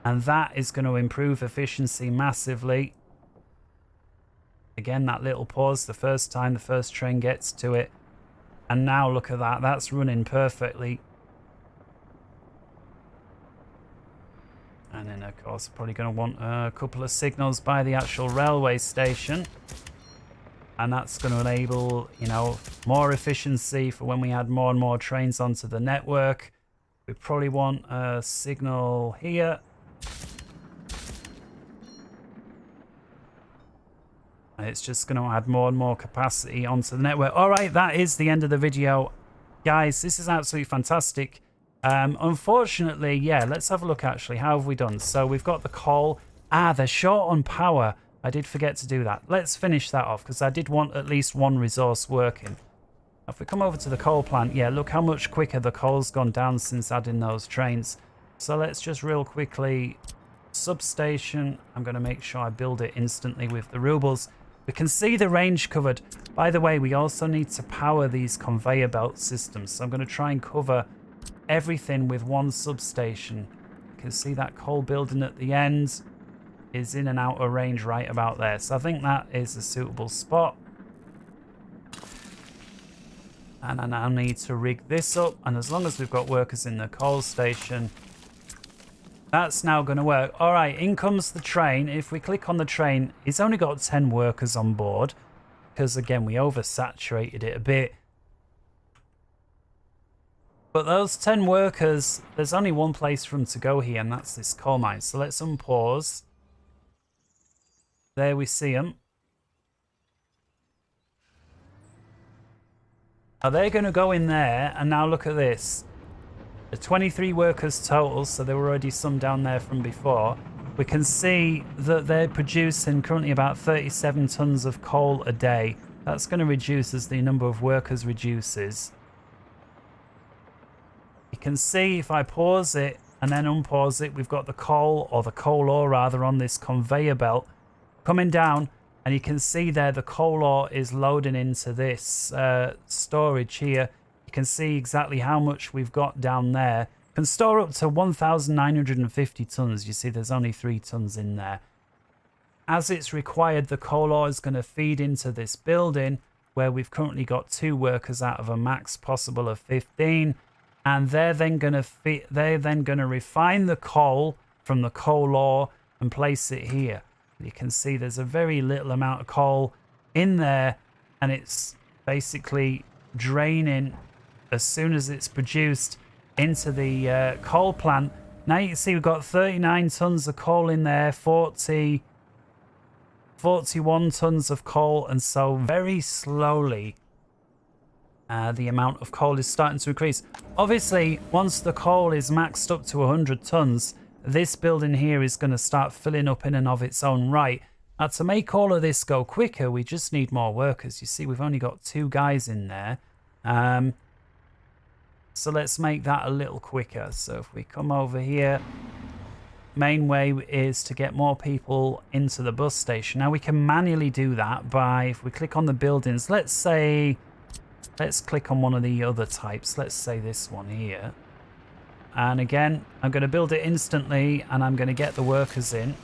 And that is going to improve efficiency massively. Again, that little pause the first time the first train gets to it. And now look at that. That's running perfectly. And then, of course, probably going to want a couple of signals by the actual railway station. And that's going to enable, you know, more efficiency for when we add more and more trains onto the network. We probably want a signal here. And it's just going to add more and more capacity onto the network. All right, that is the end of the video. Guys, this is absolutely fantastic. Unfortunately, yeah, let's have a look actually. How have we done? So we've got the coal. They're short on power. I did forget to do that. Let's finish that off because I did want at least one resource working. If we come over to the coal plant, yeah, look how much quicker the coal's gone down since adding those trains. So let's just real quickly, substation. I'm going to make sure I build it instantly with the rubles. We can see the range covered. By the way, we also need to power these conveyor belt systems. So I'm going to try and cover everything with one substation. You can see that coal building at the end is in and out of range right about there. So I think that is a suitable spot. And I now need to rig this up. And as long as we've got workers in the coal station, that's now going to work. All right, in comes the train. If we click on the train, it's only got 10 workers on board because, again, we oversaturated it a bit. But those 10 workers, there's only one place for them to go here, and that's this coal mine. So let's unpause. There we see them. Now they're going to go in there, and now look at this. The 23 workers total, so there were already some down there from before. We can see that they're producing currently about 37 tons of coal a day. That's going to reduce as the number of workers reduces. You can see if I pause it and then unpause it, we've got the coal, or the coal ore rather, on this conveyor belt coming down, and you can see there the coal ore is loading into this storage here. You can see exactly how much we've got down there. Can store up to 1,950 tons. You see there's only 3 tons in there. As it's required, the coal ore is going to feed into this building where we've currently got 2 workers out of a max possible of 15. And they're then going to refine the coal from the coal ore and place it here. You can see there's a very little amount of coal in there, and it's basically draining as soon as it's produced into the coal plant. Now you can see we've got 39 tons of coal in there, 41 tons of coal, and so very slowly the amount of coal is starting to increase. Obviously, once the coal is maxed up to 100 tons, this building here is going to start filling up in and of its own right. Now, to make all of this go quicker, we just need more workers. You see, we've only got 2 guys in there. So let's make that a little quicker. So if we come over here, main way is to get more people into the bus station. Now, we can manually do that by, if we click on the buildings, let's click on one of the other types. Let's say this one here. And again, I'm going to build it instantly, and I'm going to get the workers in,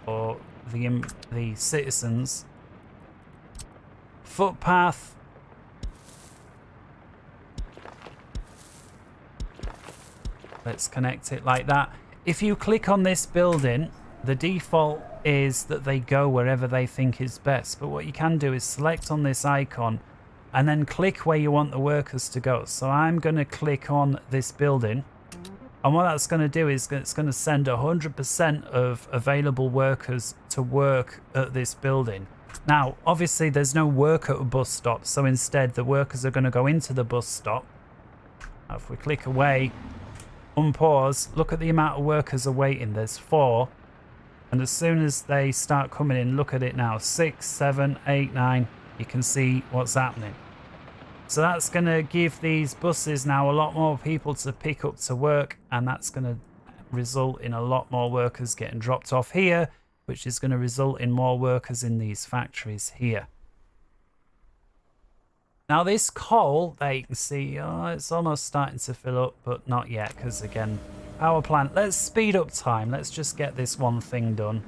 or the citizens. Footpath. Let's connect it like that. If you click on this building, the default is that they go wherever they think is best. But what you can do is select on this icon and then click where you want the workers to go. So I'm going to click on this building. And what that's going to do is it's going to send 100% of available workers to work at this building. Now, obviously, there's no work at a bus stop. So instead, the workers are going to go into the bus stop. Now, if we click away, unpause, look at the amount of workers awaiting. There's 4. And as soon as they start coming in, look at it now. 6, 7, 8, 9. You can see what's happening. So that's going to give these buses now a lot more people to pick up to work, and that's going to result in a lot more workers getting dropped off here, which is going to result in more workers in these factories here. Now this coal, there you can see, oh, it's almost starting to fill up, but not yet, because again, power plant. Let's speed up time. Let's just get this one thing done.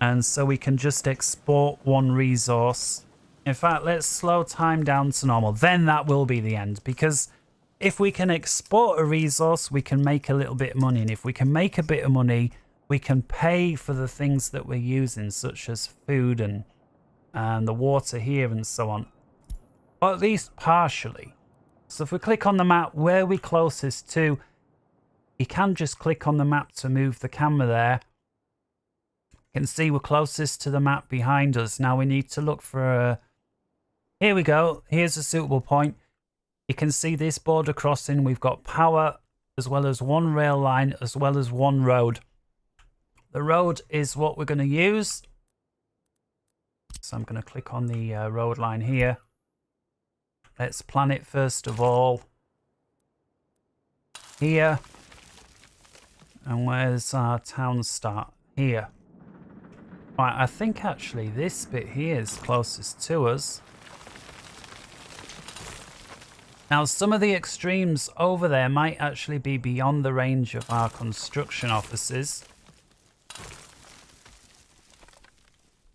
And so we can just export one resource. In fact, let's slow time down to normal. Then that will be the end, because if we can export a resource, we can make a little bit of money. And if we can make a bit of money, we can pay for the things that we're using, such as food and the water here and so on. Or at least partially. So if we click on the map, where we're closest to, you can just click on the map to move the camera there. You can see we're closest to the map behind us. Now we need to look for a... Here we go. Here's a suitable point. You can see this border crossing. We've got power as well as one rail line as well as one road. The road is what we're going to use. So I'm going to click on the road line here. Let's plan it first of all. Here. And where's our town start? Here. Right, I think actually this bit here is closest to us. Now some of the extremes over there might actually be beyond the range of our construction offices.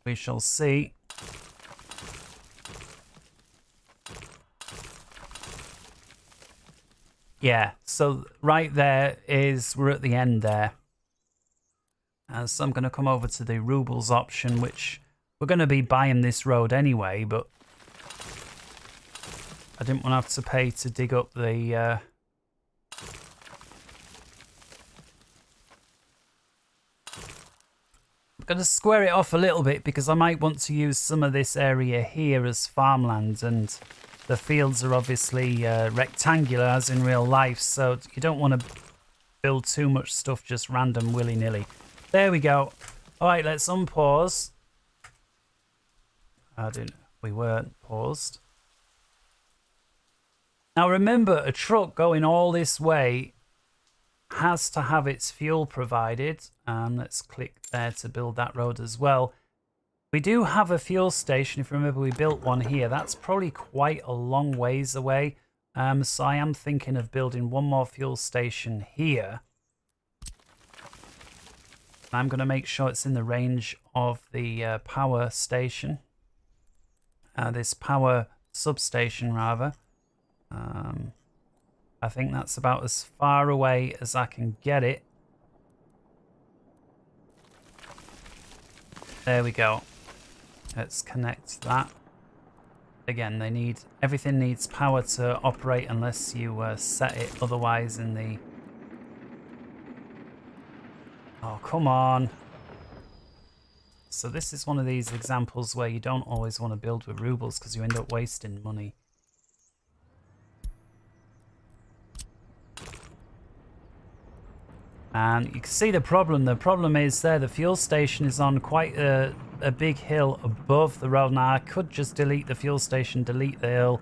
We shall see. Yeah, so right there is, we're at the end there. So I'm going to come over to the rubles option, which we're going to be buying this road anyway, but I didn't want to have to pay to dig up the... I'm going to square it off a little bit because I might want to use some of this area here as farmland, and the fields are obviously rectangular as in real life, so you don't want to build too much stuff just random willy-nilly. There we go. All right, let's unpause. We weren't paused. Now remember, a truck going all this way has to have its fuel provided. Let's click there to build that road as well. We do have a fuel station. If you remember, we built one here. That's probably quite a long ways away. So I am thinking of building one more fuel station here. I'm going to make sure it's in the range of the power station. This power substation, rather. I think that's about as far away as I can get it. There we go. Let's connect that. Again, everything needs power to operate unless you set it otherwise in the... Oh, come on. So this is one of these examples where you don't always want to build with rubles because you end up wasting money. And you can see the problem. The problem is there, the fuel station is on quite a big hill above the road. Now, I could just delete the fuel station, delete the hill.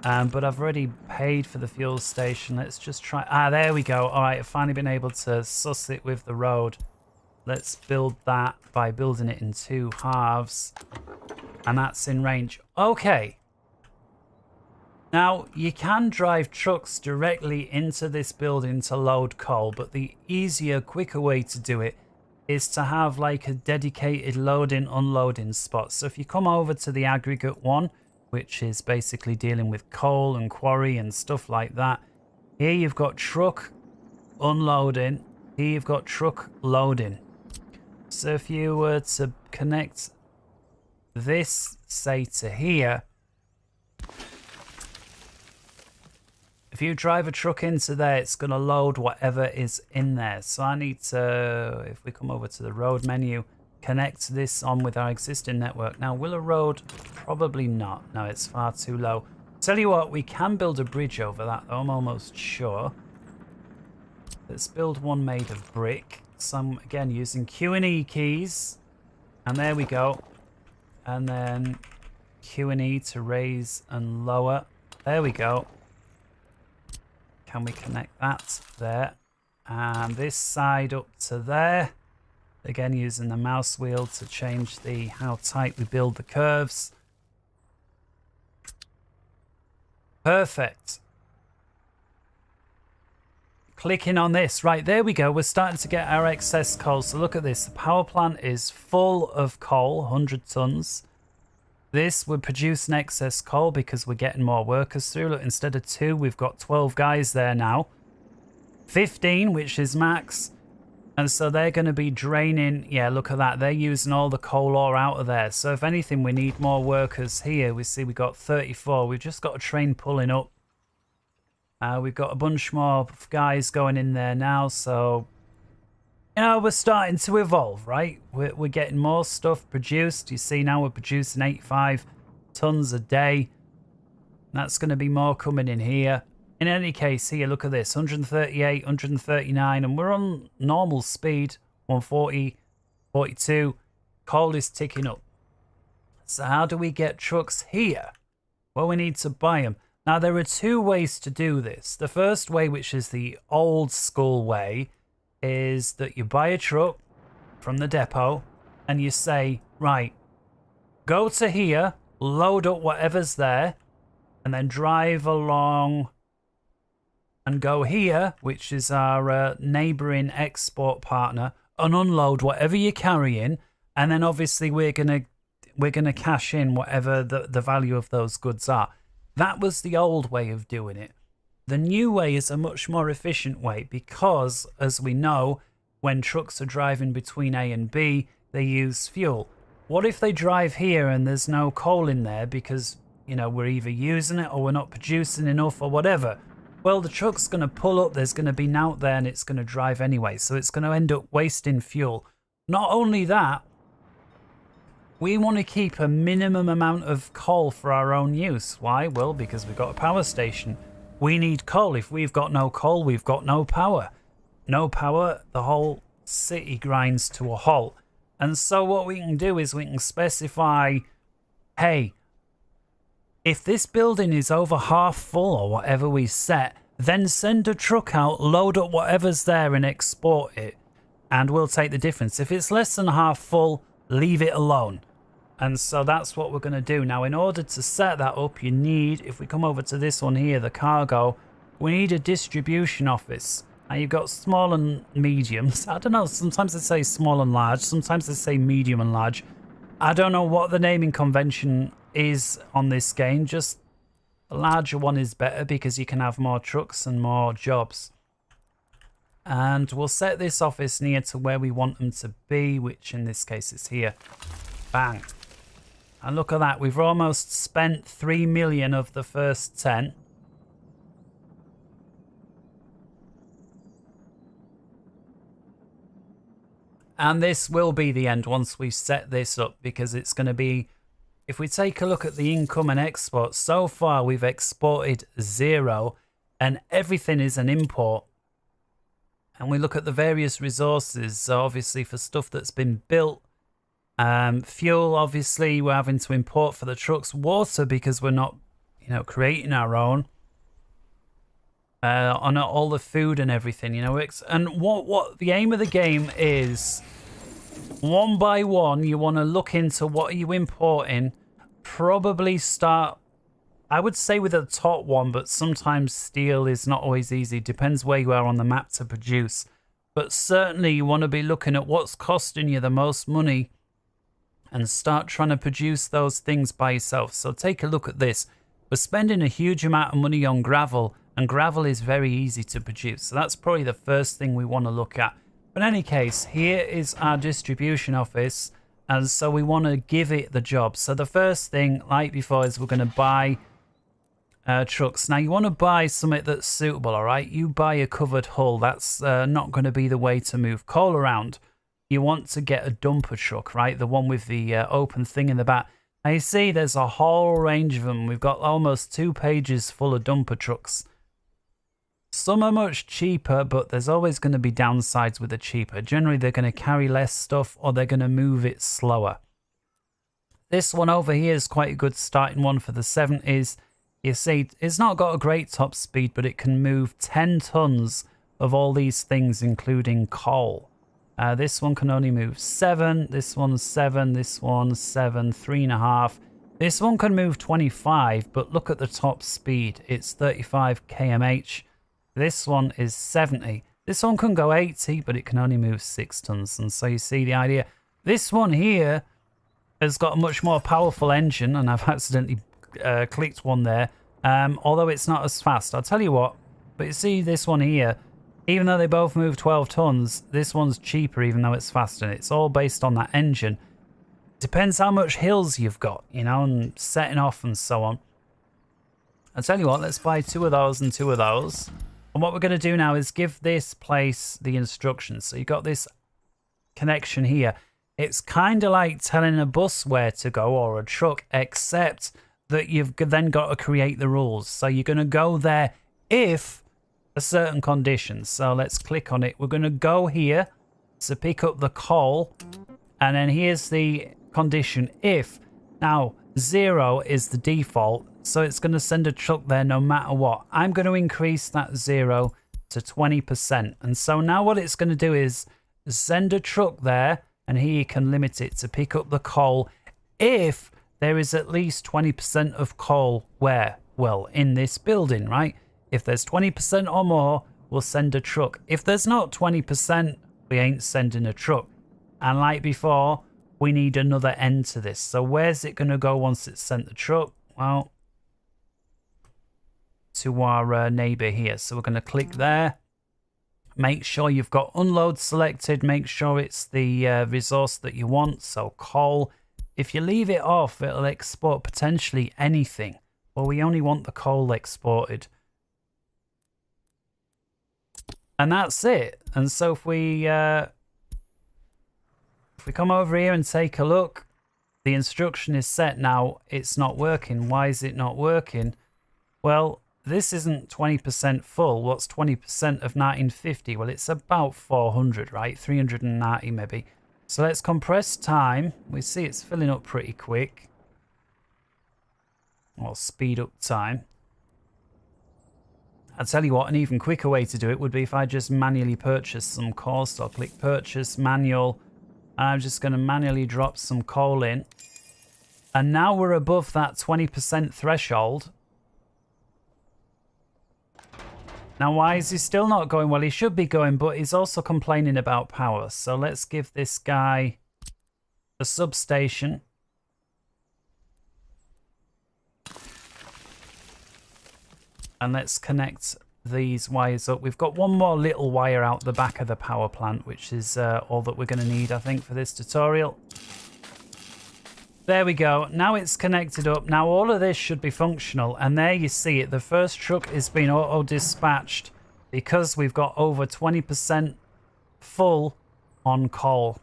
But I've already paid for the fuel station. Let's just try... Ah, there we go. All right, I've finally been able to suss it with the road. Let's build that by building it in 2 halves. And that's in range. Okay. Now, you can drive trucks directly into this building to load coal, but the easier, quicker way to do it is to have like a dedicated loading, unloading spot. So if you come over to the aggregate one, which is basically dealing with coal and quarry and stuff like that, here you've got truck unloading, here you've got truck loading. So if you were to connect this, say, to here, if you drive a truck into there, it's going to load whatever is in there. So I need to, if we come over to the road menu, connect this on with our existing network. Now, will a road? Probably not. No, it's far too low. Tell you what, we can build a bridge over that, though, I'm almost sure. Let's build one made of brick. So I'm, again, using Q and E keys. And there we go. And then Q and E to raise and lower. There we go. Can we connect that there? And this side up to there. Again, using the mouse wheel to change the how tight we build the curves. Perfect. Clicking on this. Right, there we go. We're starting to get our excess coal. So look at this. The power plant is full of coal, 100 tons. This would produce an excess coal because we're getting more workers through. Look, instead of 2, we've got 12 guys there now. 15, which is max. And so they're going to be draining. Yeah, look at that. They're using all the coal ore out of there. So if anything, we need more workers here. We see we got 34. We've just got a train pulling up. We've got a bunch more guys going in there now. So, you know, we're starting to evolve, right? We're getting more stuff produced. You see now we're producing 85 tons a day. That's going to be more coming in here. In any case, here, look at this. 138, 139, and we're on normal speed. 140, 42. Coal is ticking up. So how do we get trucks here? Well, we need to buy them. Now, there are 2 ways to do this. The first way, which is the old school way, is that you buy a truck from the depot and you say, right, go to here, load up whatever's there, and then drive along and go here, which is our neighbouring export partner, and unload whatever you're carrying, and then obviously we're gonna cash in whatever the value of those goods are. That was the old way of doing it. The new way is a much more efficient way because, as we know, when trucks are driving between A and B, they use fuel. What if they drive here and there's no coal in there because, you know, we're either using it or we're not producing enough or whatever? Well, the truck's going to pull up, there's going to be nought there, and it's going to drive anyway. So it's going to end up wasting fuel. Not only that, we want to keep a minimum amount of coal for our own use. Why? Well, because we've got a power station. We need coal. If we've got no coal, we've got no power. No power, the whole city grinds to a halt. And so what we can do is we can specify, hey, if this building is over half full or whatever we set, then send a truck out, load up whatever's there and export it. And we'll take the difference. If it's less than half full, leave it alone. And so that's what we're going to do. Now, in order to set that up, you need, if we come over to this one here, the cargo, we need a distribution office. Now, you've got small and mediums. I don't know, sometimes they say small and large, sometimes they say medium and large. I don't know what the naming convention is on this game. Just a larger one is better because you can have more trucks and more jobs. And we'll set this office near to where we want them to be, which in this case is here. Bang. And look at that, we've almost spent 3 million of the first 10. And this will be the end once we set this up, because it's going to be, if we take a look at the income and export, so far we've exported 0 and everything is an import. And we look at the various resources, so obviously for stuff that's been built, fuel, obviously we're having to import for the trucks. Water, because we're not, you know, creating our own. On all the food and everything, you know. And what the aim of the game is, one by one, you want to look into what are you importing. Probably start, I would say, with the top one, but sometimes steel is not always easy. Depends where you are on the map to produce. But certainly you want to be looking at what's costing you the most money and start trying to produce those things by yourself. So take a look at this. We're spending a huge amount of money on gravel, and gravel is very easy to produce. So that's probably the first thing we want to look at. But in any case, here is our distribution office, and so we want to give it the job. So the first thing, like before, is we're going to buy trucks. Now, you want to buy something that's suitable, all right? You buy a covered hull. That's not going to be the way to move coal around. You want to get a dumper truck, right? The one with the open thing in the back. Now, you see there's a whole range of them. We've got almost 2 pages full of dumper trucks. Some are much cheaper, but there's always going to be downsides with the cheaper. Generally, they're going to carry less stuff or they're going to move it slower. This one over here is quite a good starting one for the 70s. You see, it's not got a great top speed, but it can move 10 tons of all these things, including coal. This one can only move 7. This one's 7. This one's 7. 3.5. This one can move 25, but look at the top speed. It's 35 kmh. This one is 70. This one can go 80, but it can only move 6 tons. And so you see the idea. This one here has got a much more powerful engine, and I've accidentally clicked one there, although it's not as fast. I'll tell you what, but you see this one here, even though they both move 12 tons, this one's cheaper even though it's faster. And it's all based on that engine. Depends how much hills you've got, you know, and setting off and so on. I'll tell you what, let's buy 2 of those and 2 of those. And what we're going to do now is give this place the instructions. So you've got this connection here. It's kind of like telling a bus where to go or a truck, except that you've then got to create the rules. So you're going to go there if a certain condition. So let's click on it. We're going to go here to pick up the coal. And then here's the condition if. Now, 0 is the default. So it's going to send a truck there no matter what. I'm going to increase that 0 to 20%. And so now what it's going to do is send a truck there. And here you can limit it to pick up the coal if there is at least 20% of coal where? Well, in this building, right? If there's 20% or more, we'll send a truck. If there's not 20%, we ain't sending a truck. And like before, we need another end to this. So where's it going to go once it's sent the truck? Well, to our neighbor here. So we're going to click there. Make sure you've got unload selected. Make sure it's the resource that you want. So coal. If you leave it off, it'll export potentially anything. Well, we only want the coal exported. And that's it. And so if we come over here and take a look, the instruction is set now. It's not working. Why is it not working? Well, this isn't 20% full. What's 20% of 1950? Well, it's about 400, right? 390 maybe. So let's compress time. We see it's filling up pretty quick. Or speed up time. I'll tell you what, an even quicker way to do it would be if I just manually purchase some coal. So I'll click purchase, manual. And I'm just going to manually drop some coal in. And now we're above that 20% threshold. Now, why is he still not going? Well, he should be going, but he's also complaining about power. So let's give this guy a substation. And let's connect these wires up. We've got one more little wire out the back of the power plant, which is all that we're going to need, I think, for this tutorial. There we go. Now it's connected up. Now all of this should be functional. And there you see it. The first truck is being auto-dispatched because we've got over 20% full on coal.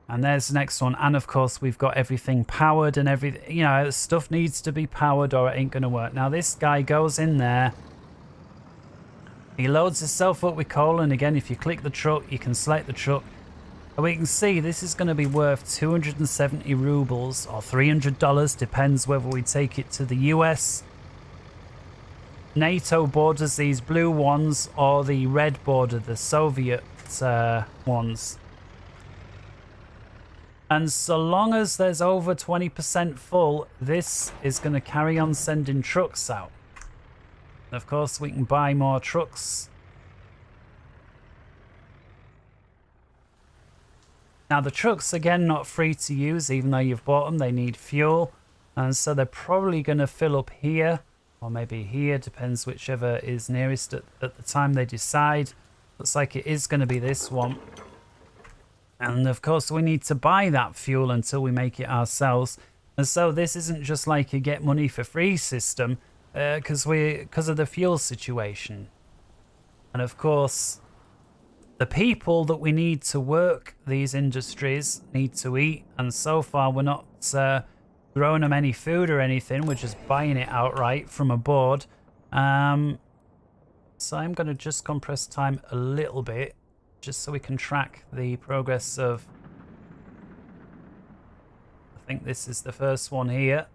And there's the next one. And of course, we've got everything powered and everything. You know, stuff needs to be powered or it ain't going to work. Now this guy goes in there. He loads himself up with coal. And again, if you click the truck, you can select the truck. And we can see this is going to be worth 270 rubles or $300, depends whether we take it to the US. NATO borders these blue ones or the red border, the Soviet ones. And so long as there's over 20% full, this is going to carry on sending trucks out. Of course, we can buy more trucks. Now the trucks, again, not free to use, even though you've bought them. They need fuel. And so they're probably going to fill up here, or maybe here, depends whichever is nearest at the time they decide. Looks like it is going to be this one. And of course, we need to buy that fuel until we make it ourselves. And so this isn't just like a get money for free system, because of the fuel situation. And of course, the people that we need to work these industries need to eat, and so far we're not growing them any food or anything. We're just buying it outright from a board. So I'm going to just compress time a little bit, just so we can track the progress of think this is the first one here.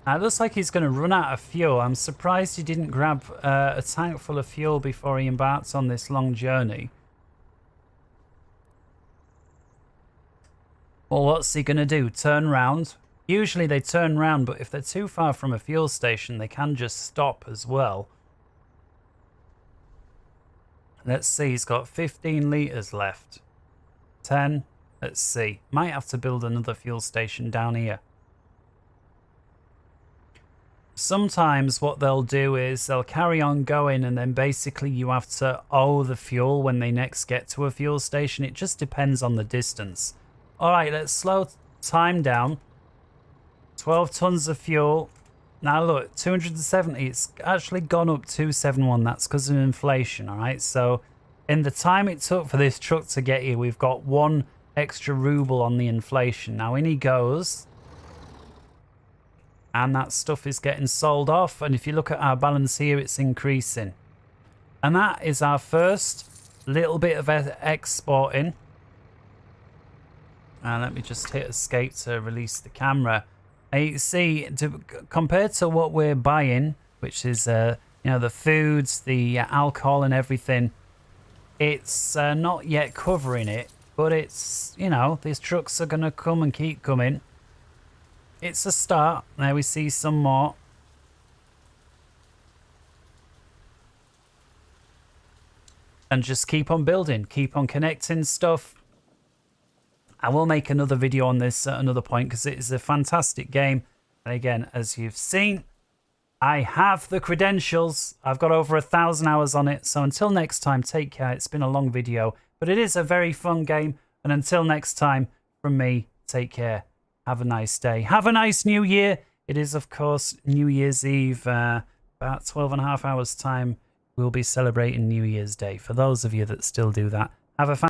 Now, it looks like he's going to run out of fuel. I'm surprised he didn't grab a tank full of fuel before he embarked on this long journey. Well, what's he going to do? Turn round? Usually they turn round, but if they're too far from a fuel station, they can just stop as well. Let's see, he's got 15 litres left. 10. Let's see. Might have to build another fuel station down here. Sometimes what they'll do is they'll carry on going, and then basically you have to owe the fuel when they next get to a fuel station. It just depends on the distance. Alright, let's slow time down. 12 tons of fuel. Now look, 270. It's actually gone up 271. That's because of inflation, alright? So in the time it took for this truck to get here, we've got 1 extra ruble on the inflation. Now in he goes. And that stuff is getting sold off. And if you look at our balance here, it's increasing. And that is our first little bit of exporting. And let me just hit escape to release the camera. And you can see, compared to what we're buying, which is, you know, the foods, the alcohol and everything, it's not yet covering it. But it's, you know, these trucks are going to come and keep coming. It's a start. There we see some more. And just keep on building, keep on connecting stuff. I will make another video on this at another point because it is a fantastic game. And again, as you've seen, I have the credentials. I've got over 1,000 hours on it. So until next time, take care. It's been a long video, but it is a very fun game. And until next time, from me, take care. Have a nice day. Have a nice new year. It is, of course, New Year's Eve. About 12 and a half hours time, we'll be celebrating New Year's Day. For those of you that still do that, have a